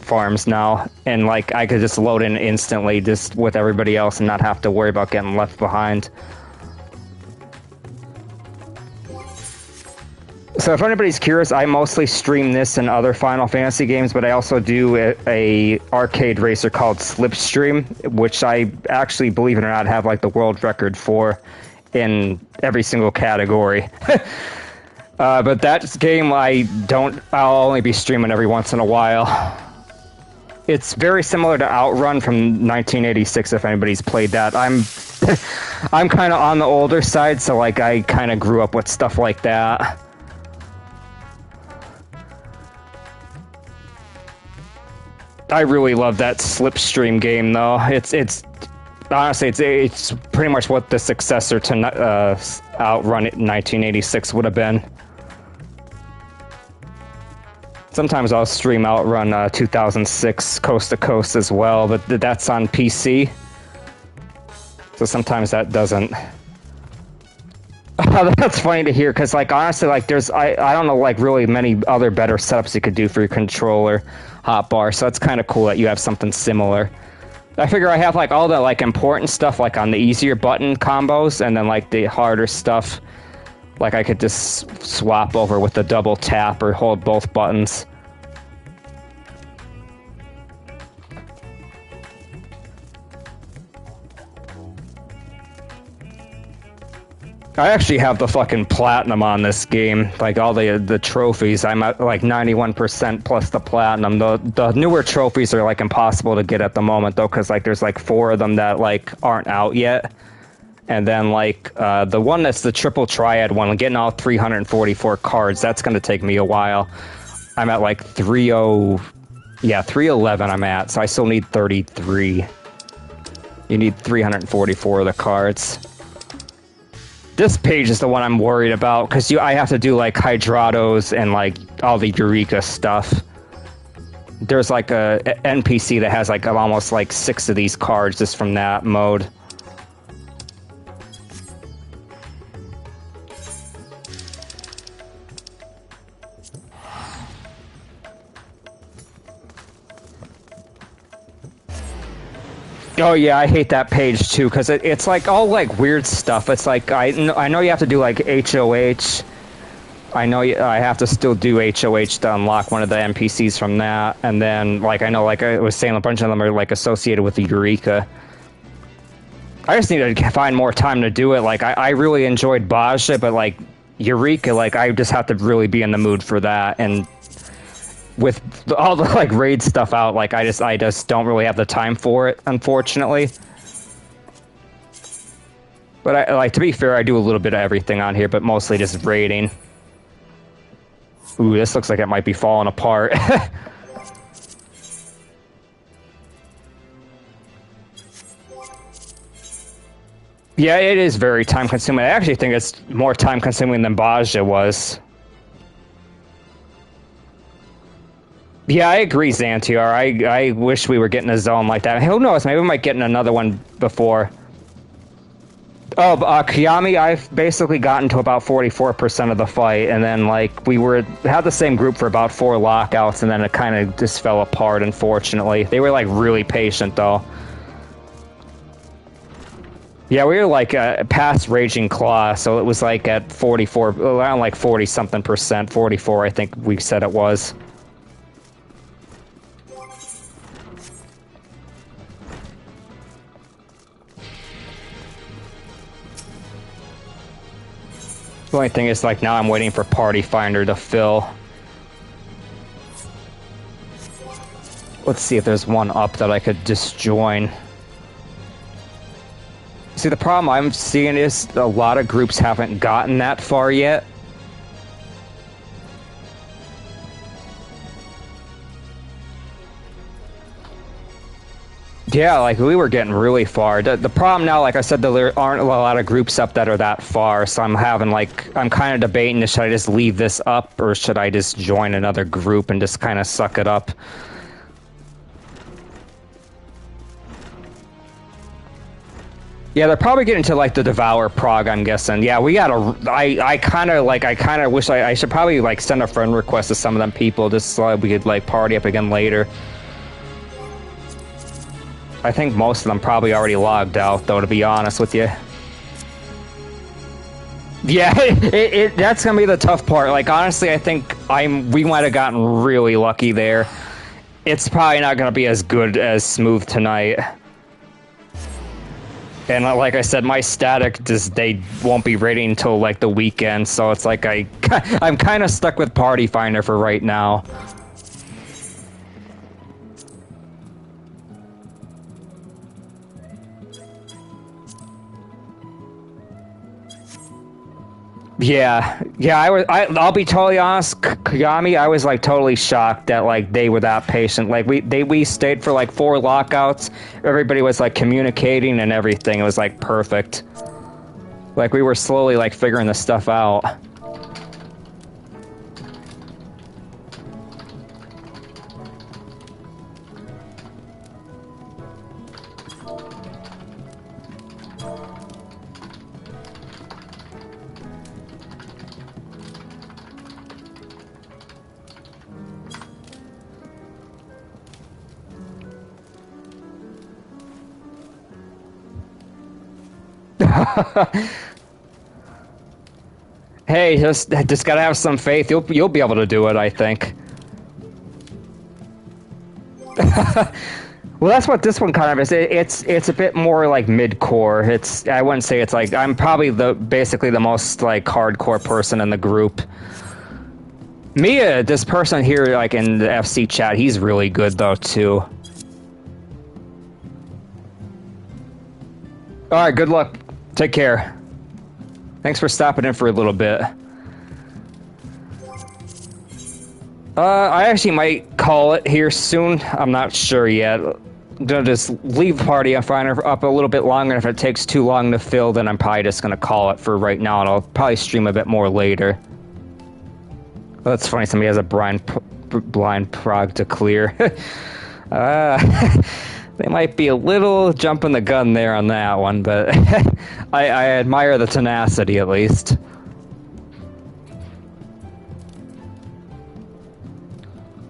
farms now, and like I could just load in instantly just with everybody else and not have to worry about getting left behind. So if anybody's curious, I mostly stream this and other Final Fantasy games, but I also do a arcade racer called Slipstream, which I actually, believe it or not, have like the world record for. in every single category. But that game, I'll only be streaming every once in a while. It's very similar to Outrun from 1986, if anybody's played that. I'm kind of on the older side, so like I kind of grew up with stuff like that. I really love that Slipstream game, though. It's honestly, it's pretty much what the successor to Outrun 1986 would have been. Sometimes I'll stream Outrun 2006 Coast to Coast as well, but that's on PC. So sometimes that doesn't. That's funny to hear, because like honestly, like I don't know like really many other better setups you could do for your controller hotbar. So it's kind of cool that you have something similar. I figure I have like all the like important stuff like on the easier button combos, and then like the harder stuff, like I could just swap over with the double tap or hold both buttons. I actually have the fucking platinum on this game, like all the trophies. I'm at like 91% plus the platinum. The newer trophies are like impossible to get at the moment though, because like there's like 4 of them that like aren't out yet, and then like the one that's the triple triad one, getting all 344 cards, that's gonna take me a while. I'm at like 311 I'm at, so I still need 33. You need 344 of the cards. This page is the one I'm worried about, because I have to do like Hydratos and like all the Eureka stuff. There's like a NPC that has like almost like 6 of these cards just from that mode. Oh yeah, I hate that page too, because it's like all like weird stuff. It's like I know you have to do like HOH. I know I have to still do HOH to unlock one of the NPCs from that, and then like I know like I was saying, a bunch of them are like associated with the Eureka. I just need to find more time to do it. Like I really enjoyed Baja, but like Eureka, like I just have to really be in the mood for that, and with all the like raid stuff out, like I just don't really have the time for it, unfortunately. But I like, to be fair, I do a little bit of everything on here, but mostly just raiding. Ooh, this looks like it might be falling apart. Yeah, it is very time consuming. I actually think it's more time consuming than Baja was. Yeah, I agree, Xantiar. I wish we were getting a zone like that. Who knows? Maybe we might get in another one before. Oh, Kiami, I've basically gotten to about 44% of the fight, and then like we had the same group for about 4 lockouts, and then it kind of just fell apart, unfortunately. They were like really patient though. Yeah, we were like past Raging Claw, so it was like at 44, around like 40 something percent, 44 I think we said it was. The only thing is, like, now I'm waiting for Party Finder to fill. Let's see if there's one up that I could just join. See, the problem I'm seeing is a lot of groups haven't gotten that far yet. Yeah, like, we were getting really far. The problem now, like I said, there aren't a lot of groups up that are that far, so I'm kind of debating, should I just leave this up, or should I just join another group and just kind of suck it up? Yeah, they're probably getting to, like, the Devour Prog, I'm guessing. Yeah, we gotta... I kind of wish I should probably, like, send a friend request to some of them people just so we could, like, party up again later. I think most of them probably already logged out, though, to be honest with you. Yeah, that's gonna be the tough part. Like, honestly, I think we might have gotten really lucky there. It's probably not gonna be as good as smooth tonight. And like I said, my static just they won't be raiding until like the weekend, so it's like I'm kind of stuck with Party Finder for right now. Yeah, I'll be totally honest, Kagami. I was like totally shocked that like they were that patient. Like we stayed for like 4 lockouts. Everybody was like communicating and everything. It was like perfect. Like we were slowly like figuring this stuff out. Hey, just gotta have some faith. You'll be able to do it, I think. Well, that's what this one kind of is. It's a bit more like mid-core. I wouldn't say it's like I'm probably basically the most like hardcore person in the group. Mia, this person here, like in the FC chat, he's really good though too. All right, good luck. Take care. Thanks for stopping in for a little bit. I actually might call it here soon. I'm not sure yet. I'm gonna just leave Party Finder up a little bit longer. If it takes too long to fill, then I'm probably just gonna call it for right now, and I'll probably stream a bit more later. Well, that's funny. Somebody has a blind prog to clear. They might be a little jumping the gun there on that one, but I admire the tenacity at least.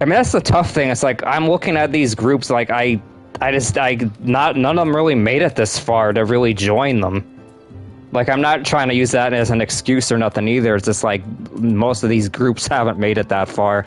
I mean, that's the tough thing. It's like I'm looking at these groups, like none of them really made it this far to really join them. Like, I'm not trying to use that as an excuse or nothing either. It's just like most of these groups haven't made it that far.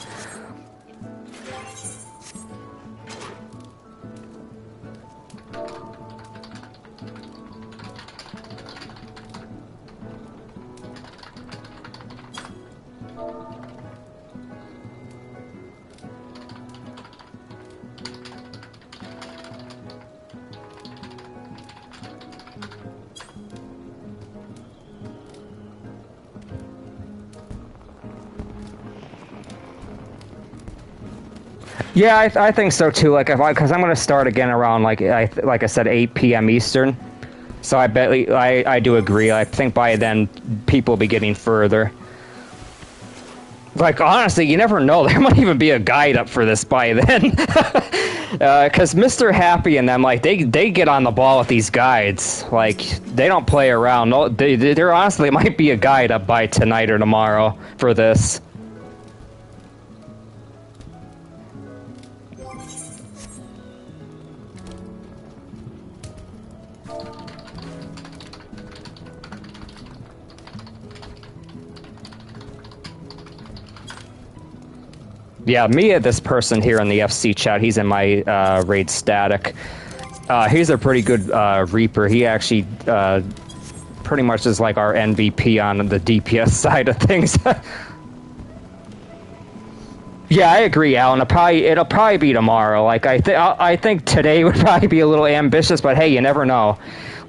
Yeah, I think so too. Like, because I'm gonna start again around like I said 8 p.m. Eastern. So I bet I do agree. I think by then people will be getting further. Like, honestly, you never know. There might even be a guide up for this by then. Because Mr. Happy and them, like, they get on the ball with these guides. Like, they don't play around. No, there honestly might be a guide up by tonight or tomorrow for this. Yeah, Mia, this person here in the FC chat, he's in my raid static. He's a pretty good Reaper. He actually pretty much is like our MVP on the DPS side of things. Yeah, I agree, Alan. It'll probably be tomorrow. Like I think today would probably be a little ambitious, but hey, you never know.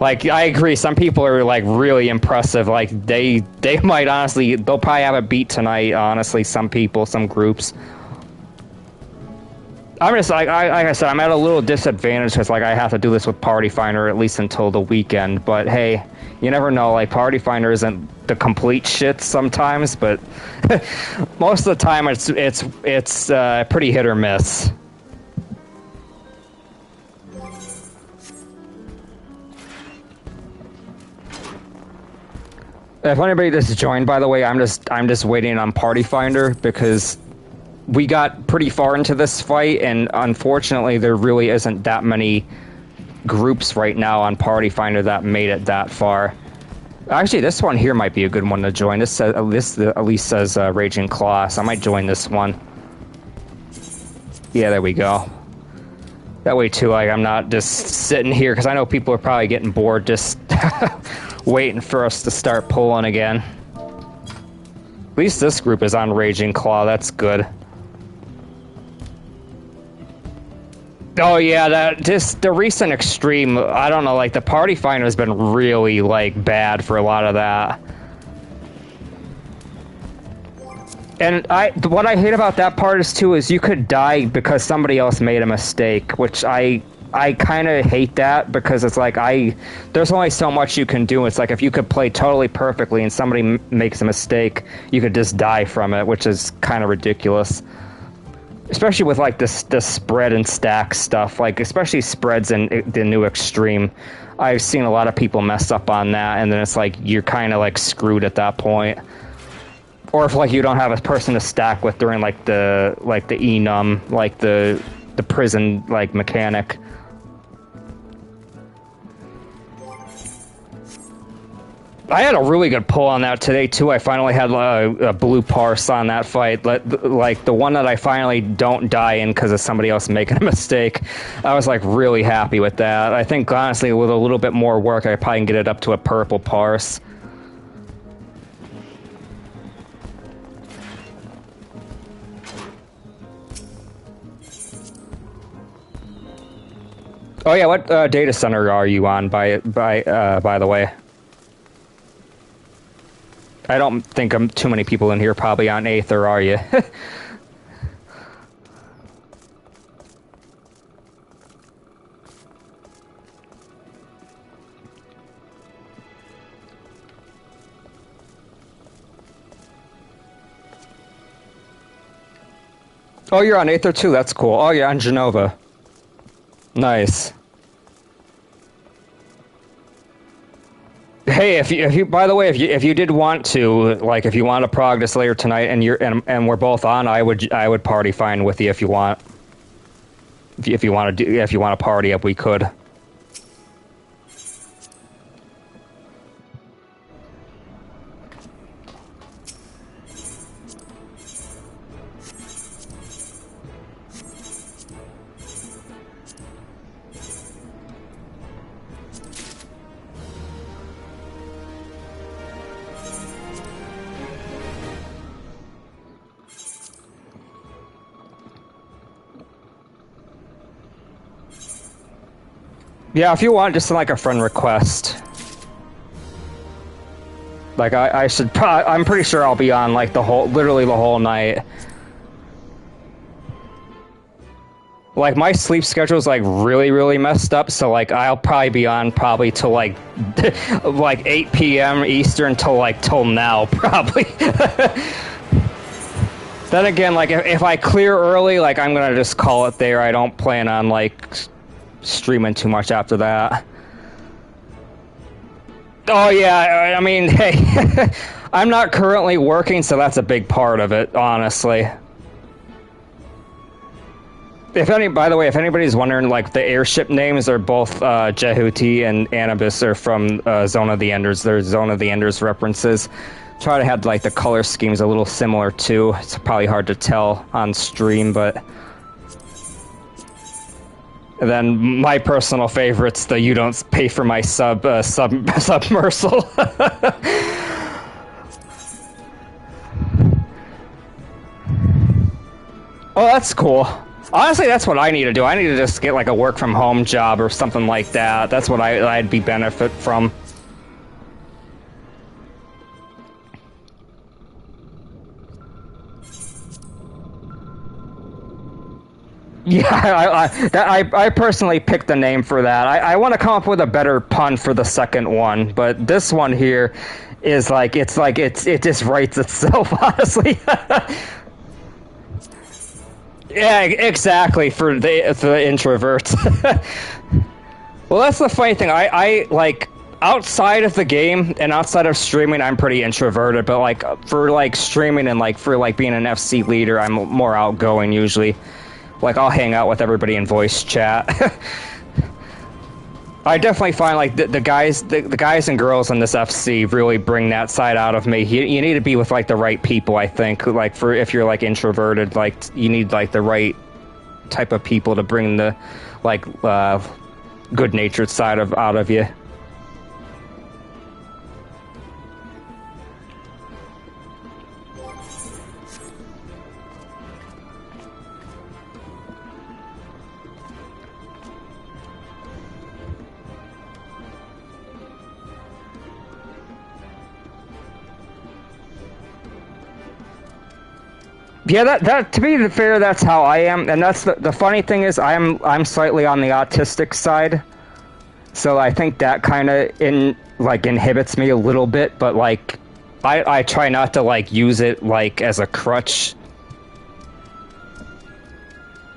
Like, I agree. Some people are like really impressive. Like they might honestly, they'll probably have a beat tonight. Honestly, some people, some groups. I'm just like I said, I'm at a little disadvantage because like I have to do this with Party Finder at least until the weekend. But hey, you never know. Like, Party Finder isn't the complete shit sometimes, but most of the time it's pretty hit or miss. If anybody just joined, by the way, I'm just waiting on Party Finder because we got pretty far into this fight, and unfortunately, there really isn't that many groups right now on Party Finder that made it that far. Actually, this one here might be a good one to join. This at least says Raging Claw, so I might join this one. Yeah, there we go. That way too, like I'm not just sitting here, because I know people are probably getting bored just waiting for us to start pulling again. At least this group is on Raging Claw, that's good. Oh yeah, the recent extreme, I don't know, like the party finder has been really like bad for a lot of that. And what I hate about that part is you could die because somebody else made a mistake, which I kind of hate that, because it's like there's only so much you can do. It's like if you could play totally perfectly and somebody makes a mistake, you could just die from it, which is kind of ridiculous. Especially with like this spread and stack stuff, like especially spreads in the new extreme. I've seen a lot of people mess up on that, and then it's like you're kind of like screwed at that point. Or if like you don't have a person to stack with during like the enum, like the prison like mechanic. I had a really good pull on that today too. I finally had a blue parse on that fight, like the one that I finally don't die in because of somebody else making a mistake. I was like really happy with that. I think honestly with a little bit more work I probably can get it up to a purple parse. Oh yeah, what data center are you on by the way? I don't think too many people in here probably on Aether, are you? Oh, you're on Aether too, that's cool. Oh, you're on Genova. Nice. Hey, if you by the way, if you did want to, like, if you want to prog this later tonight, and we're both on, I would party fine with you if you want. If you want to party up, we could. Yeah, if you want, just like a friend request. Like I should I'm pretty sure I'll be on like literally the whole night. Like my sleep schedule is like really messed up, so like I'll probably be on till like like 8 p.m. Eastern till now probably. Then again, like if I clear early, like I'm gonna just call it there. I don't plan on like streaming too much after that. Oh yeah, I mean, hey, I'm not currently working, so that's a big part of it, honestly. By the way, if anybody's wondering, like the airship names are both Jehuti and Anubis are from Zone of the Enders. They're Zone of the Enders references. Try to have like the color schemes a little similar too. It's probably hard to tell on stream, but. And then my personal favorite's the "You don't pay for my submersal." Oh, that's cool. Honestly, that's what I need to do. I need to just get like a work from home job or something like that. That's what I'd be benefit from. Yeah, I personally picked the name for that. I want to come up with a better pun for the second one, but this one here is like it just writes itself, honestly. Yeah, exactly, for the introverts. Well, that's the funny thing. I like outside of the game and outside of streaming, I'm pretty introverted, but like for like streaming and like for like being an FC leader, I'm more outgoing usually. Like, I'll hang out with everybody in voice chat. I definitely find, like, the guys and girls in this FC really bring that side out of me. You need to be with, like, the right people, I think. Like, if you're, like, introverted, like, you need, like, the right type of people to bring the like good-natured side out of you. Yeah, that to be fair, that's how I am, and that's the funny thing is I'm slightly on the autistic side, so I think that kind of inhibits me a little bit, but like I try not to like use it like as a crutch,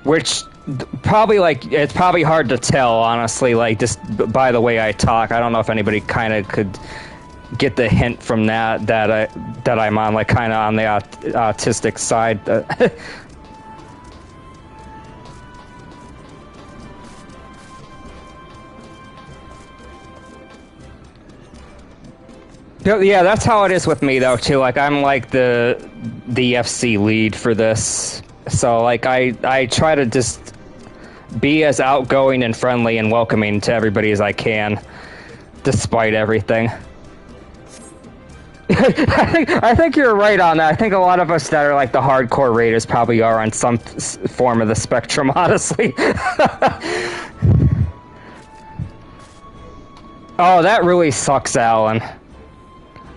which probably like it's probably hard to tell honestly, like just by the way I talk. I don't know if anybody kind of could get the hint from that I'm on like kind of on the autistic side. Yeah, that's how it is with me though too. Like I'm like the FC lead for this, so like I try to just be as outgoing and friendly and welcoming to everybody as I can, despite everything. I think you're right on that. I think a lot of us that are like the hardcore raiders probably are on some form of the spectrum, honestly. Oh, that really sucks, Alan.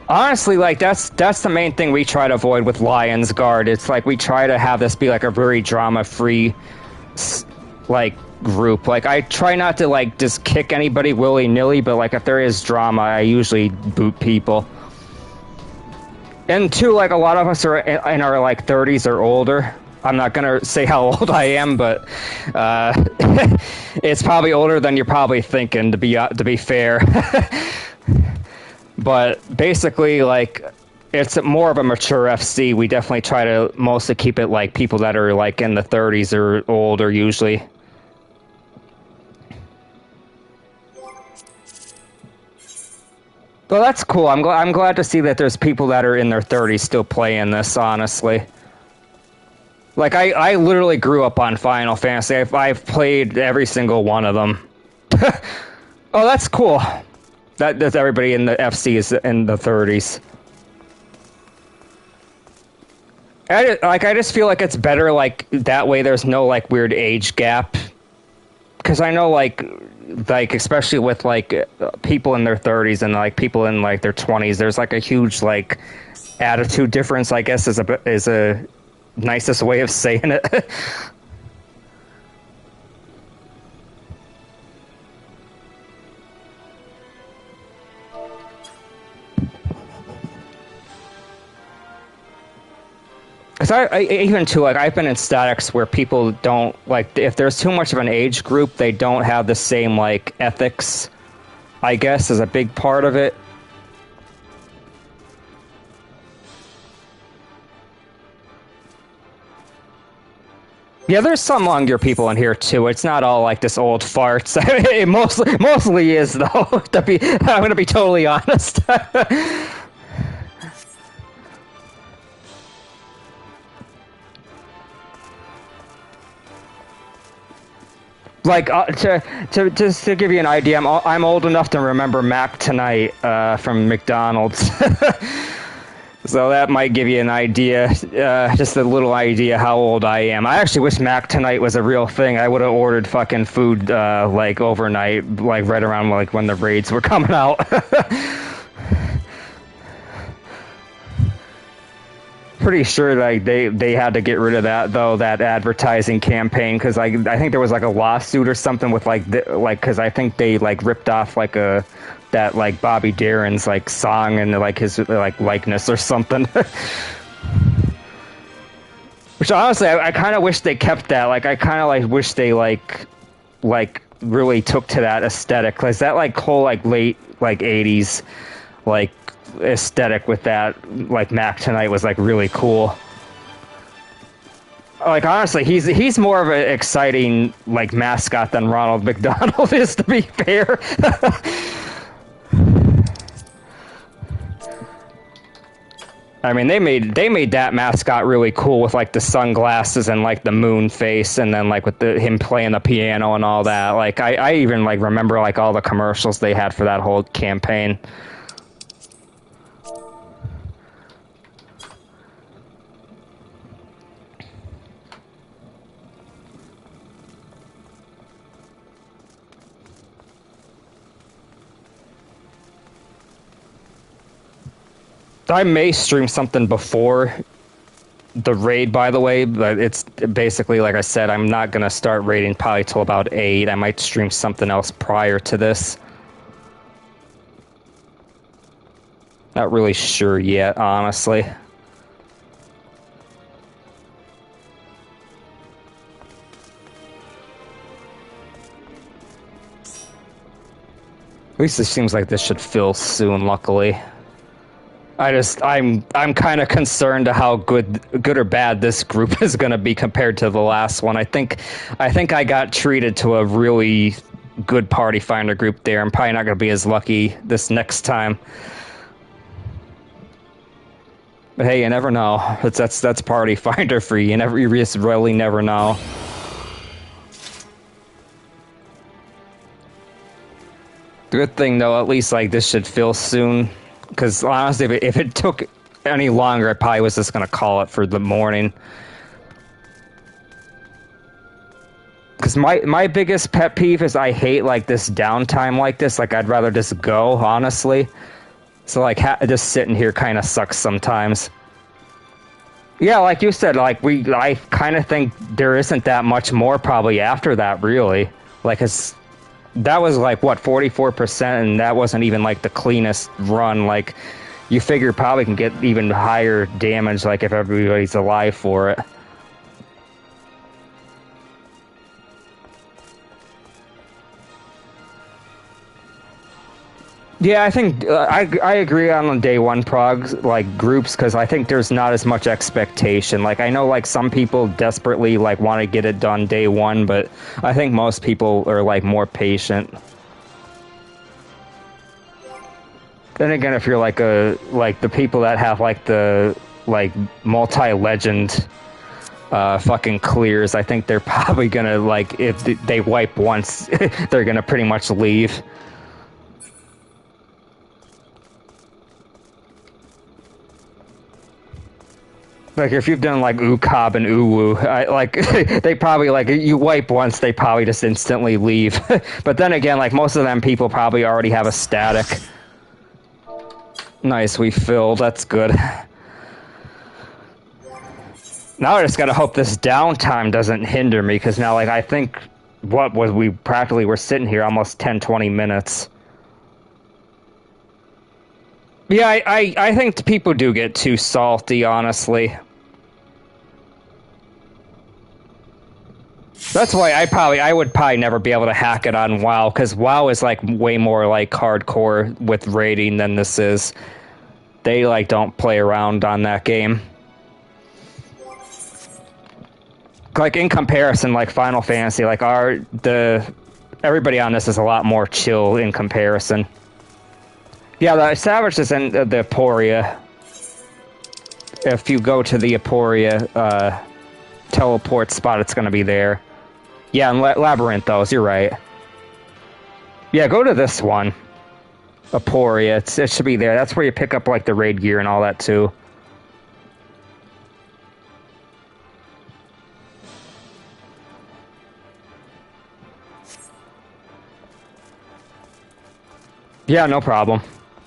Honestly, like that's the main thing we try to avoid with Lion's Guard. It's like we try to have this be like a very drama-free like group. Like I try not to like just kick anybody willy-nilly, but like if there is drama, I usually boot people. And two, like a lot of us are in our like 30s or older. I'm not gonna say how old I am, but it's probably older than you're probably thinking. To be fair, but basically, like it's more of a mature FC. We definitely try to mostly keep it like people that are like in the 30s or older usually. Well, that's cool. I'm glad to see that there's people that are in their 30s still playing this, honestly. Like, I literally grew up on Final Fantasy. I've played every single one of them. Oh, that's cool. That's everybody in the FC is in the 30s. I just feel like it's better, like, that way there's no, like, weird age gap. Because I know, like, especially with, like, people in their 30s and, like, people in, like, their 20s, there's, like, a huge, like, attitude difference, I guess, is a nicest way of saying it. Because I even too, like, I've been in statics where people don't, like, if there's too much of an age group, they don't have the same, like, ethics, I guess, is a big part of it. Yeah, there's some younger people in here too. It's not all like this old farts. It mostly is though. I'm gonna be totally honest. Like just to give you an idea, I'm old enough to remember Mac Tonight from McDonald's. So that might give you an idea, just a little idea how old I am. I actually wish Mac Tonight was a real thing. I would have ordered fucking food, like, overnight, like, right around, like, when the raids were coming out. Pretty sure, like, they had to get rid of that, though, that advertising campaign, because I think there was, like, a lawsuit or something with, like, because I think they, like, ripped off, like, that, like, Bobby Darin's, like, song and, like, his, like, likeness or something. Which, honestly, I kind of wish they kept that. Like, I kind of, like, wish they, like, really took to that aesthetic. Because that, like, whole, like, late, like, 80s, like, aesthetic with that, like, Mac Tonight was, like, really cool. Like, honestly, he's more of an exciting, like, mascot than Ronald McDonald is, to be fair. I mean, they made that mascot really cool with like the sunglasses and like the moon face, and then like with him playing the piano and all that. Like I even like remember like all the commercials they had for that whole campaign. I may stream something before the raid, by the way, but it's basically, like I said, I'm not going to start raiding probably till about 8. I might stream something else prior to this. Not really sure yet, honestly. At least it seems like this should fill soon, luckily. I'm kind of concerned to how good or bad this group is going to be compared to the last one. I think I got treated to a really good party finder group there. I'm probably not going to be as lucky this next time. But hey, you never know. That's party finder for you. You just really never know. Good thing though, at least like this should fill soon. Because honestly, if it took any longer, I probably was just going to call it for the morning. Because my biggest pet peeve is I hate like this downtime like this. Like I'd rather just go, honestly. So like just sitting here kind of sucks sometimes. Yeah, like you said, like I kind of think there isn't that much more probably after that, really. Like that was like, what, 44%, and that wasn't even like the cleanest run. Like, you figure probably can get even higher damage, like if everybody's alive for it. Yeah, I think I agree on day one Prog like groups, because I think there's not as much expectation. Like I know like some people desperately like want to get it done day one, but I think most people are like more patient. Then again, if you're like the people that have like the like multi-legend fucking clears, I think they're probably gonna like, if they wipe once, they're gonna pretty much leave. Like, if you've done, like, Ukab and Uwu, they probably, like, you wipe once, they probably just instantly leave. But then again, like, most of them people probably already have a static. Nice, we filled. That's good. Now I just gotta hope this downtime doesn't hinder me, because now, like, I think, we practically were sitting here almost 10, 20 minutes. Yeah, I think people do get too salty, honestly. That's why I would probably never be able to hack it on WoW, because WoW is like way more like hardcore with raiding than this is. They like don't play around on that game. Like in comparison, like Final Fantasy, like everybody on this is a lot more chill in comparison. Yeah, the Savage is in the Aporia. If you go to the Aporia teleport spot, it's going to be there. Yeah, and Labyrinthos, you're right. Yeah, go to this one. Aporia, it should be there. That's where you pick up like the raid gear and all that too. Yeah, no problem.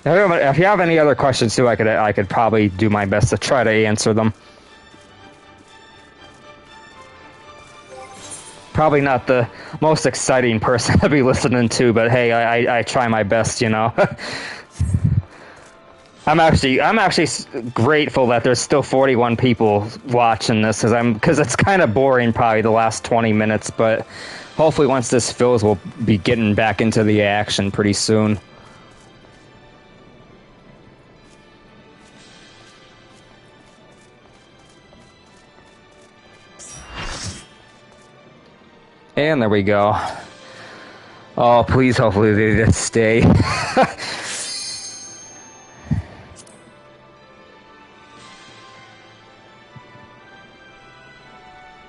If you have any other questions too, I could probably do my best to try to answer them. Probably not the most exciting person to be listening to, but hey, I try my best, you know. I'm actually grateful that there's still 41 people watching this, because it's kind of boring probably the last 20 minutes, but hopefully once this fills, we'll be getting back into the action pretty soon. And there we go. Oh, please, hopefully they just stay.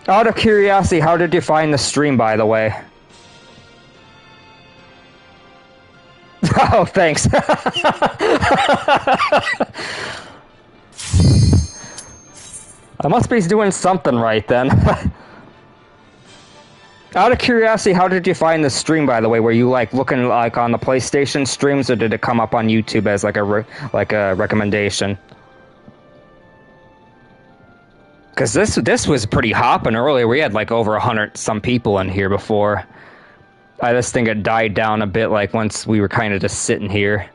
Out of curiosity, how did you find the stream, by the way? Oh, thanks. I must be doing something right then. Out of curiosity, how did you find the stream, by the way? Were you like looking like on the PlayStation streams, or did it come up on YouTube as like a recommendation? Because this was pretty hopping earlier. We had like over 100 some people in here before. I just think it died down a bit like once we were kind of just sitting here.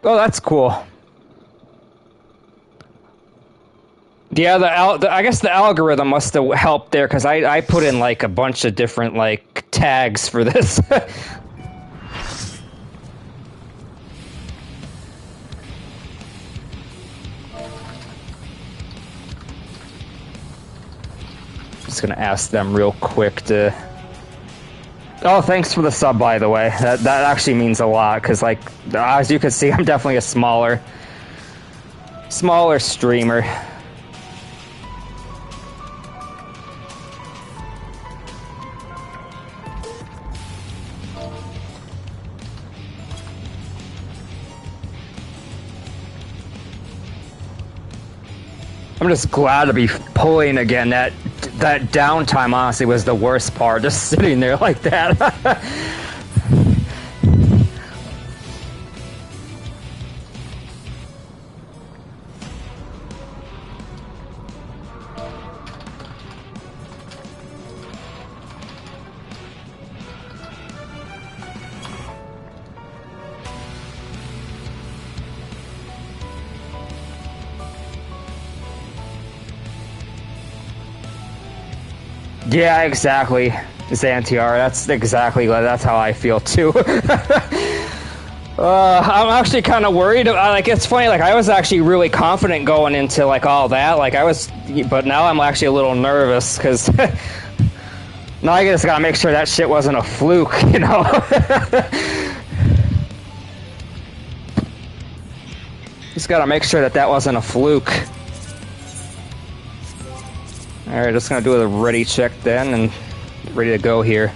Oh, that's cool. Yeah, I guess the algorithm must have helped there, because I put in like a bunch of different like tags for this. Just gonna ask them real quick to... Oh, thanks for the sub, by the way. That actually means a lot, because like, as you can see, I'm definitely a smaller streamer. I'm just glad to be pulling again. That downtime honestly was the worst part, just sitting there like that. Yeah, exactly, Xantiar. That's how I feel too. I'm actually kind of worried. Like, it's funny. Like, I was actually really confident going into like all that. Like, but now I'm actually a little nervous because now I just gotta make sure that shit wasn't a fluke, you know. Just gotta make sure that wasn't a fluke. Alright, just gonna do a ready check then, and ready to go here.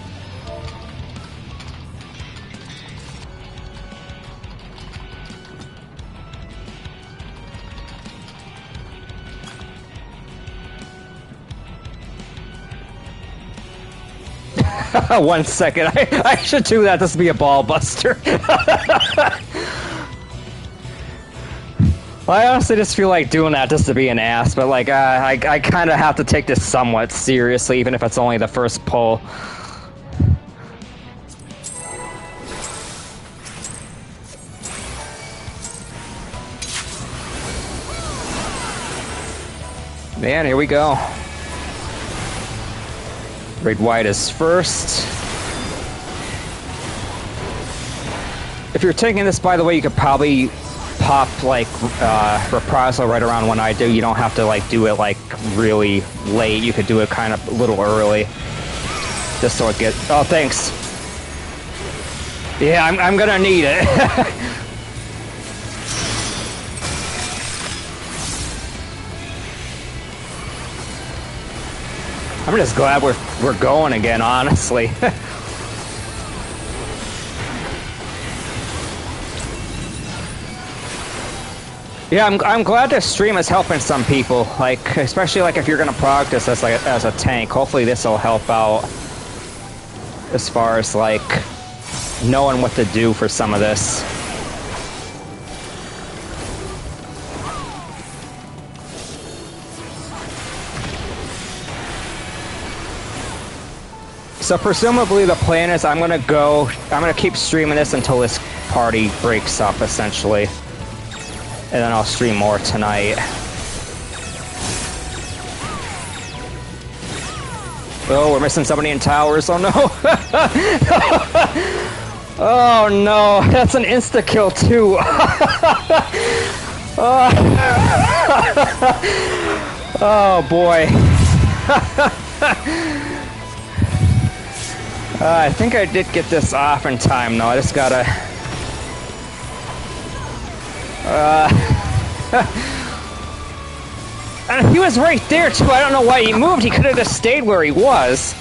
One second, I should do that. This would be a ball buster. I honestly just feel like doing that just to be an ass, but like I kind of have to take this somewhat seriously, even if it's only the first pull. Man, here we go. Red White is first. If you're taking this, by the way, you could probably pop like reprisal right around when I do. You don't have to like do it like really late. You could do it kind of a little early, just so it gets. Oh, thanks. Yeah, I'm gonna need it. I'm just glad we're going again, honestly. Yeah, I'm glad this stream is helping some people, like especially like if you're gonna practice as a tank. Hopefully this will help out as far as like knowing what to do for some of this. So presumably the plan is I'm gonna keep streaming this until this party breaks up, essentially. And then I'll stream more tonight. Oh, we're missing somebody in towers. Oh no! Oh no, that's an insta-kill too. Oh boy. I think I did get this off in time though. I just gotta... And he was right there too. I don't know why he moved. He could have just stayed where he was.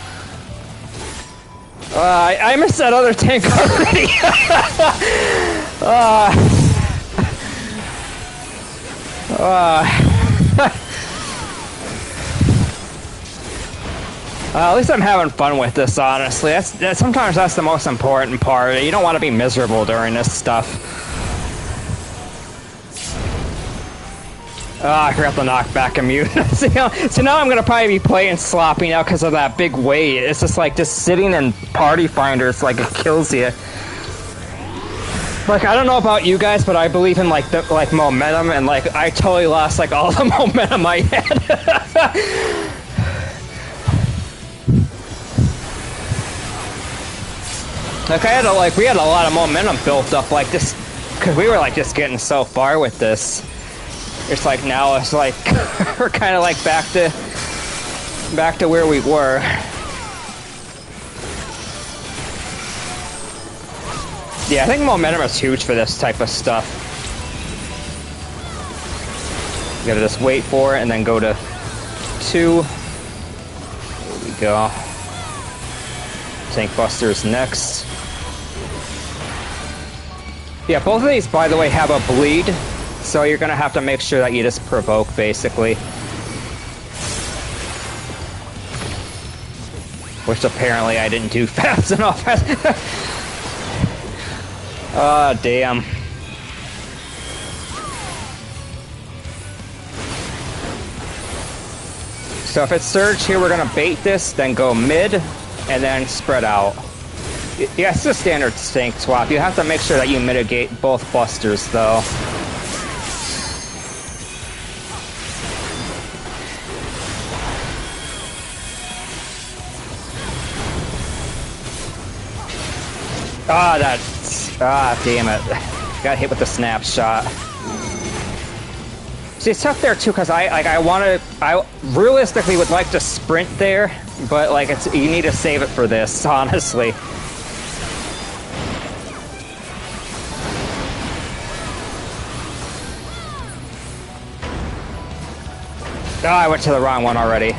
I missed that other tank already. At least I'm having fun with this, honestly. Sometimes that's the most important part. You don't want to be miserable during this stuff. I forgot to knock back a mute. So now I'm gonna probably be playing sloppy now because of that big weight. It's just like just sitting in Party Finder. It's like it kills you. Like I don't know about you guys, but I believe in like momentum, and like I totally lost like all the momentum I had. Like we had a lot of momentum built up like this because we were like just getting so far with this. It's like now it's like we're kind of like back to where we were. Yeah, I think momentum is huge for this type of stuff. You gotta just wait for it and then go to 2. There we go. Tank Buster's next. Yeah, both of these, by the way, have a bleed. So you're gonna have to make sure that you just provoke, basically. Which apparently I didn't do fast enough. Oh, damn. So if it's surge here, we're gonna bait this, then go mid, and then spread out. Yeah, it's a standard tank swap. You have to make sure that you mitigate both busters, though. Damn it. Got hit with the snapshot. See, it's tough there too, because I realistically would like to sprint there, but like you need to save it for this, honestly. Oh, I went to the wrong one already.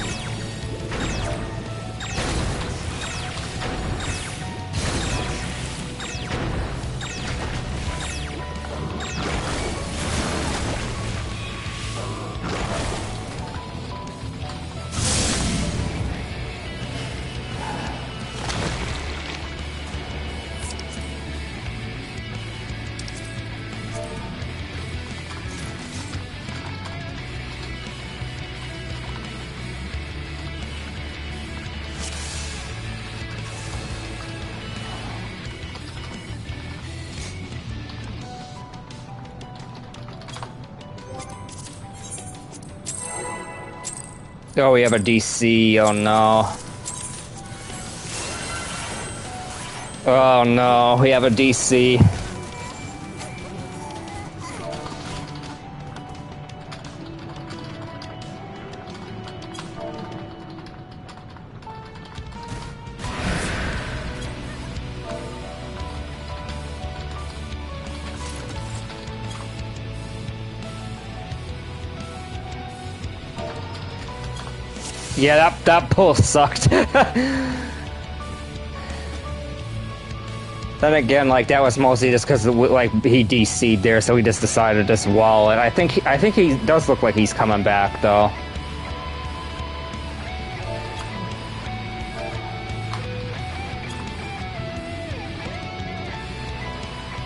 Oh, we have a DC. Oh no. Oh no, we have a DC. Yeah, that pull sucked. Then again, like that was mostly just because like he DC'd there, so he just decided to just wall it. I think he does look like he's coming back though.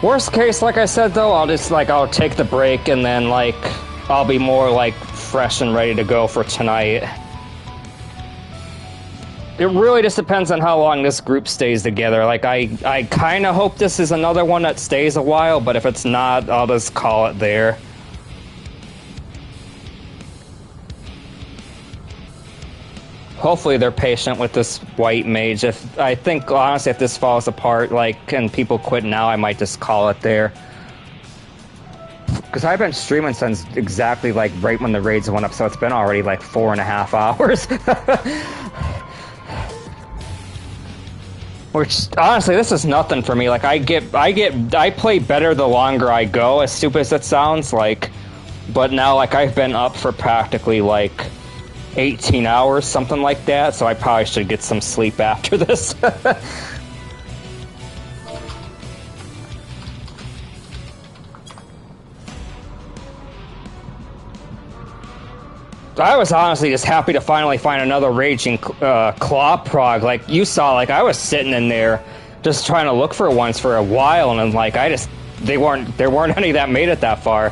Worst case, like I said though, I'll take the break and then like I'll be more like fresh and ready to go for tonight. It really just depends on how long this group stays together. Like, I kind of hope this is another one that stays a while, but if it's not, I'll just call it there. Hopefully they're patient with this white mage. I think, honestly, if this falls apart, like, and people quit now, I might just call it there. Because I've been streaming since exactly, like, right when the raids went up, so it's been already, like, 4.5 hours. Which, honestly, this is nothing for me. Like, I play better the longer I go, as stupid as it sounds, like, but now like I've been up for practically like 18 hours, something like that, so I probably should get some sleep after this. I was honestly just happy to finally find another Raging Claw prog. Like, you saw, like, I was sitting in there just trying to look for ones for a while, and then, like, there weren't any that made it that far.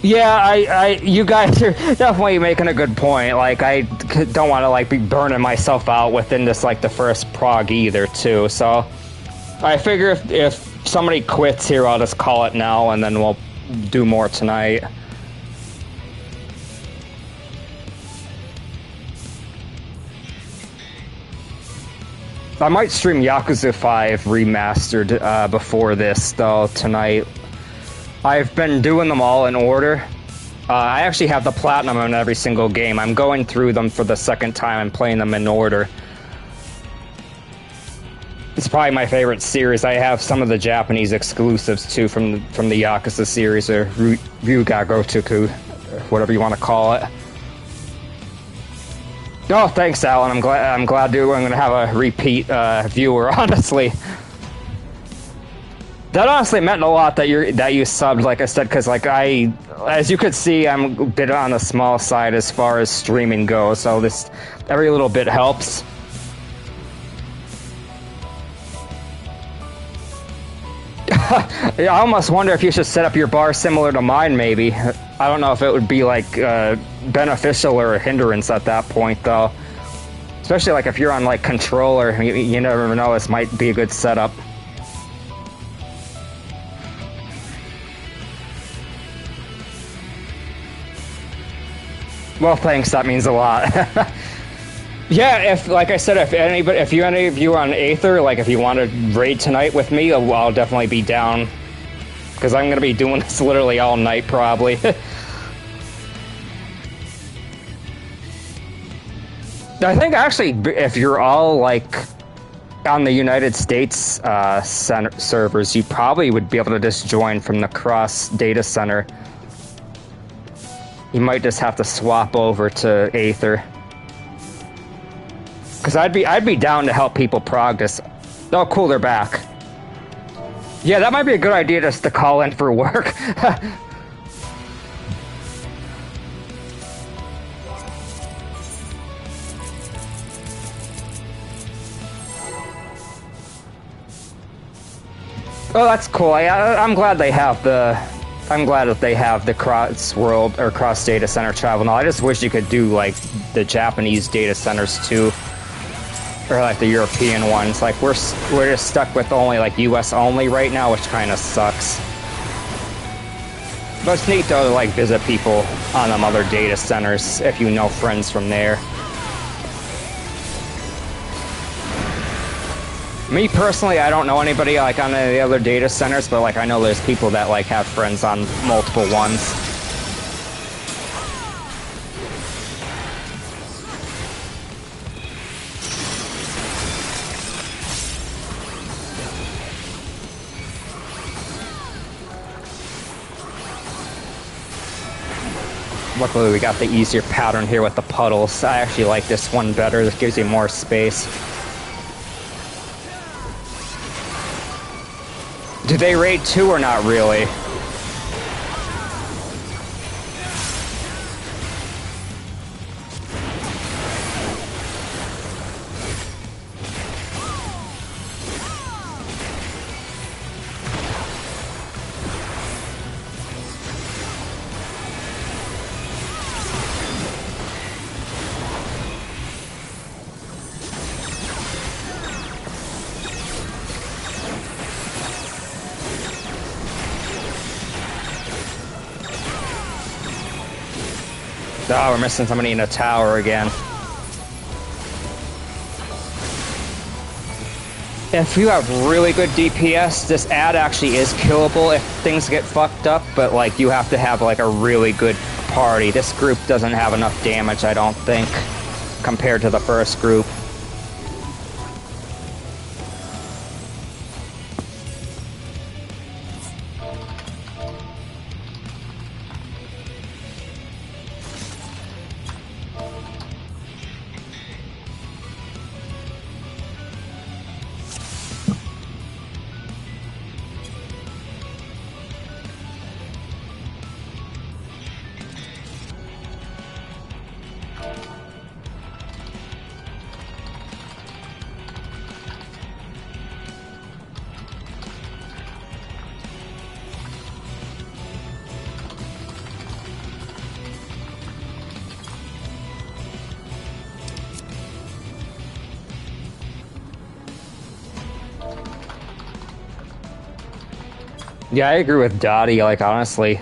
Yeah, you guys are definitely making a good point. Like, I don't want to, like, be burning myself out within this, like, the first prog either, too, so I figure if somebody quits here, I'll just call it now, and then we'll do more tonight. I might stream Yakuza 5 Remastered before this, though, tonight. I've been doing them all in order. I actually have the platinum in every single game. I'm going through them for the second time and playing them in order. It's probably my favorite series. I have some of the Japanese exclusives too from the Yakuza series, or Ryuga Gotoku, whatever you want to call it. Oh, thanks, Alan. I'm glad I'm going to have a repeat viewer. Honestly, that honestly meant a lot that you subbed. Like I said, because like as you could see, I'm a bit on the small side as far as streaming goes. So every little bit helps. I almost wonder if you should set up your bar similar to mine, maybe. I don't know if it would be, like, beneficial or a hindrance at that point, though. Especially, like, if you're on, like, controller, you never know, this might be a good setup. Well, thanks, that means a lot. Yeah, like I said, if any of you are on Aether, like if you want to raid tonight with me, I'll definitely be down. Because I'm going to be doing this literally all night, probably. I think actually, if you're all like on the United States servers, you probably would be able to just join from the cross data center. You might just have to swap over to Aether. Because I'd be down to help people prog this. Oh, cool, they're back. Yeah, that might be a good idea just to call in for work. Oh, that's cool. I'm glad they have I'm glad that they have the cross world or cross data center travel now. I just wish you could do like the Japanese data centers too. Or like the European ones. Like we're just stuck with only like US only right now, which kind of sucks. But it's neat though to like visit people on them other data centers if you know friends from there. Me personally, I don't know anybody like on any of the other data centers, but like I know there's people that like have friends on multiple ones. Luckily, we got the easier pattern here with the puddles. I actually like this one better. This gives you more space. Do they raid too or not really? Oh, we're missing somebody in a tower again. If you have really good DPS, this ad actually is killable if things get fucked up, but like you have to have like a really good party. This group doesn't have enough damage, I don't think, compared to the first group. Yeah, I agree with Dottie. Like, honestly,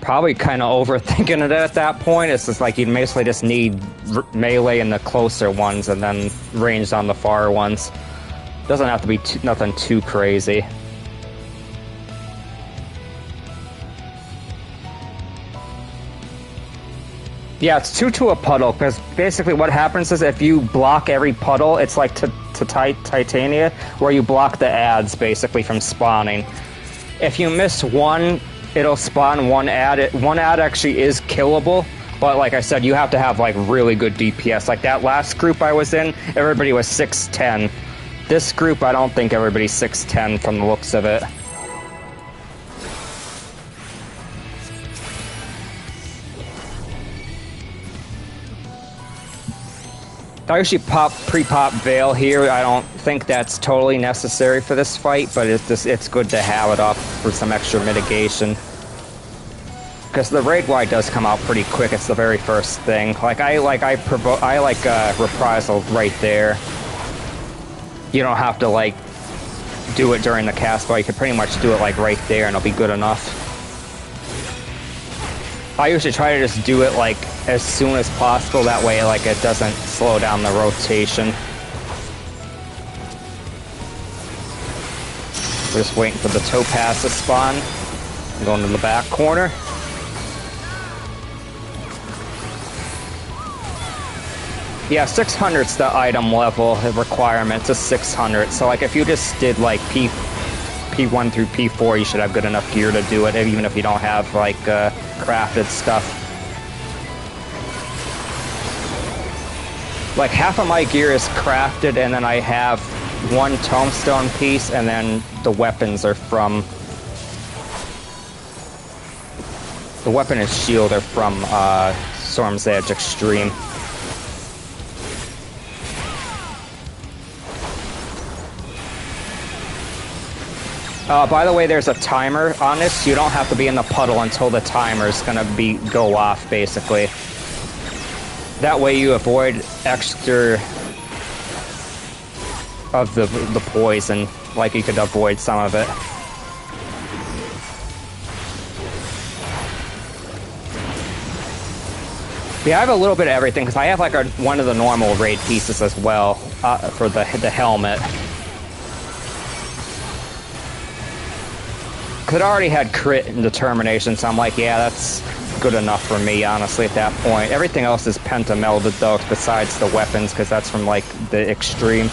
probably kind of overthinking it at that point. It's just like you basically just need melee in the closer ones and then ranged on the far ones. Doesn't have to be nothing too crazy. Yeah, it's 2 to a puddle, because basically what happens is if you block every puddle, it's like to Titania, where you block the ads, basically, from spawning. If you miss one, it'll spawn one ad. One ad actually is killable, but like I said, you have to have, like, really good DPS. Like, that last group I was in, everybody was 6'10". This group, I don't think everybody's 6'10", from the looks of it. I usually pre-pop Veil here. I don't think that's totally necessary for this fight, but it's good to have it up for some extra mitigation. Because the raid wide does come out pretty quick. It's the very first thing. Like I like reprisal right there. You don't have to like do it during the cast, but you can pretty much do it like right there, and it'll be good enough. I usually try to just do it like as soon as possible, that way like it doesn't slow down the rotation. We're just waiting for the topaz to spawn. I'm going to the back corner. Yeah, 600's the item level requirement to 600. So like if you just did like P1 through P4, you should have good enough gear to do it, even if you don't have like crafted stuff. Like half of my gear is crafted, and then I have one tombstone piece, and then the weapons are from... The weapon and shield are from Storm's Edge Extreme. By the way, there's a timer on this. You don't have to be in the puddle until the timer's gonna go off, basically. That way you avoid extra of the poison. Like, you could avoid some of it. Yeah, I have a little bit of everything, because I have like one of the normal raid pieces as well, for the helmet. Because it already had crit and determination, so I'm like, yeah, that's good enough for me, honestly, at that point. Everything else is pentamelded, though, besides the weapons, because that's from, like, the extreme.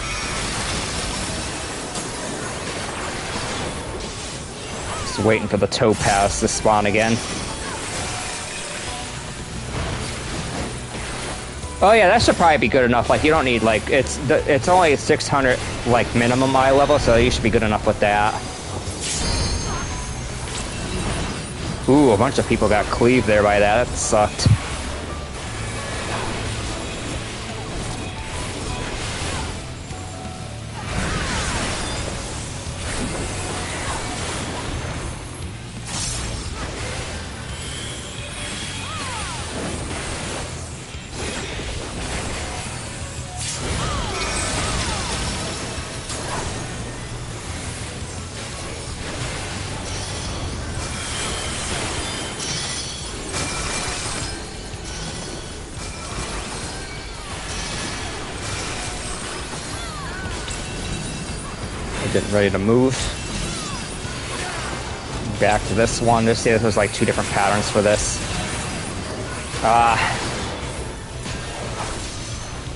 Just waiting for the topaz to spawn again. Oh yeah, that should probably be good enough. Like, you don't need, like, it's only 600, like, minimum eye level, so you should be good enough with that. Ooh, a bunch of people got cleaved there by that. That sucked. Getting ready to move. Back to this one. Just see that there's like 2 different patterns for this.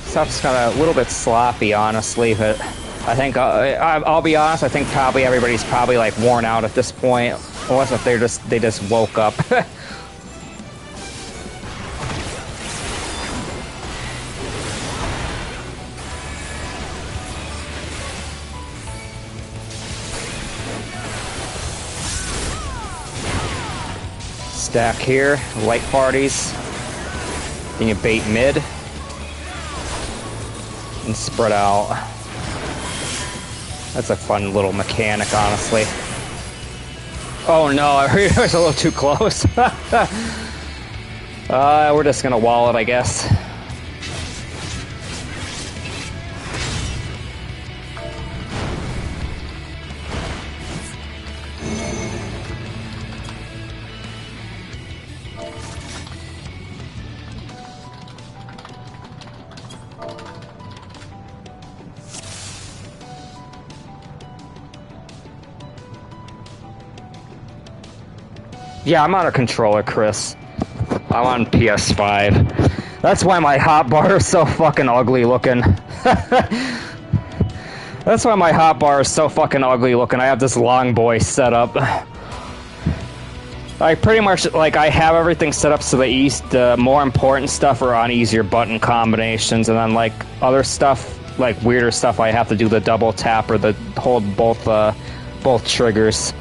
Stuff's kind of a little bit sloppy, honestly, but I think, I'll be honest, I think probably everybody's probably like worn out at this point. Unless if they just woke up. Stack here, light parties, then you bait mid, and spread out. That's a fun little mechanic, honestly. Oh no, I heard it was a little too close. We're just gonna wall it, I guess. Yeah, I'm on a controller, Chris. I'm on PS5. That's why my hotbar is so fucking ugly looking. That's why my hotbar is so fucking ugly looking. I have this long boy set up. I pretty much, like, I have everything set up so the more important stuff are on easier button combinations, and then, like, other stuff, like, weirder stuff, I have to do the double tap or the hold both triggers.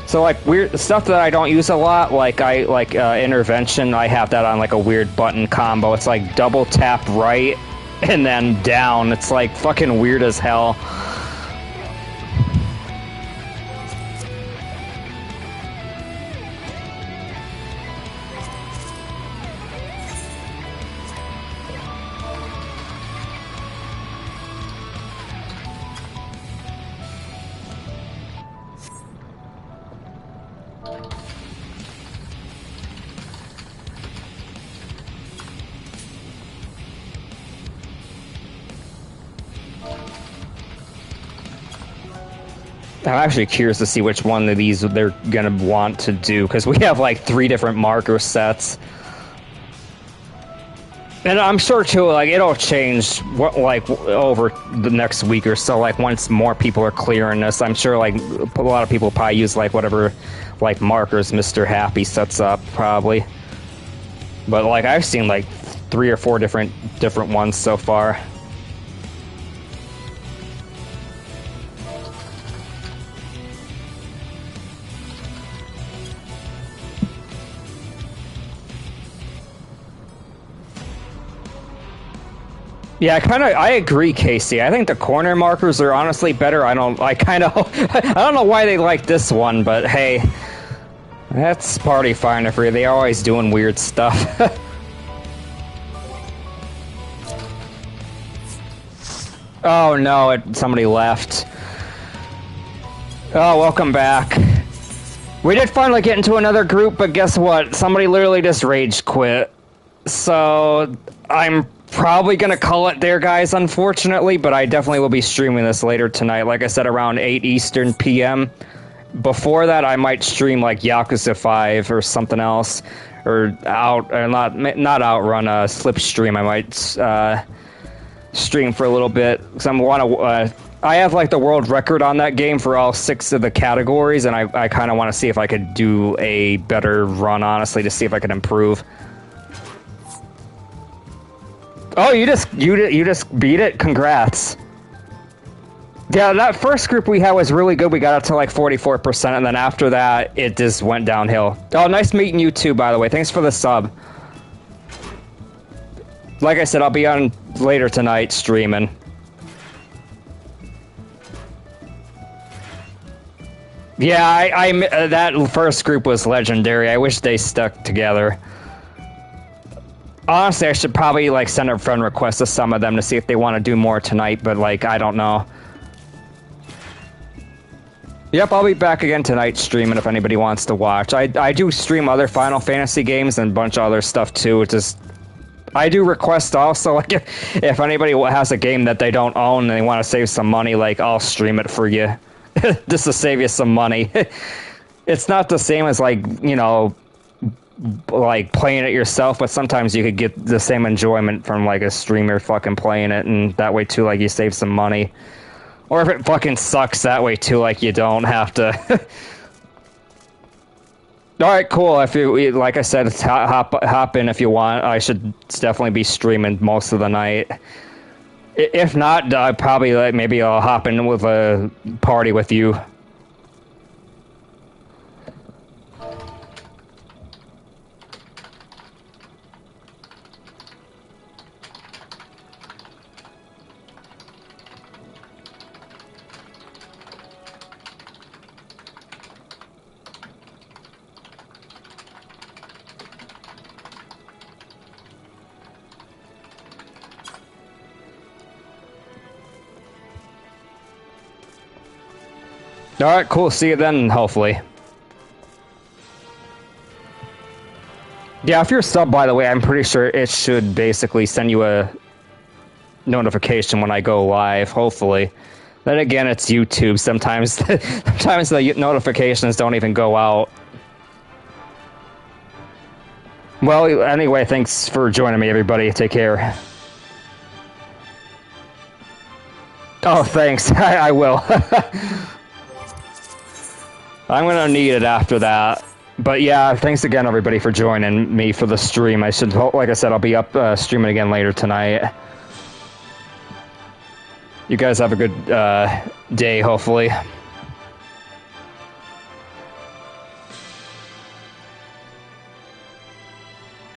So, like, weird stuff that I don't use a lot, like, intervention, I have that on, like, a weird button combo. It's, like, double tap right and then down. It's, like, fucking weird as hell. I'm actually curious to see which one of these they're gonna want to do, because we have like 3 different marker sets. And I'm sure too, like, it'll change like over the next week or so, like once more people are clearing this. I'm sure like a lot of people probably use like whatever like markers Mr. Happy sets up probably. But like I've seen like 3 or 4 different ones so far. Yeah, I agree, Casey. I think the corner markers are honestly better. I don't know why they like this one, but hey, that's Party Finder for you. They're always doing weird stuff. Oh no, somebody left. Oh, welcome back. We did finally get into another group, but guess what? Somebody literally just rage quit. So, I'm probably gonna call it there, guys, unfortunately, but I definitely will be streaming this later tonight, like I said, around 8 Eastern PM. Before that, I might stream like Yakuza 5 or something else, or not Outrun, Slipstream. I might stream for a little bit, because I have like the world record on that game for all 6 of the categories, and I kind of want to see if I could do a better run, honestly, to see if I could improve. Oh, you just beat it? Congrats. Yeah, that first group we had was really good. We got up to like 44%, and then after that, it just went downhill. Oh, nice meeting you too, by the way. Thanks for the sub. Like I said, I'll be on later tonight streaming. Yeah, that first group was legendary. I wish they stuck together. Honestly, I should probably like send a friend request to some of them to see if they want to do more tonight, but like, I don't know. Yep, I'll be back again tonight streaming if anybody wants to watch. I do stream other Final Fantasy games and a bunch of other stuff too. I do request also, like, if anybody has a game that they don't own and they want to save some money, like, I'll stream it for you. Just to save you some money. It's not the same as, like, you know, like playing it yourself, but sometimes you could get the same enjoyment from like a streamer fucking playing it, and that way too, like, you save some money. Or if it fucking sucks, that way too, like, you don't have to. Alright, cool. If you, like I said, hop in if you want. I should definitely be streaming most of the night. If not, I probably, like, maybe I'll hop in with a party with you. Alright, cool. See you then, hopefully. Yeah, if you're sub, by the way, I'm pretty sure it should basically send you a notification when I go live, hopefully. Then again, it's YouTube. Sometimes the notifications don't even go out. Well, anyway, thanks for joining me, everybody. Take care. Oh, thanks. I will. I'm gonna need it after that. But yeah, thanks again, everybody, for joining me for the stream. Like I said, I'll be up streaming again later tonight. You guys have a good day, hopefully.